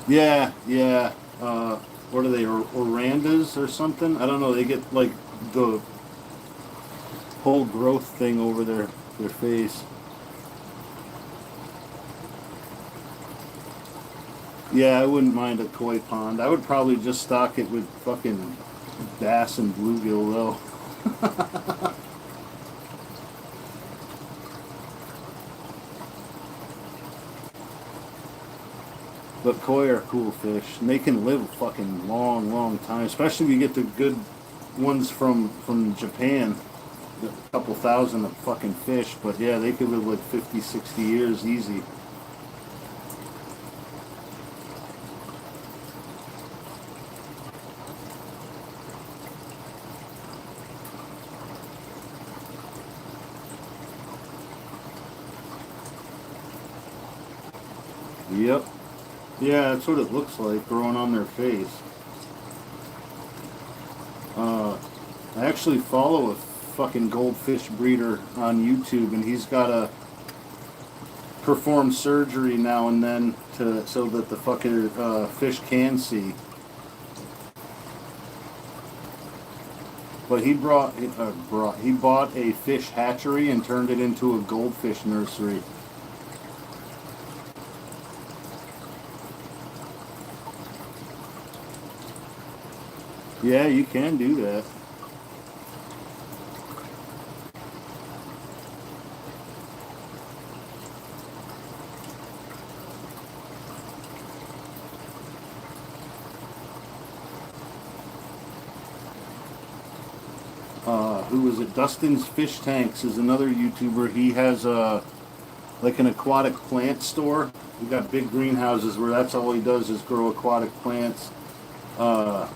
Yeah, yeah. What are they, Orandas or something? I don't know. They get like the whole growth thing over their face. Yeah, I wouldn't mind a koi pond. I would probably just stock it with fucking bass and bluegill though. But koi are cool fish, and they can live a fucking long, long time. Especially if you get the good ones from Japan, a couple thousand of fucking fish. But yeah, they could live like 50, 60 years easy. Yep. Yeah, that's what it looks like growing on their face. Uh, I actually follow a fucking goldfish breeder on YouTube, and he's got to perform surgery now and then to so that the fucking fish can see. But he bought a fish hatchery and turned it into a goldfish nursery. Yeah, you can do that. Who was it? Dustin's Fish Tanks is another YouTuber. He has like an aquatic plant store. He got big greenhouses where that's all he does is grow aquatic plants. Uh,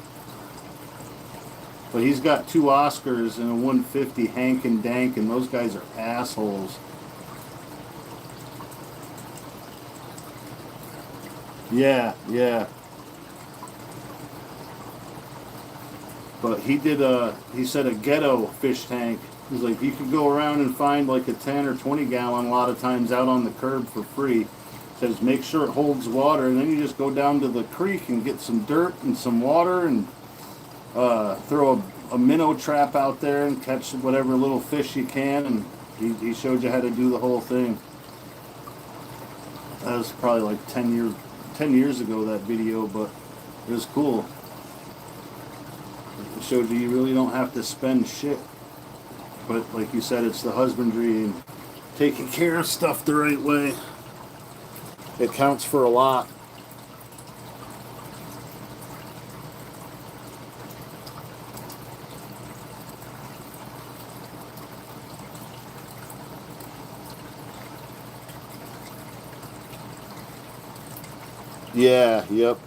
but he's got two Oscars and a 150, Hank and Dank, and those guys are assholes. Yeah, yeah. But he said a ghetto fish tank. He's like, you could go around and find like a 10 or 20 gallon a lot of times out on the curb for free. Says make sure it holds water, and then you just go down to the creek and get some dirt and some water and throw a minnow trap out there and catch whatever little fish you can. And he showed you how to do the whole thing. That was probably like 10 years ago, that video, but it was cool. It showed you really don't have to spend shit. But like you said, it's the husbandry and taking care of stuff the right way. It counts for a lot. Yeah, yep.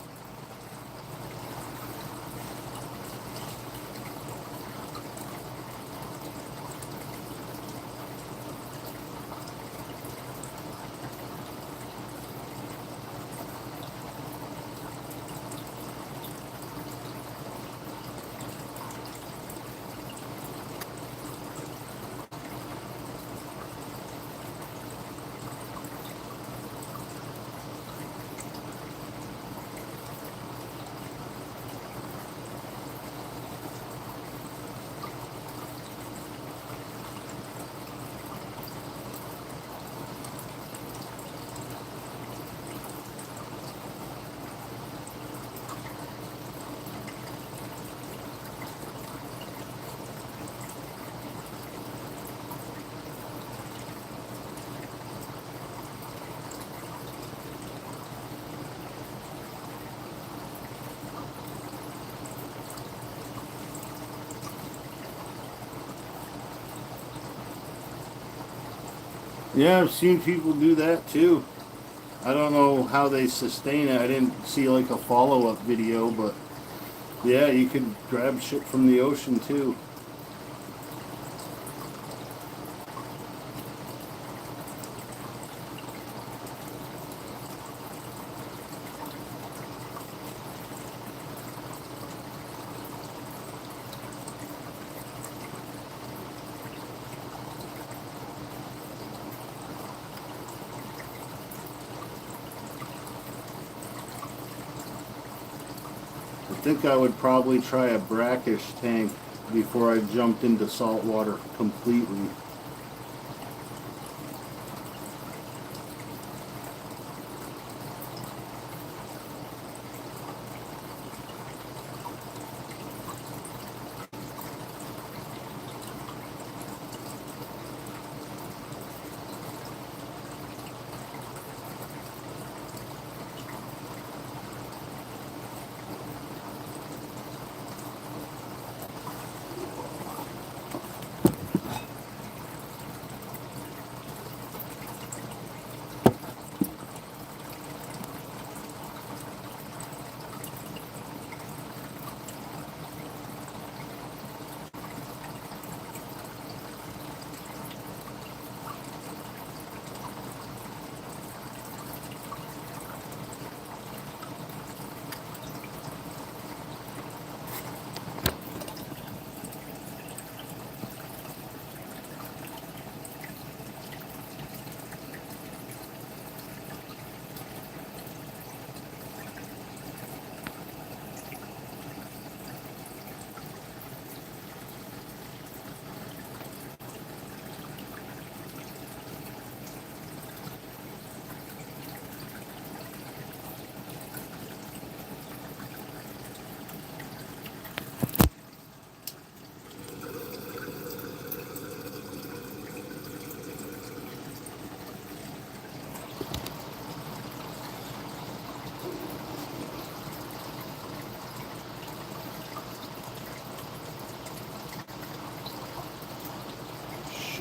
Yeah, I've seen people do that too. I don't know how they sustain it. I didn't see like a follow-up video, but yeah, you could grab shit from the ocean too. I think I would probably try a brackish tank before I jumped into saltwater completely.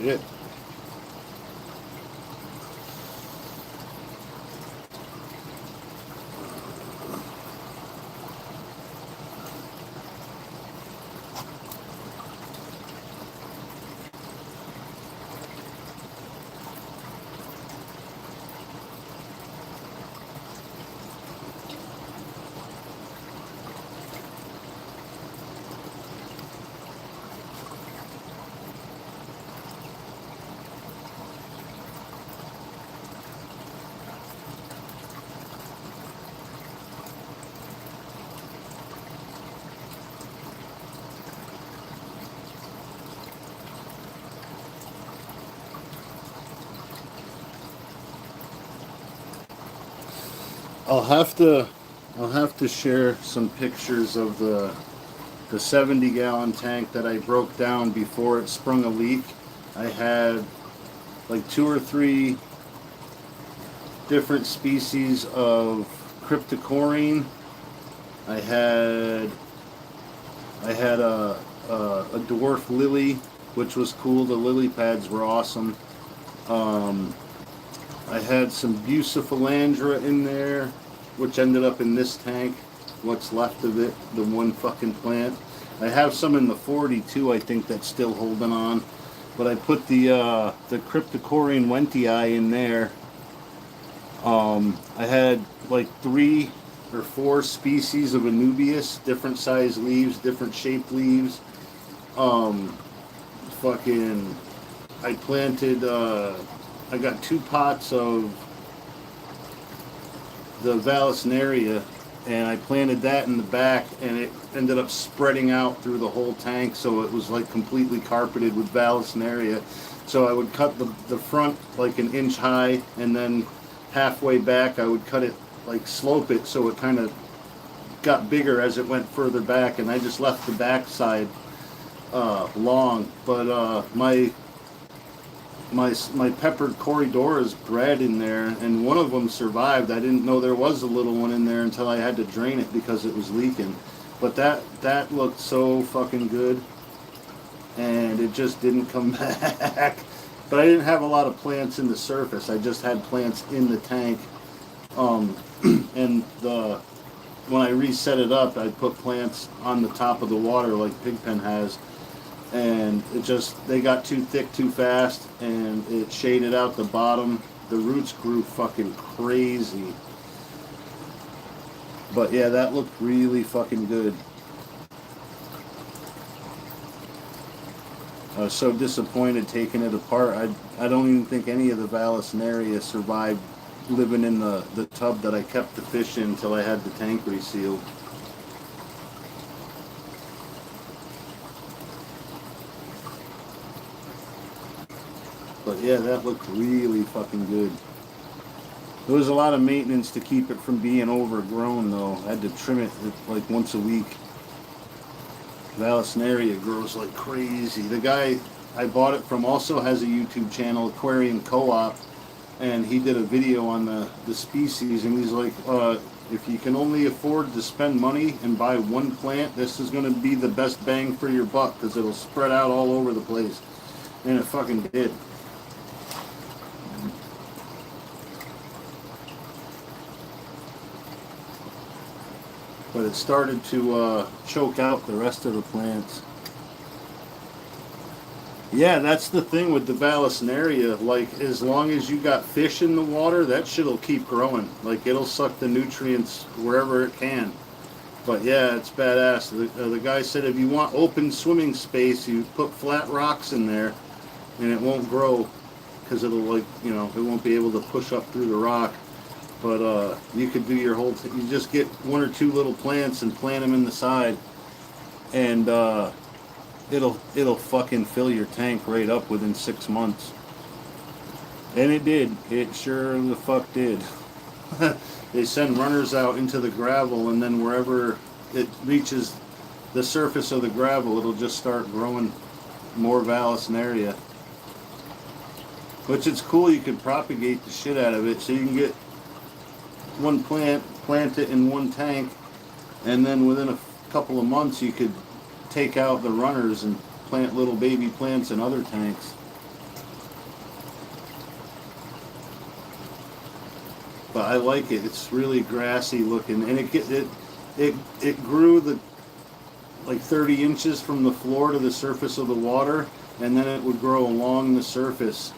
Shit. I'll have to I'll have to share some pictures of the 70-gallon tank that I broke down before it sprung a leak. I had like two or three different species of cryptocorin. I had a dwarf lily, which was cool. The lily pads were awesome. Um, I had some bucephalandra in there. which ended up in this tank. What's left of it, the one fucking plant. I have some in the 40 too, I think, that's still holding on. But I put the Cryptocorean Wentii in there. I had like 3 or 4 species of Anubias, different size leaves, different shaped leaves. Fucking, I planted, I got 2 pots of the Vallisneria, and I planted that in the back, and it ended up spreading out through the whole tank, so it was like completely carpeted with Vallisneria. So I would cut the front like an inch high, and then halfway back I would cut it, like slope it, so it kind of got bigger as it went further back, and I just left the back side long. But my peppered Corridoras bred in there, and one of them survived. I didn't know there was a little one in there until I had to drain it because it was leaking. But that looked so fucking good, and it just didn't come back. But I didn't have a lot of plants in the surface. I just had plants in the tank. And when I reset it up, I put plants on the top of the water like Pigpen has. And they got too thick too fast, and it shaded out the bottom. The roots grew fucking crazy. But yeah, that looked really fucking good. I was so disappointed taking it apart. I don't even think any of the Vallisneria survived living in the tub that I kept the fish in until I had the tank resealed. But yeah, that looked really fucking good. There was a lot of maintenance to keep it from being overgrown, though. I had to trim it like once a week. Vallisneria grows like crazy. The guy I bought it from also has a YouTube channel, Aquarium Co-op, and he did a video on the species, and he's like, if you can only afford to spend money and buy one plant, this is going to be the best bang for your buck, because it'll spread out all over the place. And it fucking did. But it started to choke out the rest of the plants. Yeah, that's the thing with the Vallisneria. Like, as long as you got fish in the water, that shit'll keep growing. Like, it'll suck the nutrients wherever it can. But yeah, it's badass. The guy said if you want open swimming space, you put flat rocks in there, and it won't grow, because it'll, like, you know, it won't be able to push up through the rock. But you could do your whole you just get 1 or 2 little plants and plant them in the side, and it'll fucking fill your tank right up within 6 months. And it did. It sure the fuck did. They send runners out into the gravel, and then wherever it reaches the surface of the gravel, it'll just start growing more Vallisneria. Which it's cool, you could propagate the shit out of it, so you can get one plant it in one tank, and then within a couple of months you could take out the runners and plant little baby plants in other tanks. But I like it. It's really grassy looking, and it grew like 30 inches from the floor to the surface of the water, and then it would grow along the surface.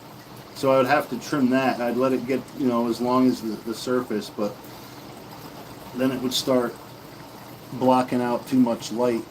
So I would have to trim that. I'd let it get, you know, as long as the surface, but then it would start blocking out too much light.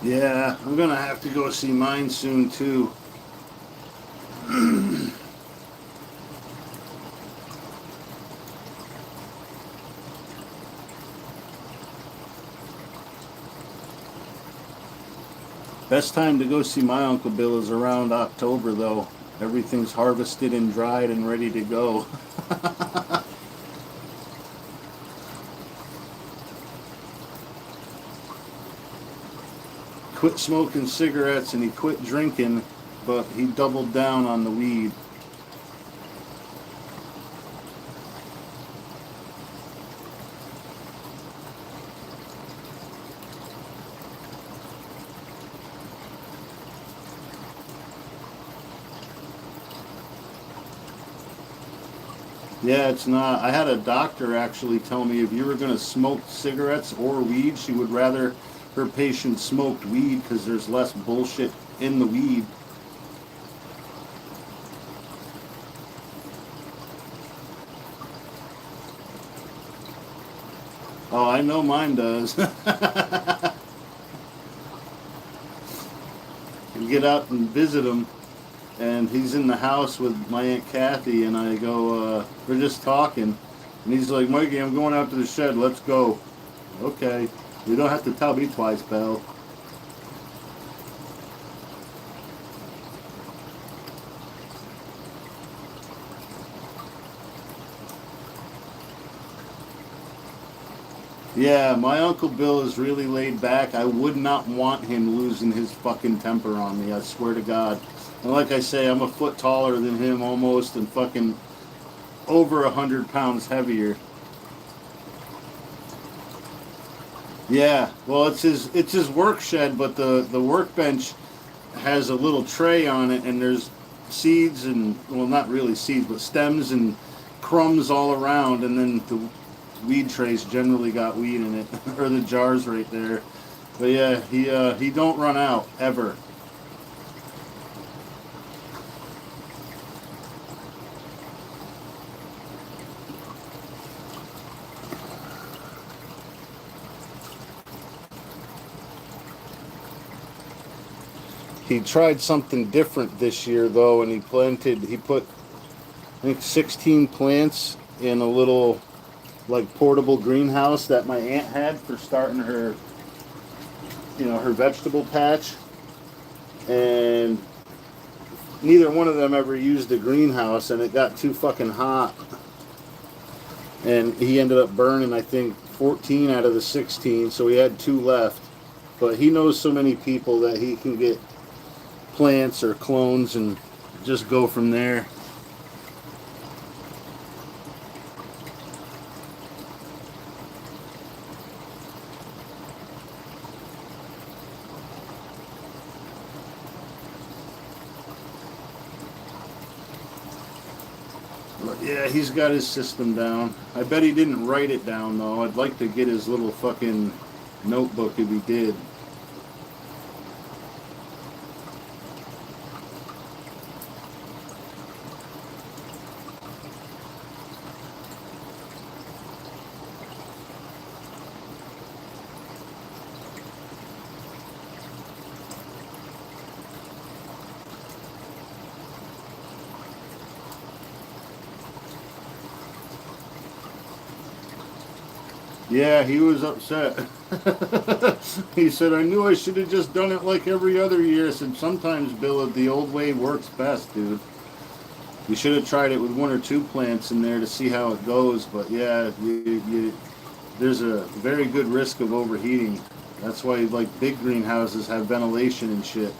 Yeah, I'm gonna have to go see mine soon too. Best time to go see my Uncle Bill is around October, though. Everything's harvested and dried and ready to go. quit smoking cigarettes and he quit drinking, but he doubled down on the weed. Yeah, it's not. I had a doctor actually tell me if you were going to smoke cigarettes or weed, she would rather her patients smoked weed because there's less bullshit in the weed. Oh, I know mine does. You get out and visit him, and he's in the house with my Aunt Kathy, and I go, we're just talking, and he's like, Mikey, I'm going out to the shed, let's go. Okay, you don't have to tell me twice, pal. Yeah, my Uncle Bill is really laid back. I would not want him losing his fucking temper on me, I swear to God. And like I say, I'm a foot taller than him almost, and fucking over 100 pounds heavier. Yeah, well, it's his work shed, but the workbench has a little tray on it, and there's seeds and, well, not really seeds, but stems and crumbs all around, and then the weed trays generally got weed in it, or the jars right there. But yeah, he don't run out ever. He tried something different this year though, and he put I think 16 plants in a little like portable greenhouse that my aunt had for starting her, her vegetable patch, and neither one of them ever used the greenhouse, and it got too fucking hot, and he ended up burning I think 14 out of the 16, so he had 2 left. But he knows so many people that he can get plants or clones and just go from there. But yeah, he's got his system down. I bet he didn't write it down though. I'd like to get his little fucking notebook if he did. Yeah, he was upset. He said, I knew I should have just done it like every other year. I said, sometimes, Bill, the old way works best, dude. You should have tried it with 1 or 2 plants in there to see how it goes. But yeah, there's a very good risk of overheating. That's why like big greenhouses have ventilation and shit.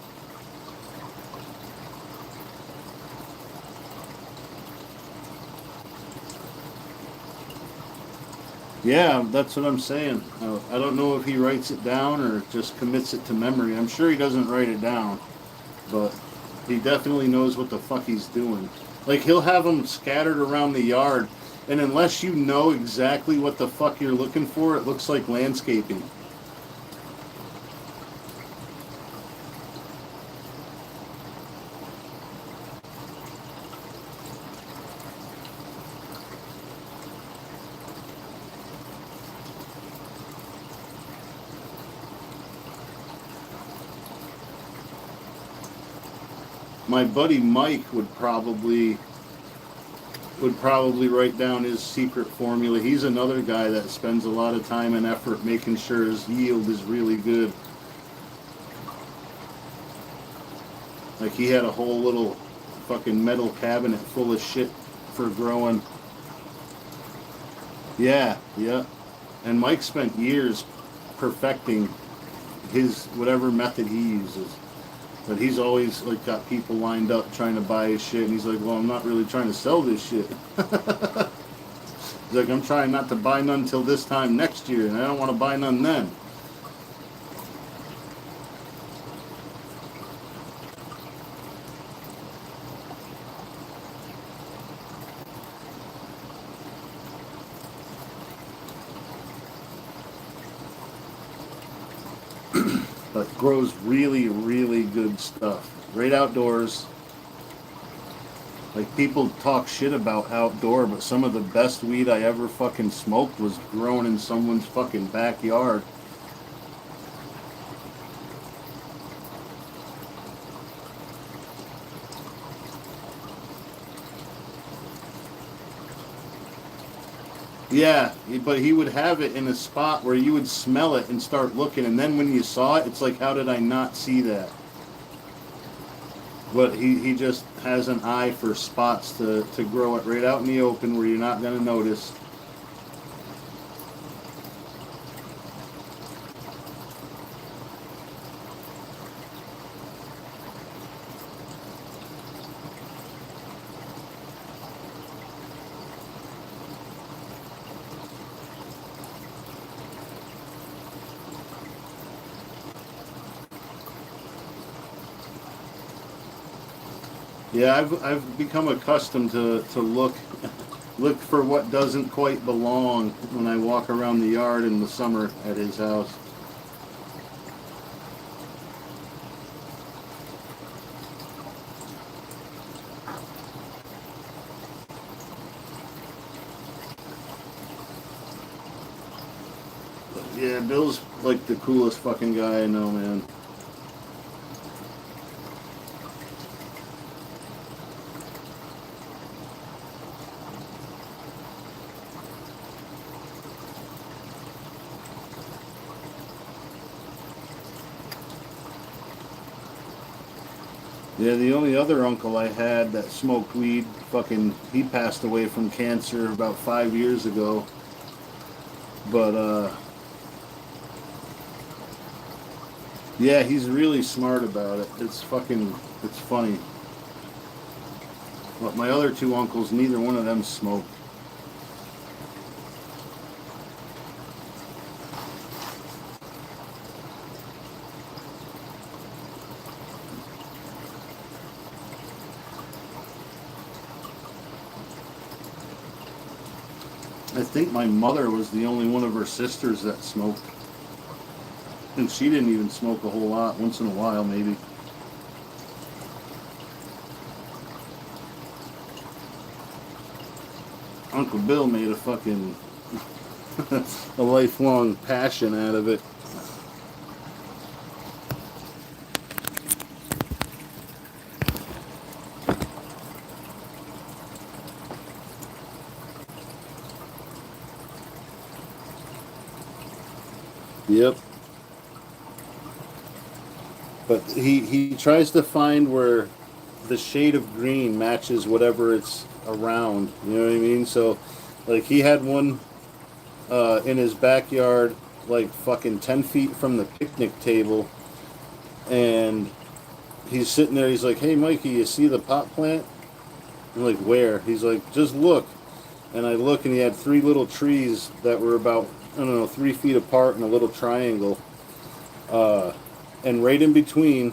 Yeah, that's what I'm saying. I don't know if he writes it down or just commits it to memory. I'm sure he doesn't write it down, but he definitely knows what the fuck he's doing. Like, he'll have them scattered around the yard, and unless you know exactly what the fuck you're looking for, it looks like landscaping. My buddy Mike would probably write down his secret formula. He's another guy that spends a lot of time and effort making sure his yield is really good. Like, he had a whole little fucking metal cabinet full of shit for growing. Yeah, yeah. And Mike spent years perfecting his whatever method he uses. But he's always like got people lined up trying to buy his shit, and he's like, "Well, I'm not really trying to sell this shit." He's like, "I'm trying not to buy none till this time next year, and I don't want to buy none then." But grows really, really good stuff. Great outdoors. Like, people talk shit about outdoor, but some of the best weed I ever fucking smoked was grown in someone's fucking backyard. Yeah, but he would have it in a spot where you would smell it and start looking, and then when you saw it, it's like, how did I not see that? But he just has an eye for spots to grow it right out in the open where you're not going to notice. Yeah, I've become accustomed to look for what doesn't quite belong when I walk around the yard in the summer at his house. But yeah, Bill's like the coolest fucking guy I know, man. Yeah, the only other uncle I had that smoked weed, fucking, he passed away from cancer about 5 years ago. But yeah, he's really smart about it. It's funny. But my other two uncles, neither one of them smoked. I think my mother was the only one of her sisters that smoked. And she didn't even smoke a whole lot, once in a while maybe. Uncle Bill made a fucking a lifelong passion out of it. Yep. But he tries to find where the shade of green matches whatever it's around. You know what I mean? So, like, he had one in his backyard, like fucking 10 feet from the picnic table, and he's sitting there. He's like, "Hey, Mikey, you see the pot plant?" I'm like, "Where?" He's like, "Just look." And I look, and he had three little trees that were about, I don't know, 3 feet apart in a little triangle. And right in between,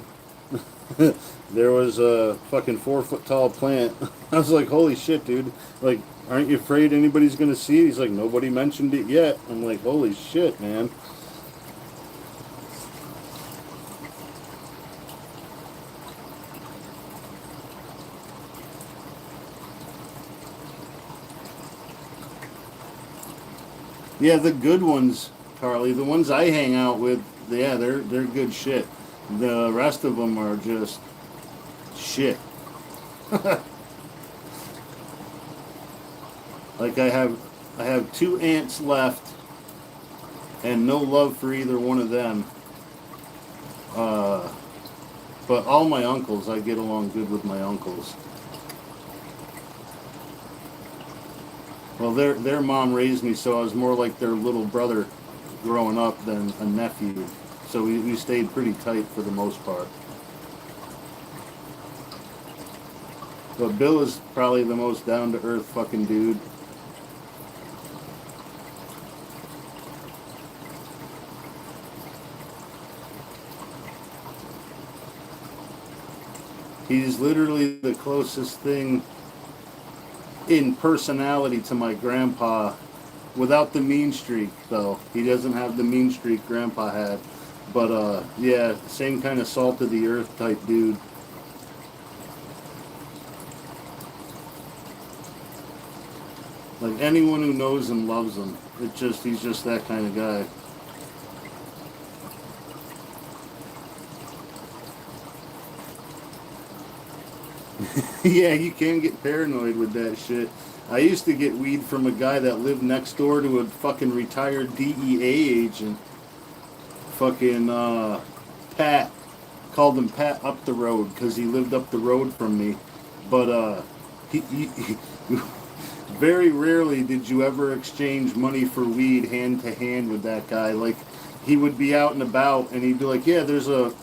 there was a fucking 4 foot tall plant. I was like, "Holy shit, dude. Like, aren't you afraid anybody's going to see it?" He's like, "Nobody mentioned it yet." I'm like, "Holy shit, man." Yeah, the good ones, Carly, the ones I hang out with, yeah, they're good shit. The rest of them are just shit. Like, I have two aunts left, and no love for either one of them. Uh, but all my uncles, I get along good with my uncles. Well, their mom raised me, so I was more like their little brother growing up than a nephew. so we stayed pretty tight for the most part. But Bill is probably the most down-to-earth fucking dude. He's literally the closest thing in personality to my grandpa, without the mean streak, though. He doesn't have the mean streak Grandpa had. But, yeah, same kind of salt-of-the-earth type dude. Like, anyone who knows him loves him. He's just that kind of guy. Yeah, you can get paranoid with that shit. I used to get weed from a guy that lived next door to a fucking retired DEA agent. Fucking, Pat. Called him Pat up the road because he lived up the road from me. But, he very rarely did you ever exchange money for weed hand to hand with that guy. Like, he would be out and about and he'd be like, yeah, the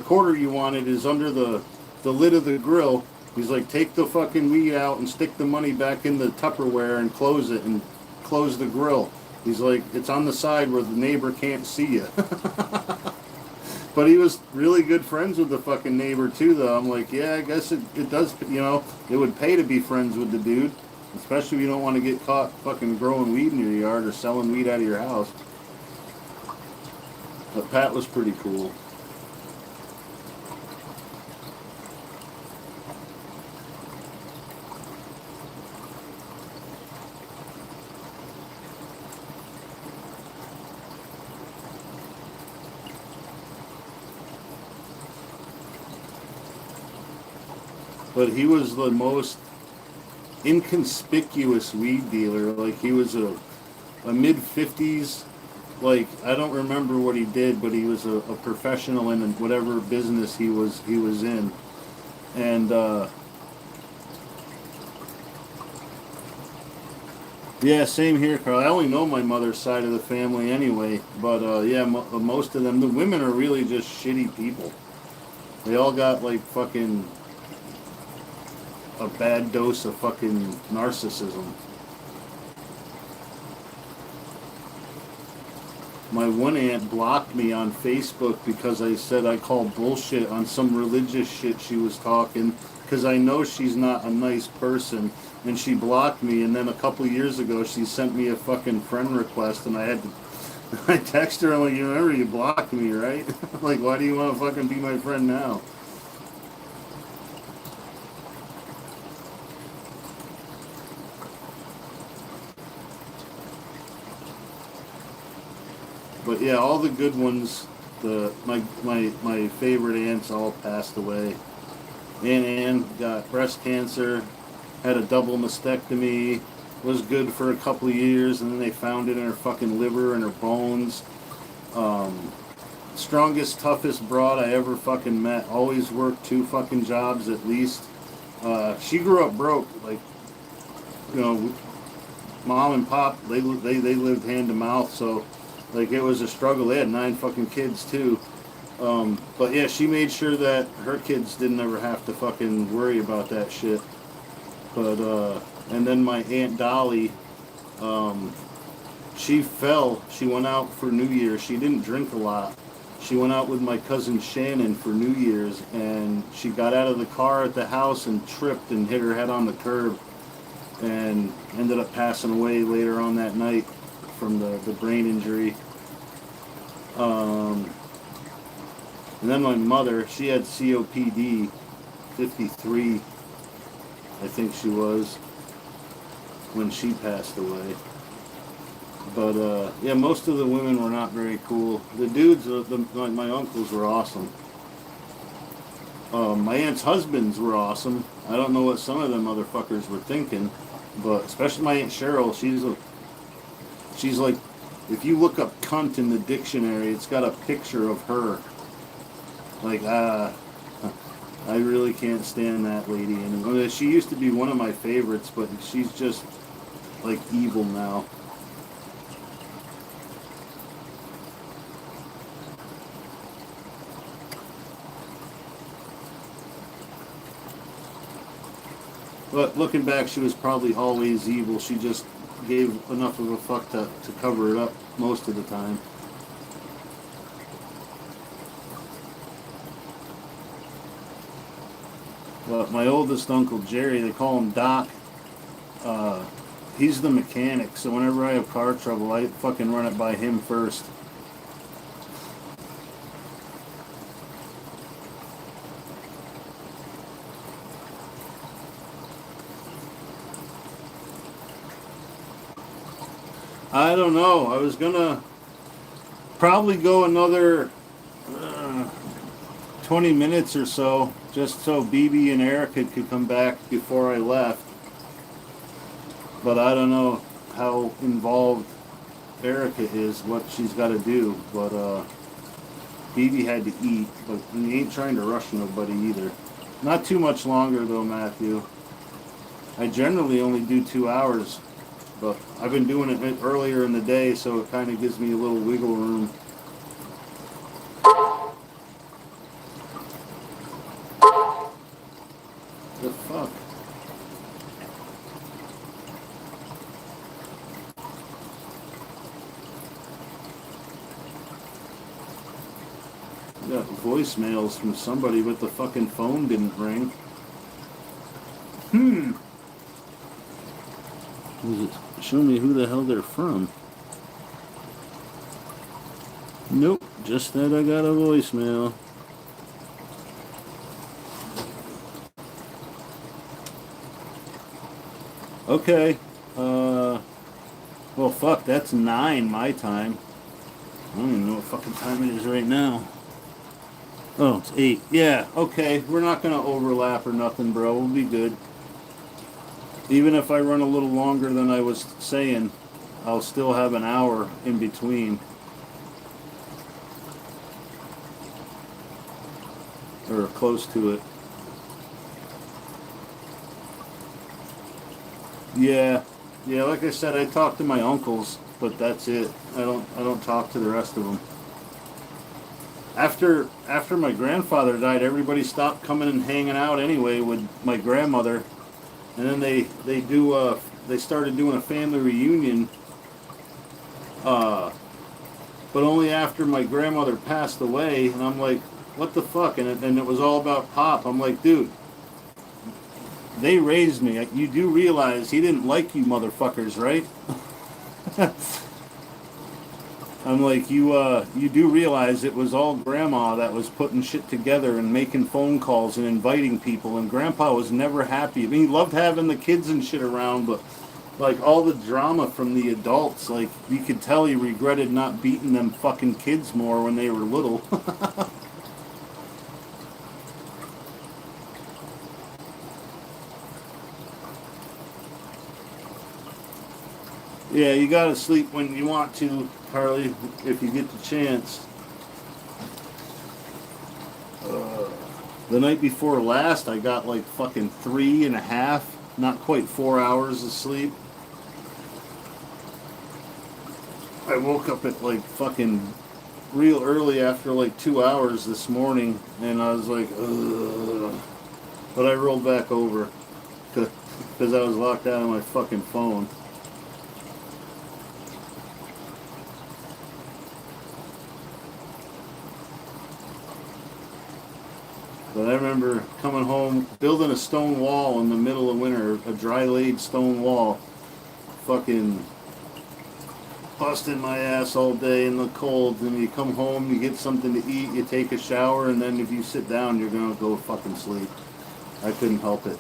quarter you wanted is under the lid of the grill. He's like, take the fucking weed out and stick the money back in the Tupperware and close it and close the grill. He's like, it's on the side where the neighbor can't see you. But he was really good friends with the fucking neighbor too, though. I'm like, yeah, I guess it does, you know, it would pay to be friends with the dude. Especially if you don't want to get caught fucking growing weed in your yard or selling weed out of your house. But Pat was pretty cool. But he was the most inconspicuous weed dealer. Like, he was a mid-50s, like, I don't remember what he did, but he was a professional in whatever business he was in. And yeah, same here, Carl. I only know my mother's side of the family anyway, but yeah, most of them, the women are really just shitty people. They all got like fucking a bad dose of fucking narcissism. My one aunt blocked me on Facebook because I said I called bullshit on some religious shit she was talking, because I know she's not a nice person, and she blocked me. And then a couple years ago she sent me a fucking friend request, and I had to I texted her, I'm like, you remember you blocked me, right? Like, why do you want to fucking be my friend now? But yeah, all the good ones, my favorite aunts all passed away. Aunt Ann got breast cancer, had a double mastectomy, was good for a couple of years, and then they found it in her fucking liver and her bones. Strongest, toughest broad I ever fucking met. Always worked 2 fucking jobs at least. She grew up broke, like, you know, mom and pop, they lived hand to mouth, so like it was a struggle. They had 9 fucking kids too. But yeah, she made sure that her kids didn't ever have to fucking worry about that shit. But and then my Aunt Dolly, she fell. She went out for New Year's. She didn't drink a lot. She went out with my cousin Shannon for New Year's, and she got out of the car at the house and tripped and hit her head on the curb, and ended up passing away later on that night from the brain injury. And then my mother, she had COPD, 53, I think she was, when she passed away. But yeah, most of the women were not very cool. The dudes, my uncles were awesome. My aunt's husbands were awesome. I don't know what some of them motherfuckers were thinking, but especially my Aunt Cheryl, she's like, if you look up cunt in the dictionary, it's got a picture of her. Like, I really can't stand that lady. And she used to be one of my favorites, but she's just like evil now. But looking back, she was probably always evil. She just gave enough of a fuck to cover it up most of the time. But my oldest uncle Jerry, they call him Doc. Uh, he's the mechanic, so whenever I have car trouble, I fucking run it by him first. I don't know. I was gonna probably go another 20 minutes or so, just so BB and Erica could come back before I left. But I don't know how involved Erica is, what she's got to do. But BB had to eat, but he ain't trying to rush nobody either. Not too much longer though, Matthew. I generally only do 2 hours, but I've been doing it earlier in the day, so it kind of gives me a little wiggle room. The fuck? I got voicemails from somebody, but the fucking phone didn't ring. Show me who the hell they're from. Nope, just that I got a voicemail. Okay. Well, fuck, that's 9 my time. I don't even know what fucking time it is right now. Oh, it's 8. Yeah, okay. We're not going to overlap or nothing, bro. We'll be good. Even if I run a little longer than I was saying, I'll still have an hour in between. Or close to it. Yeah. Yeah, like I said, I talk to my uncles, but that's it. I don't talk to the rest of them. After my grandfather died, everybody stopped coming and hanging out anyway with my grandmother. And then they started doing a family reunion, but only after my grandmother passed away. And I'm like, what the fuck? And it was all about Pop. I'm like, dude, they raised me. You do realize he didn't like you motherfuckers, right? I'm like, you do realize it was all Grandma that was putting shit together and making phone calls and inviting people, and Grandpa was never happy. I mean, he loved having the kids and shit around, but like all the drama from the adults, like you could tell he regretted not beating them fucking kids more when they were little. Yeah, you gotta sleep when you want to, Harley, if you get the chance. The night before last, I got like fucking 3.5, not quite 4 hours of sleep. I woke up at like fucking real early after like 2 hours this morning, and I was like, ugh. But I rolled back over because I was locked out of my fucking phone. But I remember coming home, building a stone wall in the middle of winter, a dry-laid stone wall, fucking busting my ass all day in the cold. And you come home, you get something to eat, you take a shower, and then if you sit down, you're gonna go fucking sleep. I couldn't help it.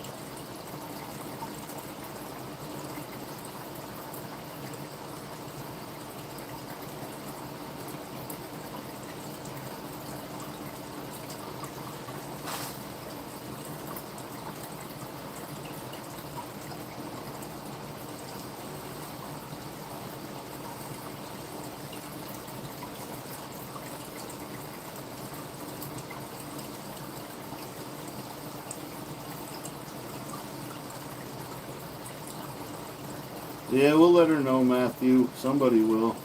Yeah, we'll let her know, Matthew. Somebody will.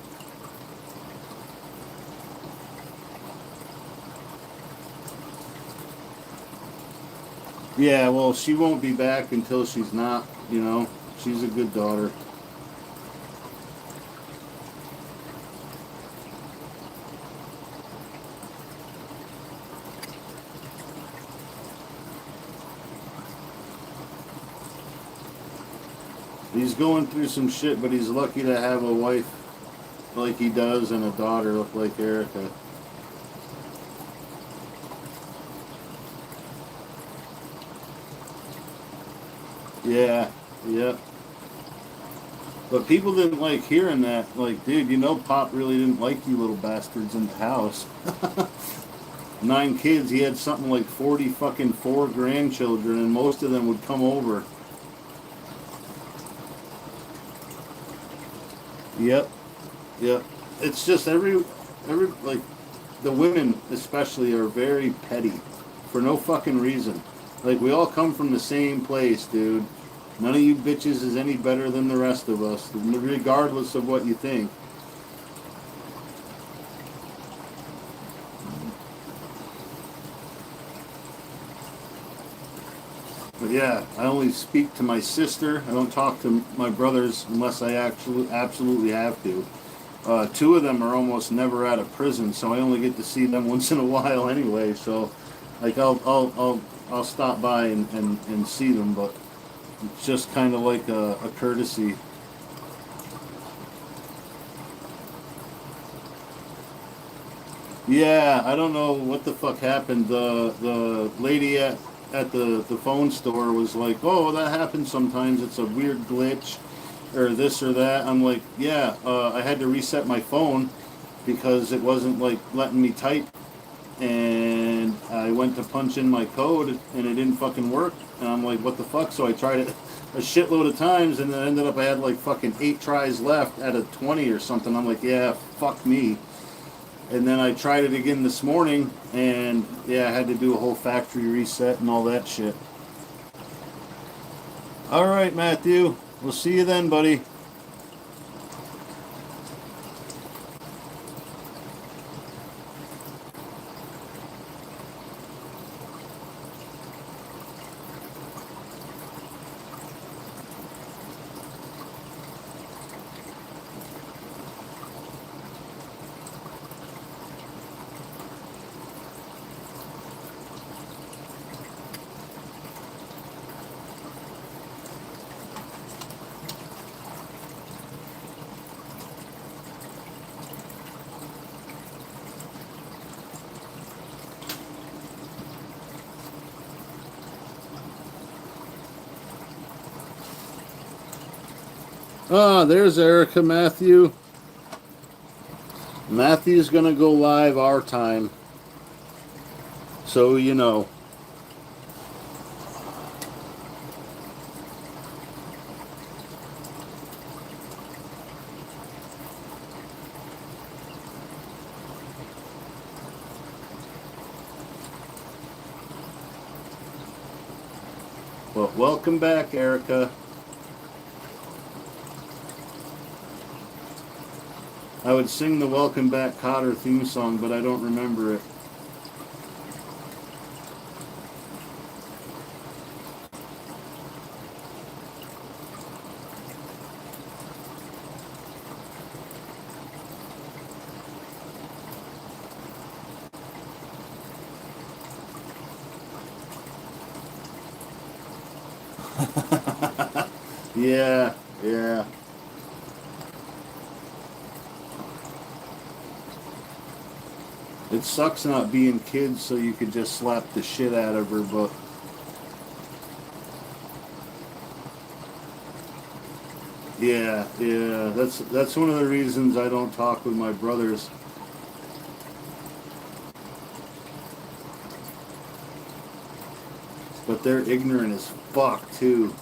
Yeah, well, she won't be back until she's not, you know. She's a good daughter. He's going through some shit, but he's lucky to have a wife like he does and a daughter like Erica. Yeah, yeah. But people didn't like hearing that. Like, dude, you know Pop really didn't like you little bastards in the house. 9 kids, he had something like 40 fucking 4 grandchildren, and most of them would come over. Yep, yep. It's just like, the women especially are very petty for no fucking reason. Like, we all come from the same place, dude. None of you bitches is any better than the rest of us, regardless of what you think. But yeah, I only speak to my sister. I don't talk to my brothers unless I actually absolutely have to. 2 of them are almost never out of prison, so I only get to see them once in a while anyway. So, like, I'll stop by and see them, but it's just kind of like a courtesy. Yeah, I don't know what the fuck happened. The lady at the phone store was like, "Oh, that happens sometimes. It's a weird glitch, or this or that." I'm like, "Yeah, I had to reset my phone because it wasn't like letting me type, and I went to punch in my code and it didn't fucking work." And I'm like, "What the fuck?" So I tried it a shitload of times, and then ended up I had like fucking 8 tries left out of 20 or something. I'm like, "Yeah, fuck me." And then I tried it again this morning, and yeah, I had to do a whole factory reset and all that shit. All right, Matthew. We'll see you then, buddy. Ah, there's Erica, Matthew. Matthew's gonna go live our time, so you know. But welcome back, Erica. I would sing the Welcome Back Cotter theme song, but I don't remember it. Yeah, yeah. It sucks not being kids, so you could just slap the shit out of her, but yeah, yeah. That's one of the reasons I don't talk with my brothers. But they're ignorant as fuck too.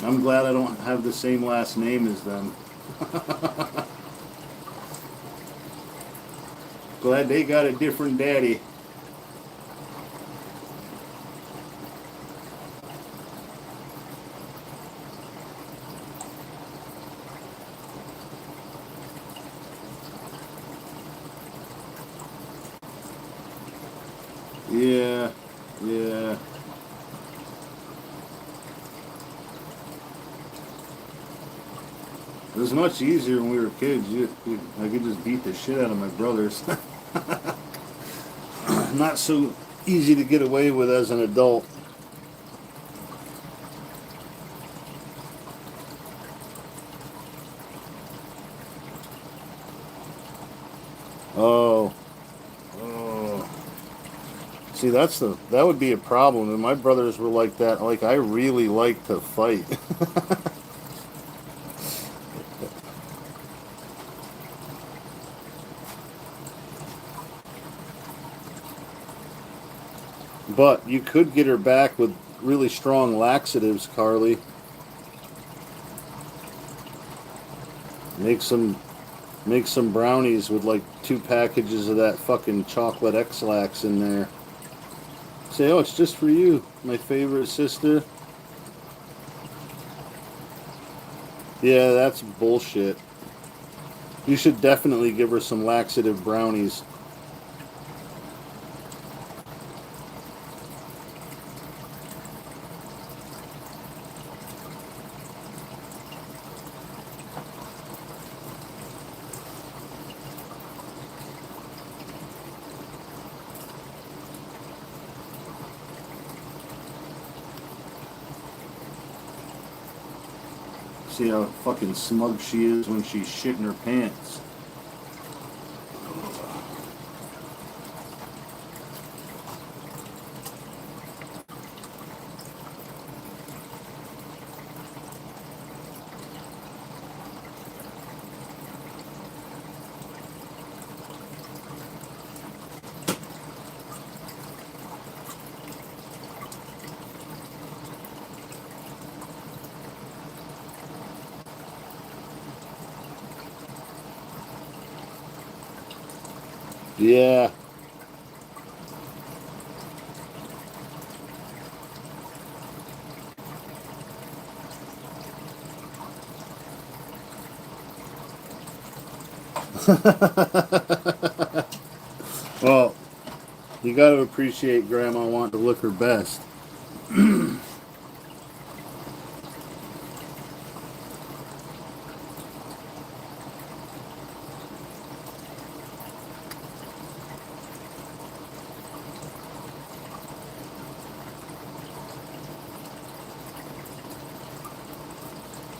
I'm glad I don't have the same last name as them. Glad they got a different daddy. Yeah, yeah. was much easier when we were kids. I could just beat the shit out of my brothers. Not so easy to get away with as an adult. Oh. Oh. See, that would be a problem. And my brothers were like that. Like, I really like to fight. But you could get her back with really strong laxatives, Carly. Make some brownies with like 2 packages of that fucking chocolate X-Lax in there. Say, oh, it's just for you, my favorite sister. Yeah, that's bullshit. You should definitely give her some laxative brownies. See how fucking smug she is when she's shitting her pants. Yeah. Well, you got to appreciate Grandma wanting to look her best.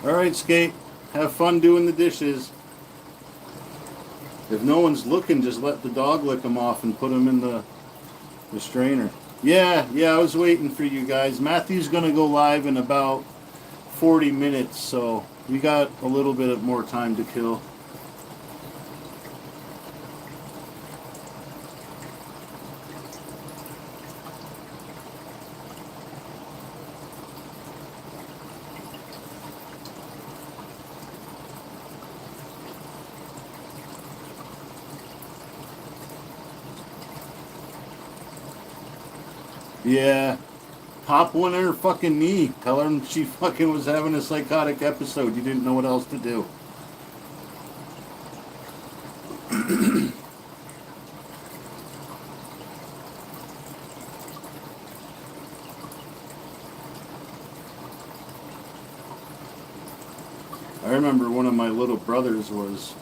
All right, Skate. Have fun doing the dishes. If no one's looking, just let the dog lick them off and put them in the strainer. Yeah, I was waiting for you guys. Matthew's going to go live in about 40 minutes, so we got a little bit of more time to kill. Yeah. Pop one in her fucking knee. Tell her she fucking was having a psychotic episode. You didn't know what else to do. I remember one of my little brothers was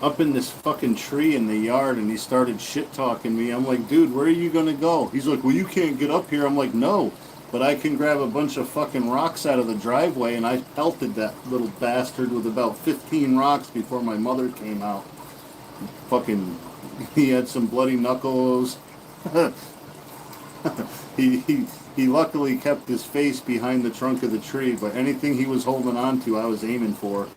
up in this fucking tree in the yard and he started shit talking me. I'm like, dude, where are you gonna go? He's like, well, you can't get up here. I'm like, no, but I can grab a bunch of fucking rocks out of the driveway. And I pelted that little bastard with about 15 rocks before my mother came out. Fucking, he had some bloody knuckles. he luckily kept his face behind the trunk of the tree, but anything he was holding on to, I was aiming for.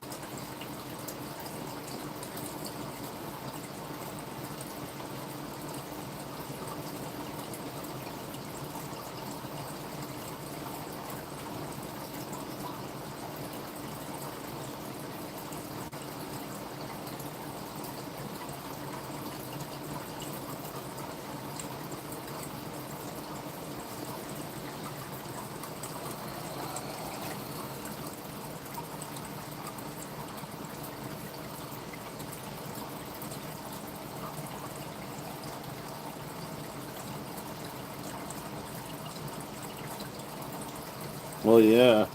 Well, yeah.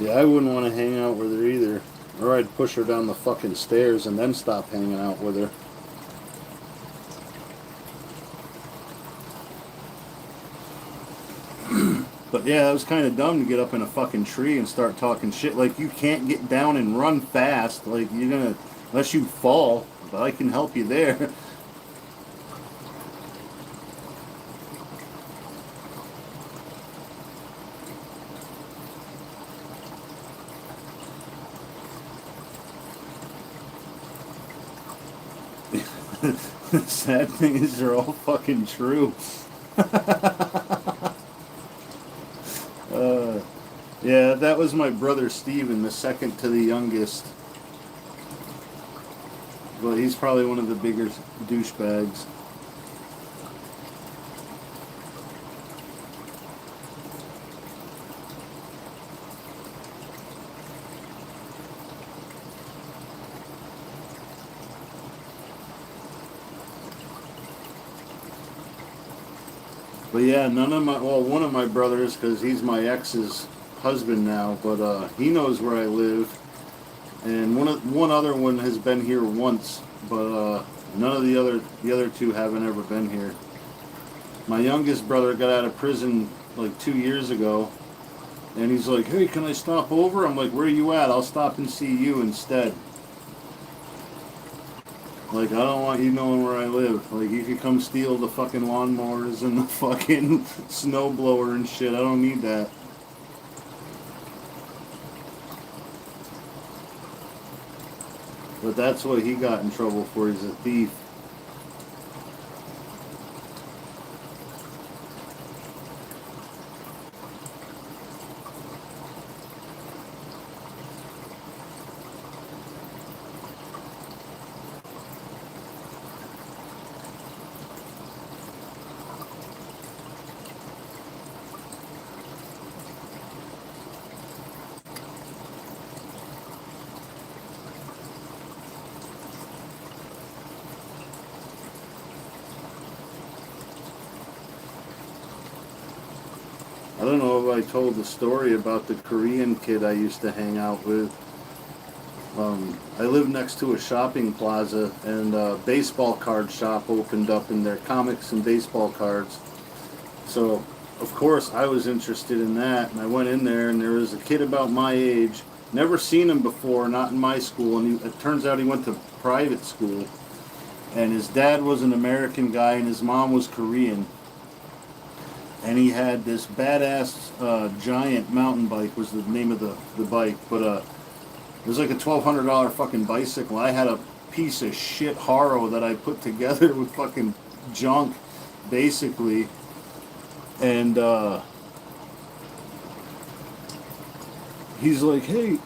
Yeah, I wouldn't want to hang out with her either. Or I'd push her down the fucking stairs and then stop hanging out with her. But yeah, it was kind of dumb to get up in a fucking tree and start talking shit. Like, you can't get down and run fast. Like, you're gonna, unless you fall, but I can help you there. The sad thing is, they're all fucking true. uh, yeah, that was my brother Steven, the second to the youngest. But he's probably one of the bigger douchebags. But yeah, none of my, well, one of my brothers, because he's my ex's husband now, but he knows where I live. And one other one has been here once, but none of the other two haven't ever been here. My youngest brother got out of prison like 2 years ago, and he's like, "Hey, can I stop over?" I'm like, "Where are you at? I'll stop and see you instead." Like, I don't want you knowing where I live. Like, you could come steal the fucking lawnmowers and the fucking snowblower and shit. I don't need that. But that's what he got in trouble for. He's a thief. I don't know if I told the story about the Korean kid I used to hang out with. I lived next to a shopping plaza, and a baseball card shop opened up in their comics and baseball cards. So, of course, I was interested in that, and I went in there, and there was a kid about my age. Never seen him before, not in my school, and it turns out he went to private school. And his dad was an American guy, and his mom was Korean. And he had this badass giant mountain bike was the name of the bike, but it was like a $1,200 fucking bicycle. I had a piece of shit Haro that I put together with fucking junk, basically. And he's like, "Hey,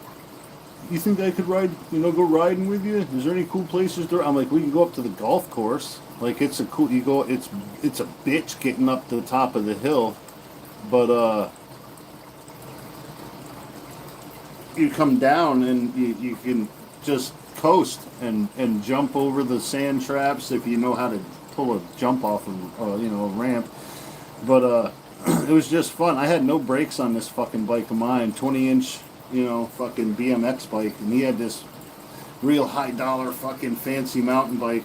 you think I could ride, go riding with you? Is there any cool places there?" I'm like, "We can go up to the golf course. Like, it's a cool, it's a bitch getting up to the top of the hill, but you come down and you can just coast and jump over the sand traps if you know how to pull a jump off of, a ramp." But it was just fun. I had no brakes on this fucking bike of mine, 20-inch, fucking BMX bike, and he had this real high dollar fucking fancy mountain bike.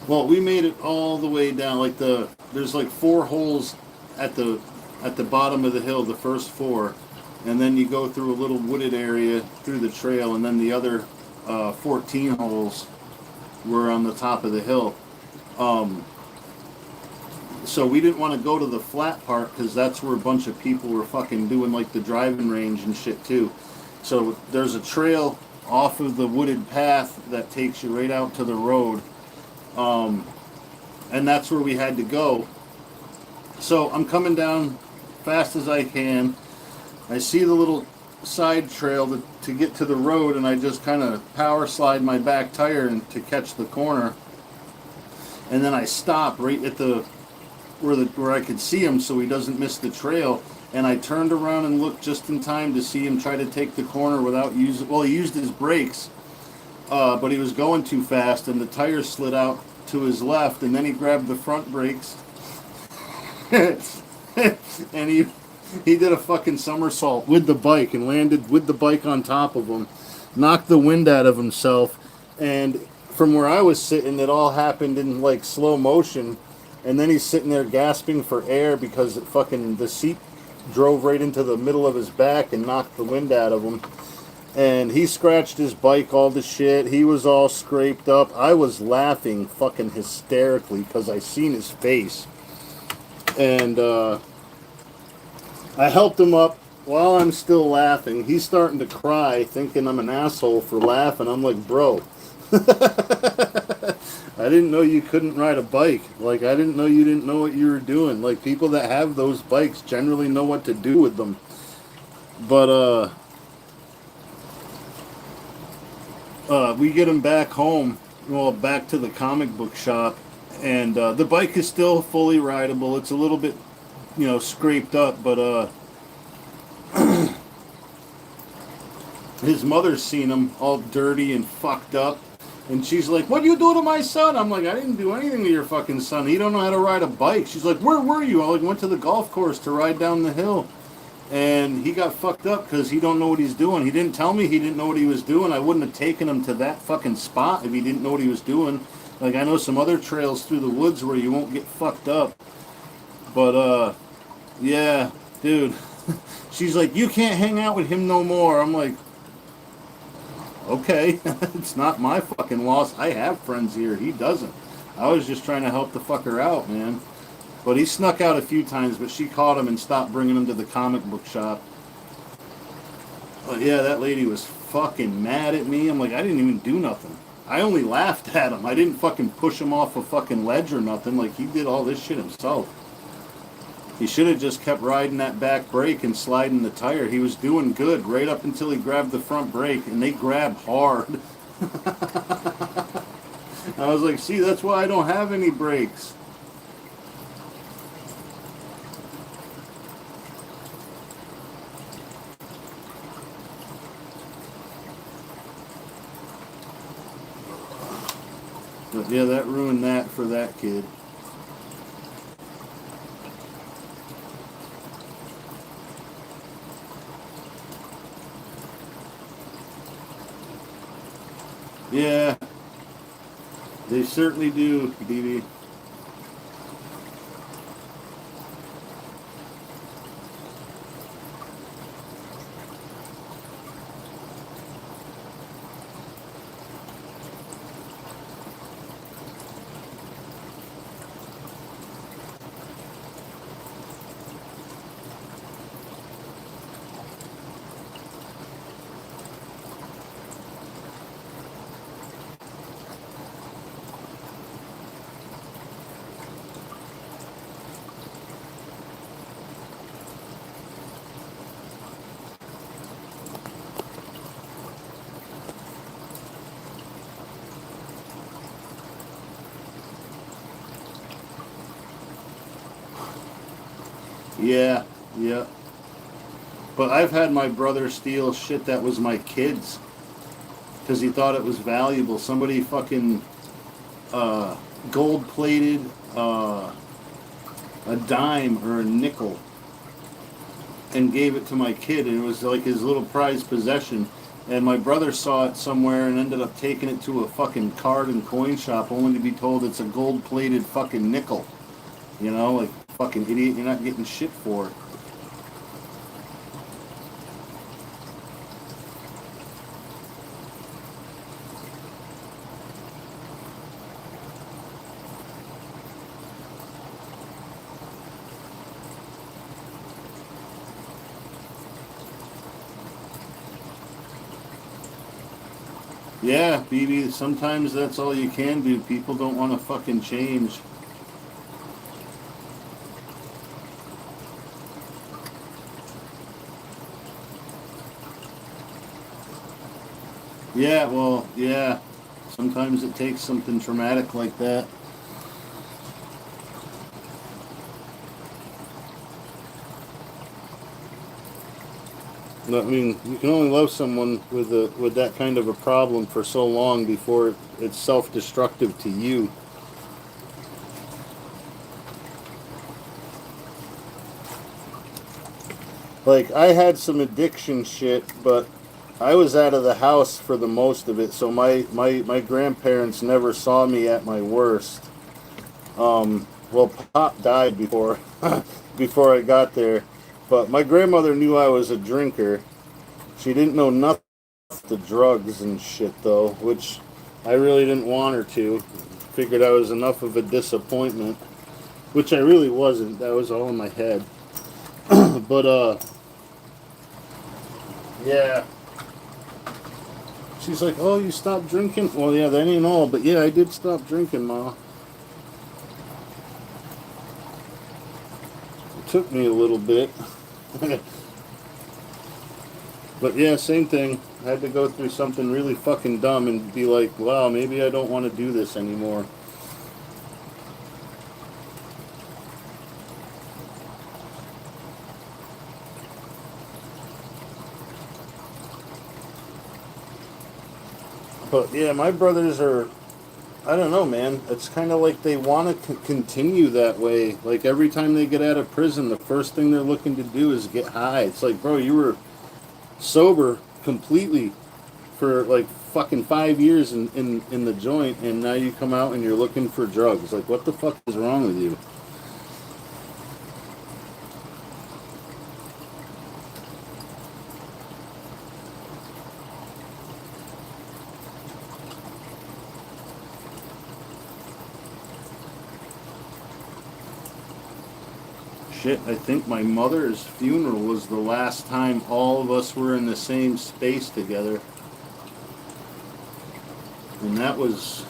Well, we made it all the way down. Like, there's like 4 holes at the bottom of the hill, the first 4, and then you go through a little wooded area through the trail, and then the other 14 holes were on the top of the hill. So we didn't want to go to the flat part because that's where a bunch of people were fucking doing like the driving range and shit too. So there's a trail off of the wooded path that takes you right out to the road. And that's where we had to go. So I'm coming down fast as I can. I see the little side trail to get to the road, and I just kind of power slide my back tire to catch the corner. And then I stop right at where I could see him so he doesn't miss the trail. And I turned around and looked just in time to see him try to take the corner without using, well, he used his brakes, but he was going too fast, and the tire slid out to his left, and then he grabbed the front brakes and He did a fucking somersault with the bike and landed with the bike on top of him, knocked the wind out of himself, and from where I was sitting, it all happened in like slow motion, and then he's sitting there gasping for air because the seat drove right into the middle of his back and knocked the wind out of him. And he scratched his bike all the shit. He was all scraped up. I was laughing fucking hysterically because I seen his face. And I helped him up while I'm still laughing. He's starting to cry, thinking I'm an asshole for laughing. I'm like, bro, I didn't know you couldn't ride a bike. Like, I didn't know you didn't know what you were doing. Like, people that have those bikes generally know what to do with them. But, we get him back home, well, back to the comic book shop, and the bike is still fully rideable. It's a little bit, scraped up, but his mother's seen him all dirty and fucked up, and she's like, "What do you do to my son?" I'm like, "I didn't do anything to your fucking son. He don't know how to ride a bike." She's like, "Where were you?" I went to the golf course to ride down the hill. And he got fucked up because he don't know what he's doing. He didn't tell me he didn't know what he was doing. I wouldn't have taken him to that fucking spot if he didn't know what he was doing. Like, I know some other trails through the woods where you won't get fucked up. But, yeah, dude. She's like, "You can't hang out with him no more." I'm like, okay, it's not my fucking loss. I have friends here. He doesn't. I was just trying to help the fucker out, man. But he snuck out a few times, but she caught him and stopped bringing him to the comic book shop. But yeah, that lady was fucking mad at me. I'm like, I didn't even do nothing. I only laughed at him. I didn't fucking push him off a fucking ledge or nothing. Like, he did all this shit himself. He should have just kept riding that back brake and sliding the tire. He was doing good right up until he grabbed the front brake, and they grab hard. I was like, see, that's why I don't have any brakes. But yeah, that ruined that for that kid. Yeah, they certainly do, BB. Yeah, yeah. But I've had my brother steal shit that was my kid's because he thought it was valuable. Somebody fucking gold-plated a dime or a nickel and gave it to my kid, and it was like his little prized possession. And my brother saw it somewhere and ended up taking it to a fucking card and coin shop only to be told it's a gold-plated fucking nickel. Like, fucking idiot, you're not getting shit for it. Yeah, BB, sometimes that's all you can do. People don't want to fucking change. Yeah, well, yeah. Sometimes it takes something traumatic like that. I mean, you can only love someone with that kind of a problem for so long before it's self-destructive to you. Like, I had some addiction shit, but I was out of the house for the most of it, so my grandparents never saw me at my worst. Well, Pop died before before I got there, but my grandmother knew I was a drinker. She didn't know nothing about the drugs and shit though, which I really didn't want her to. Figured I was enough of a disappointment, which I really wasn't. That was all in my head. But yeah. She's like, "Oh, you stopped drinking?" Well, yeah, that ain't all, but yeah, I did stop drinking, Ma. It took me a little bit. But yeah, same thing. I had to go through something really fucking dumb and be like, wow, maybe I don't want to do this anymore. But yeah, my brothers are, I don't know, man. It's kind of like they want to continue that way. Like every time they get out of prison, the first thing they're looking to do is get high. It's like, bro, you were sober completely for like fucking 5 years in the joint, and now you come out and you're looking for drugs. Like, what the fuck is wrong with you? Shit, I think my mother's funeral was the last time all of us were in the same space together. And that was,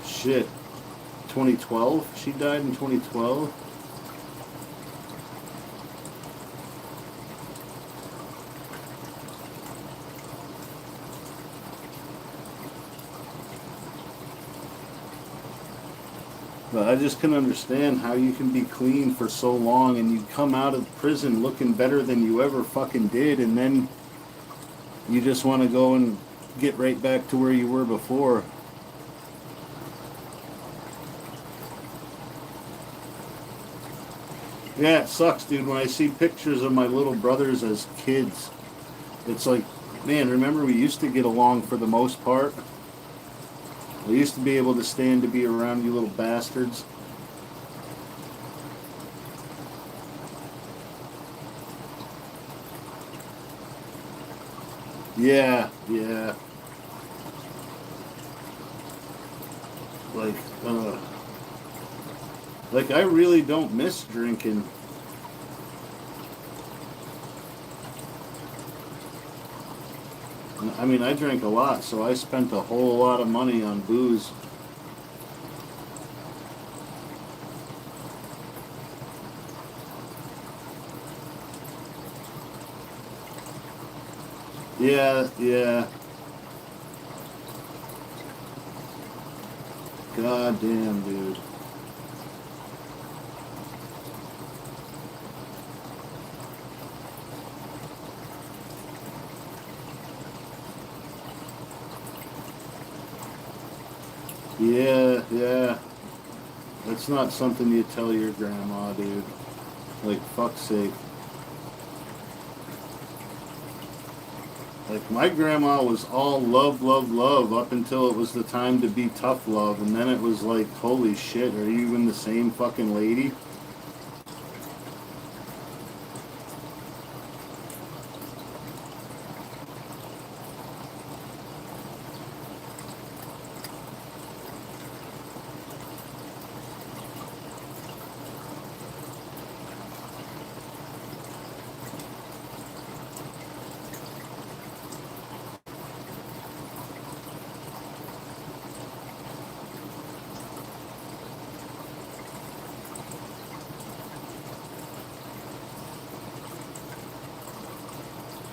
shit, 2012? She died in 2012? But I just can understand how you can be clean for so long and you come out of prison looking better than you ever fucking did, and then you just want to go and get right back to where you were before. Yeah, it sucks, dude. When I see pictures of my little brothers as kids, it's like, man, remember we used to get along for the most part? We used to be able to stand to be around you little bastards. Yeah, yeah. Like, uh, like I really don't miss drinking. I mean, I drank a lot, so I spent a whole lot of money on booze. Yeah, yeah. God damn, dude. Yeah, yeah. That's not something you tell your grandma, dude. Like, fuck's sake. Like, my grandma was all love, love, love up until it was the time to be tough love, and then it was like, holy shit, are you even the same fucking lady?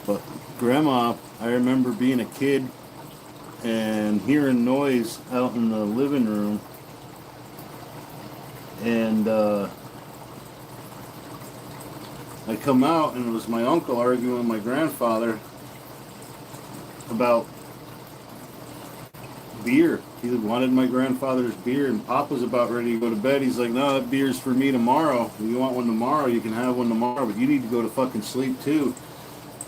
But grandma, I remember being a kid and hearing noise out in the living room, and I come out and it was my uncle arguing with my grandfather about beer. he wanted my grandfather's beer, and Pop was about ready to go to bed. He's like, no, that beer's for me tomorrow. If you want one tomorrow, you can have one tomorrow, but you need to go to fucking sleep too.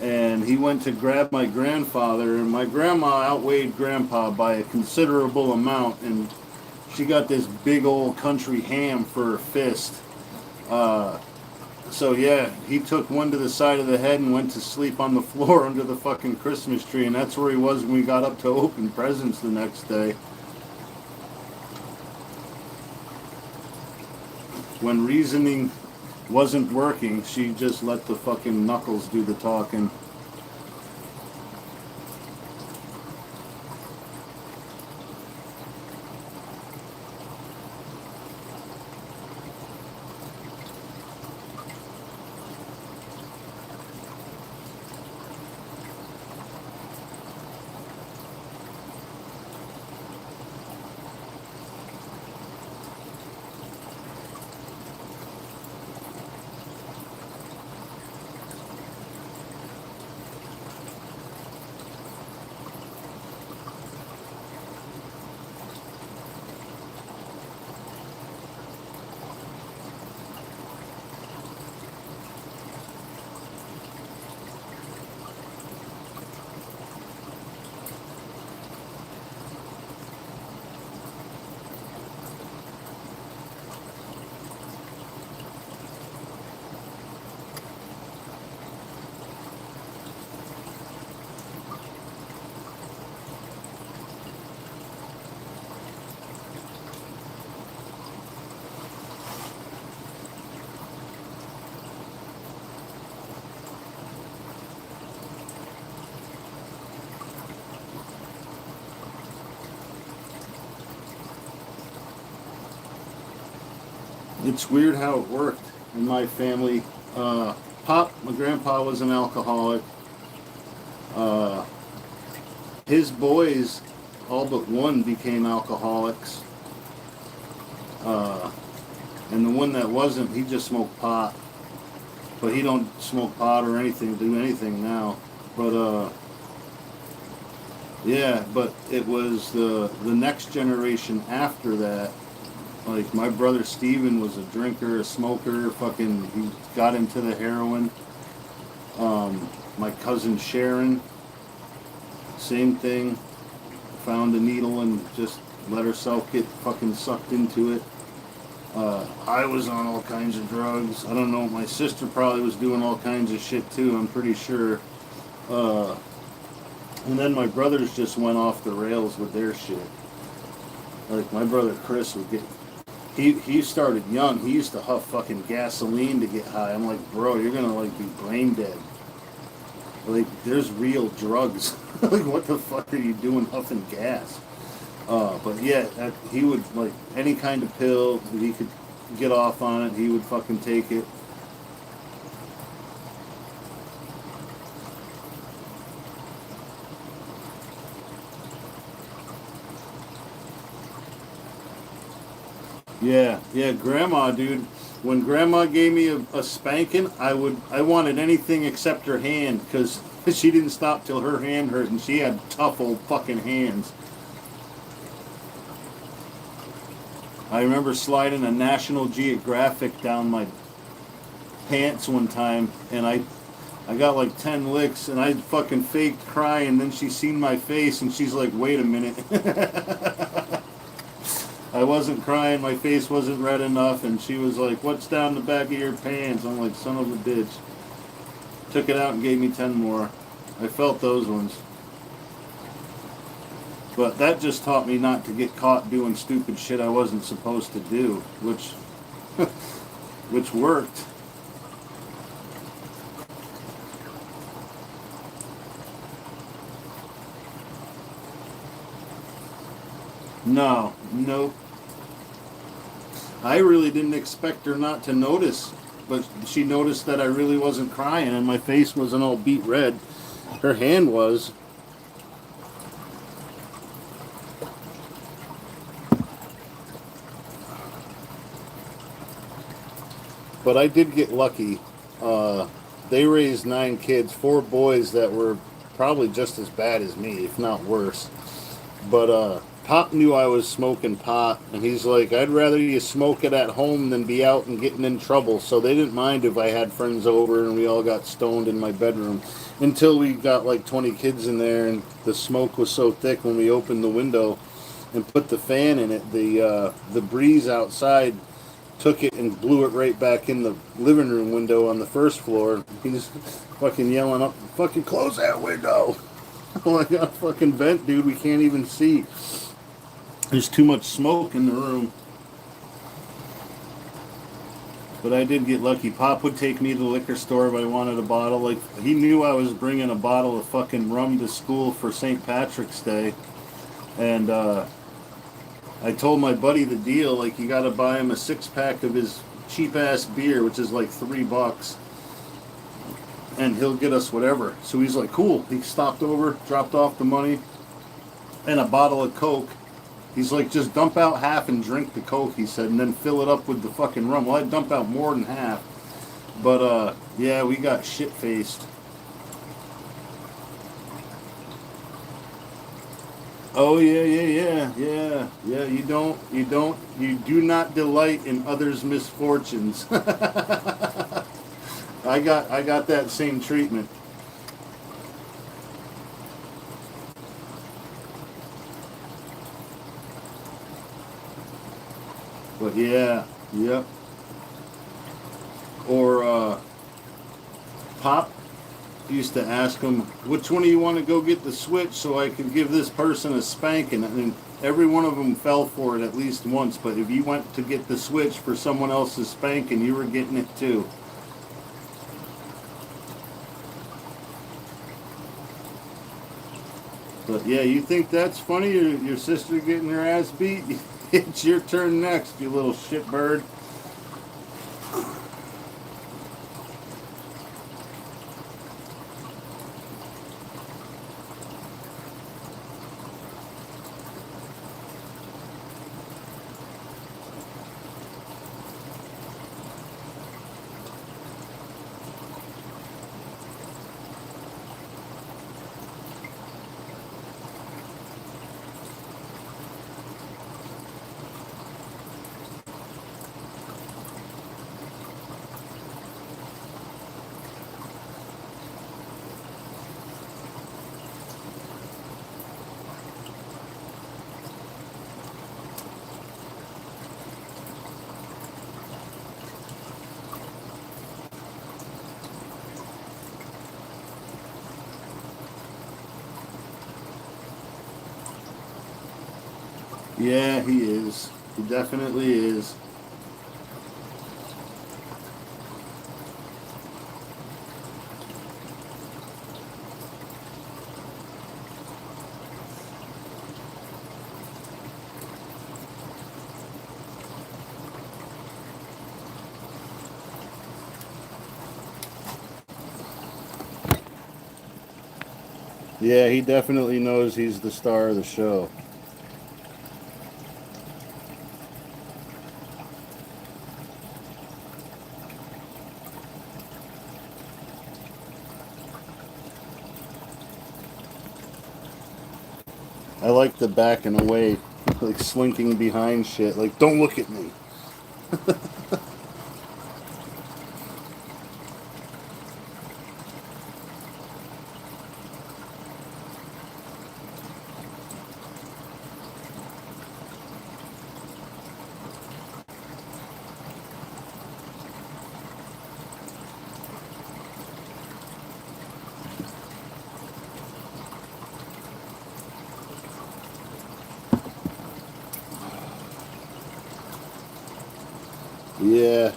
And he went to grab my grandfather, and my grandma outweighed Grandpa by a considerable amount, and she got this big old country ham for her fist. So yeah, he took one to the side of the head and went to sleep on the floor under the fucking Christmas tree, and that's where he was when we got up to open presents the next day. When reasoning wasn't working, she just let the fucking knuckles do the talking. It's weird how it worked in my family. My grandpa was an alcoholic. His boys, all but one, became alcoholics. And the one that wasn't, he just smoked pot. But he don't smoke pot or anything, do anything now. But yeah, but it was the next generation after that. Like, my brother Steven was a drinker, a smoker, fucking, he got into the heroin. My cousin Sharon, same thing. Found a needle and just let herself get fucking sucked into it. I was on all kinds of drugs. I don't know, my sister probably was doing all kinds of shit too, I'm pretty sure. And then my brothers just went off the rails with their shit. Like, my brother Chris would get... He started young. He used to huff fucking gasoline to get high. I'm like, bro, you're gonna like be brain dead. Like, there's real drugs. Like, what the fuck are you doing huffing gas? But yeah, he would, like, any kind of pill that he could get off on it, he would fucking take it. Yeah, Grandma, dude. When Grandma gave me a spanking, I wanted anything except her hand, because she didn't stop till her hand hurt, and she had tough old fucking hands. I remember sliding a National Geographic down my pants one time, and I got like 10 licks, and I fucking faked crying, and then she seen my face, and she's like, wait a minute. I wasn't crying, my face wasn't red enough, and she was like, what's down the back of your pants? I'm like, son of a bitch. Took it out and gave me 10 more. I felt those ones. But that just taught me not to get caught doing stupid shit I wasn't supposed to do, which worked. Nope. I really didn't expect her not to notice, but she noticed that I really wasn't crying and my face wasn't all beet red. Her hand was. But I did get lucky. They raised 9 kids, 4 boys that were probably just as bad as me, if not worse. But Pop knew I was smoking pot, and he's like, I'd rather you smoke it at home than be out and getting in trouble. So they didn't mind if I had friends over and we all got stoned in my bedroom until we got like 20 kids in there, and the smoke was so thick when we opened the window and put the fan in it, the breeze outside took it and blew it right back in the living room window on the first floor. He's fucking yelling up, fucking close that window. I'm like, a fucking vent, dude, we can't even see. There's too much smoke in the room. But I did get lucky. Pop would take me to the liquor store if I wanted a bottle. Like, he knew I was bringing a bottle of fucking rum to school for St. Patrick's Day. And I told my buddy the deal, like, you gotta buy him a 6-pack of his cheap-ass beer, which is like $3, and he'll get us whatever. So he's like, cool. He stopped over, dropped off the money, and a bottle of Coke. He's like, just dump out half and drink the Coke, he said, and then fill it up with the fucking rum. Well, I'd dump out more than half. But, yeah, we got shit-faced. Oh, yeah. You do not delight in others' misfortunes. I got that same treatment. But yeah, yep. Or Pop used to ask him, which one do you want to go get the switch so I could give this person a spanking? And every one of them fell for it at least once. But if you went to get the switch for someone else's spanking, you were getting it too. But yeah, you think that's funny? Your sister getting her ass beat? It's your turn next, you little shitbird. Yeah, he is. He definitely is. Yeah, he definitely knows he's the star of the show. I like the backing away, like slinking behind shit. Like, don't look at me. Yeah.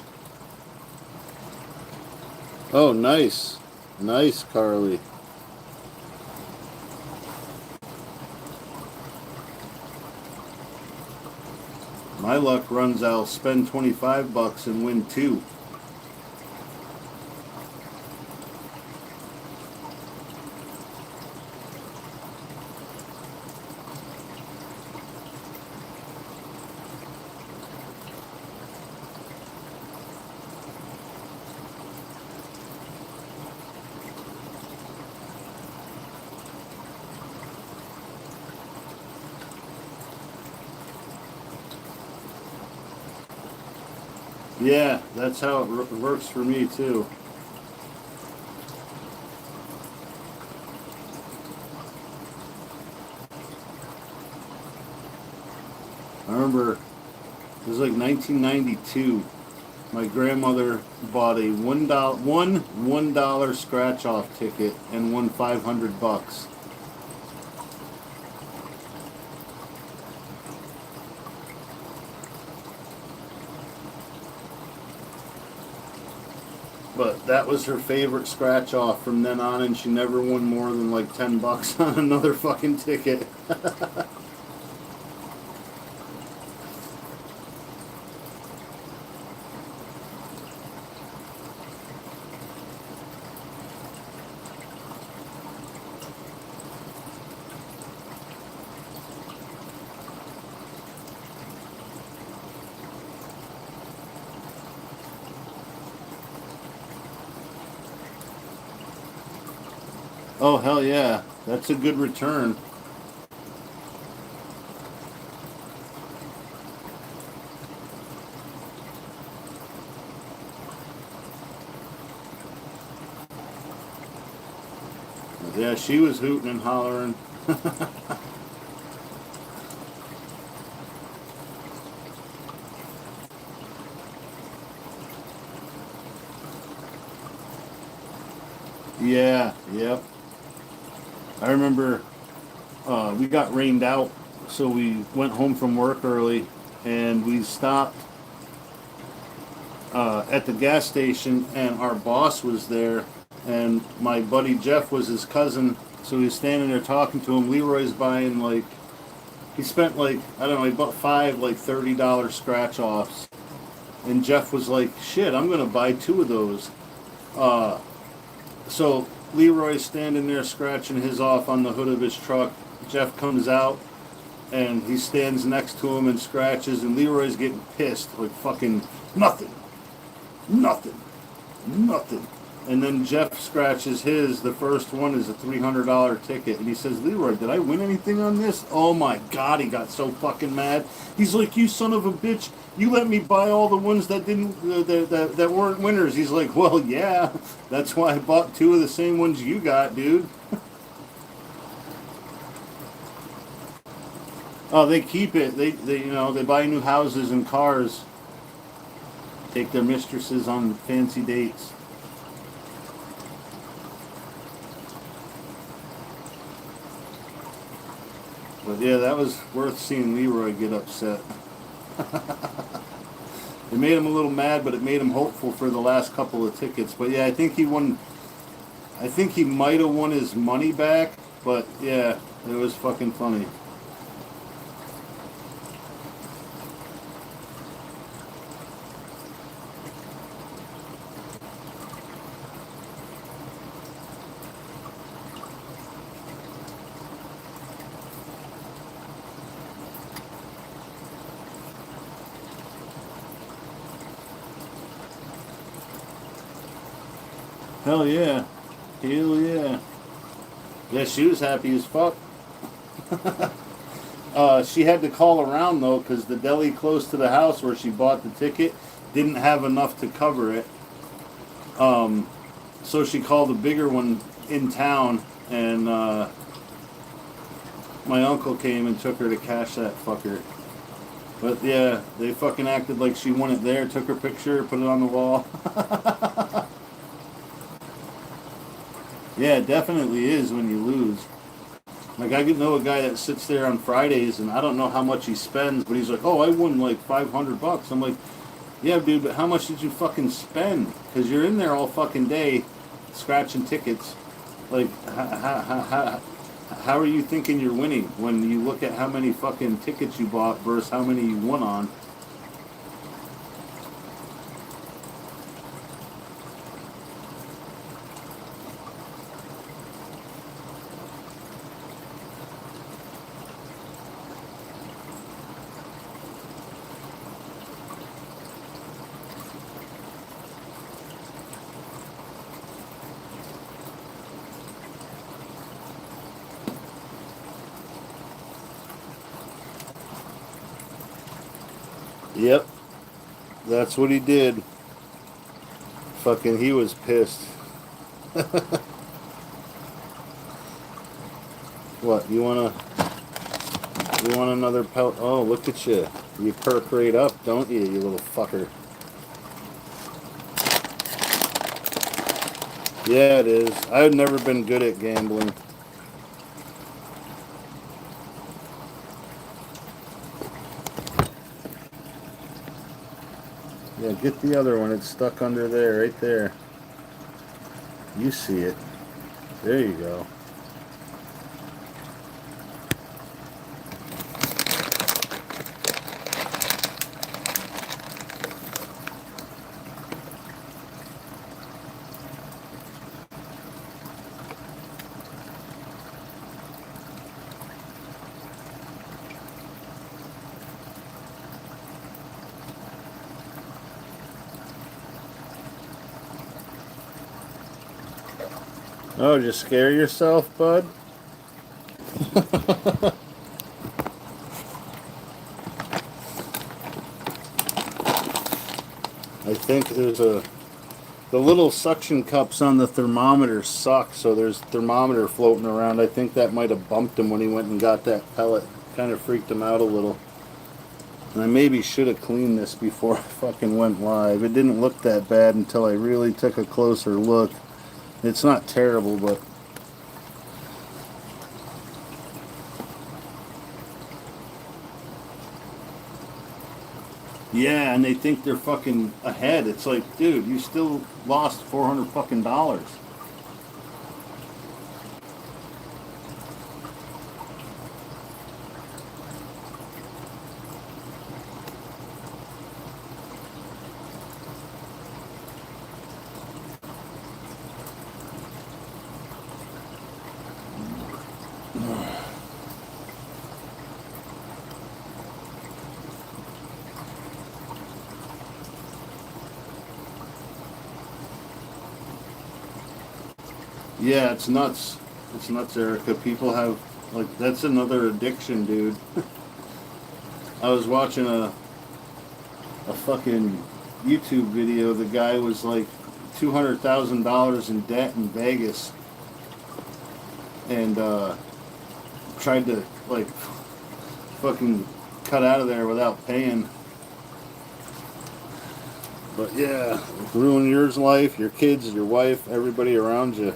Oh, nice. Nice, Carly. My luck runs, I'll spend $25 and win two. Yeah, that's how it works for me too. I remember it was like 1992. My grandmother bought a $1 scratch off ticket and won $500. But that was her favorite scratch off from then on, and she never won more than like $10 on another fucking ticket. Oh hell yeah, that's a good return. Yeah, she was hooting and hollering. Yeah, yep. I remember we got rained out, so we went home from work early, and we stopped at the gas station, and our boss was there, and my buddy Jeff was his cousin, so he was standing there talking to him. Leroy's buying like he spent like I don't know, he bought five like $30 scratch offs, and Jeff was like, "Shit, I'm gonna buy two of those." Uh, so Leroy's standing there scratching his off on the hood of his truck. Jeff comes out and he stands next to him and scratches, and Leroy's getting pissed, like fucking nothing, nothing, nothing. And then Jeff scratches his. The first one is a $300 ticket, and he says, "Leroy, did I win anything on this?" Oh my god, he got so fucking mad. He's like, "You son of a bitch! You let me buy all the ones that didn't that weren't winners." He's like, "Well, yeah, that's why I bought two of the same ones you got, dude." Oh, they keep it. They they buy new houses and cars. Take their mistresses on fancy dates. But yeah, that was worth seeing Leroy get upset. It made him a little mad, but it made him hopeful for the last couple of tickets. But yeah, I think he won. I think he might have won his money back. But yeah, it was fucking funny. Hell yeah. Hell yeah. Yeah, she was happy as fuck. She had to call around though because the deli close to the house where she bought the ticket didn't have enough to cover it. So she called a bigger one in town, and my uncle came and took her to cash that fucker. But yeah, they fucking acted like she won it there, took her picture, put it on the wall. Yeah, it definitely is when you lose. Like I know a guy that sits there on Fridays, and I don't know how much he spends, but he's like, "Oh, I won like $500." I'm like, "Yeah, dude, but how much did you fucking spend? Because you're in there all fucking day, scratching tickets. Like, how are you thinking you're winning when you look at how many fucking tickets you bought versus how many you won on?" Yep. That's what he did. Fucking, he was pissed. What, you want another pelt? Oh, look at you. You perk right up, don't you, you little fucker? Yeah, it is. I've never been good at gambling. Yeah, get the other one. It's stuck under there, right there. You see it. There you go. Oh, just scare yourself, bud? I think the little suction cups on the thermometer suck, so there's thermometer floating around. I think that might have bumped him when he went and got that pellet. Kind of freaked him out a little. And I maybe should have cleaned this before I fucking went live. It didn't look that bad until I really took a closer look. It's not terrible, but... Yeah, and they think they're fucking ahead. It's like, dude, you still lost $400 fucking dollars. Yeah, it's nuts. It's nuts, Erica. People have, like, that's another addiction, dude. I was watching a fucking YouTube video. The guy was like $200,000 in debt in Vegas and tried to, like, fucking cut out of there without paying. But yeah, ruin your life, your kids, your wife, everybody around you.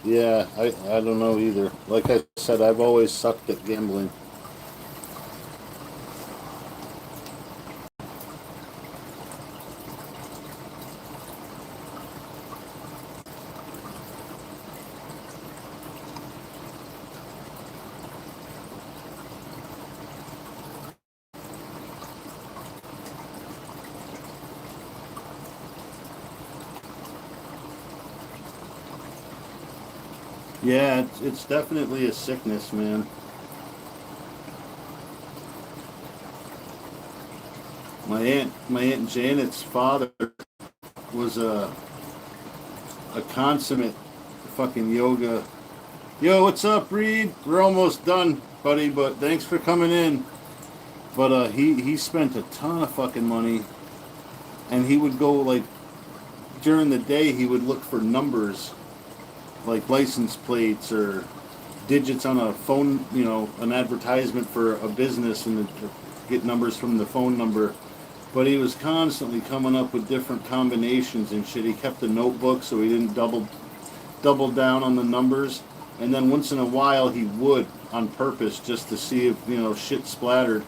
Yeah, I don't know either. Like I said, I've always sucked at gambling. Yeah, it's definitely a sickness, man. My aunt Janet's father was a consummate fucking yoga. Yo, what's up, Reed? We're almost done, buddy, but thanks for coming in. But he spent a ton of fucking money, and he would go, like, during the day he would look for numbers, like license plates or digits on a phone, an advertisement for a business, and get numbers from the phone number. But he was constantly coming up with different combinations and shit. He kept a notebook so he didn't double down on the numbers. And then once in a while he would, on purpose, just to see if, shit splattered.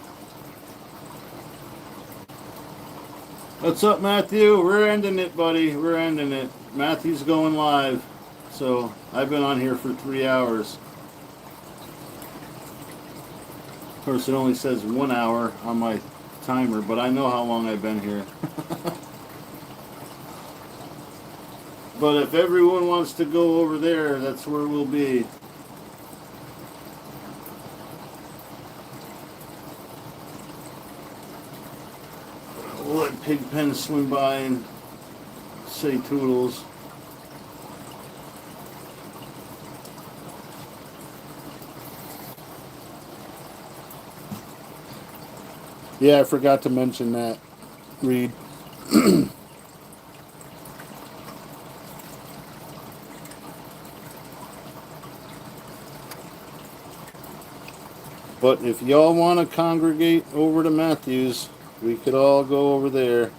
What's up, Matthew? We're ending it, buddy. We're ending it. Matthew's going live. So I've been on here for 3 hours. Of course, it only says 1 hour on my timer, but I know how long I've been here. But if everyone wants to go over there, that's where we'll be. We'll let Pigpen swim by and say toodles. Yeah, I forgot to mention that, Reed. But if y'all want to congregate over to Matthews, we could all go over there.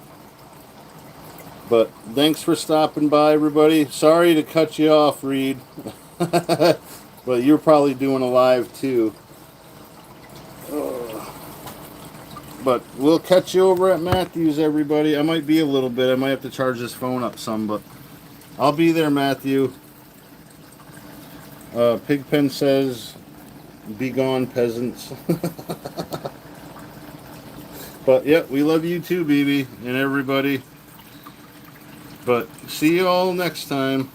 But thanks for stopping by, everybody. Sorry to cut you off, Reed. But you're probably doing a live too. But we'll catch you over at Matthews, everybody. I might be a little bit. I might have to charge this phone up some, but I'll be there, Matthew. Pigpen says, "Be gone, peasants." But yeah, we love you too, BB, and everybody. But see you all next time.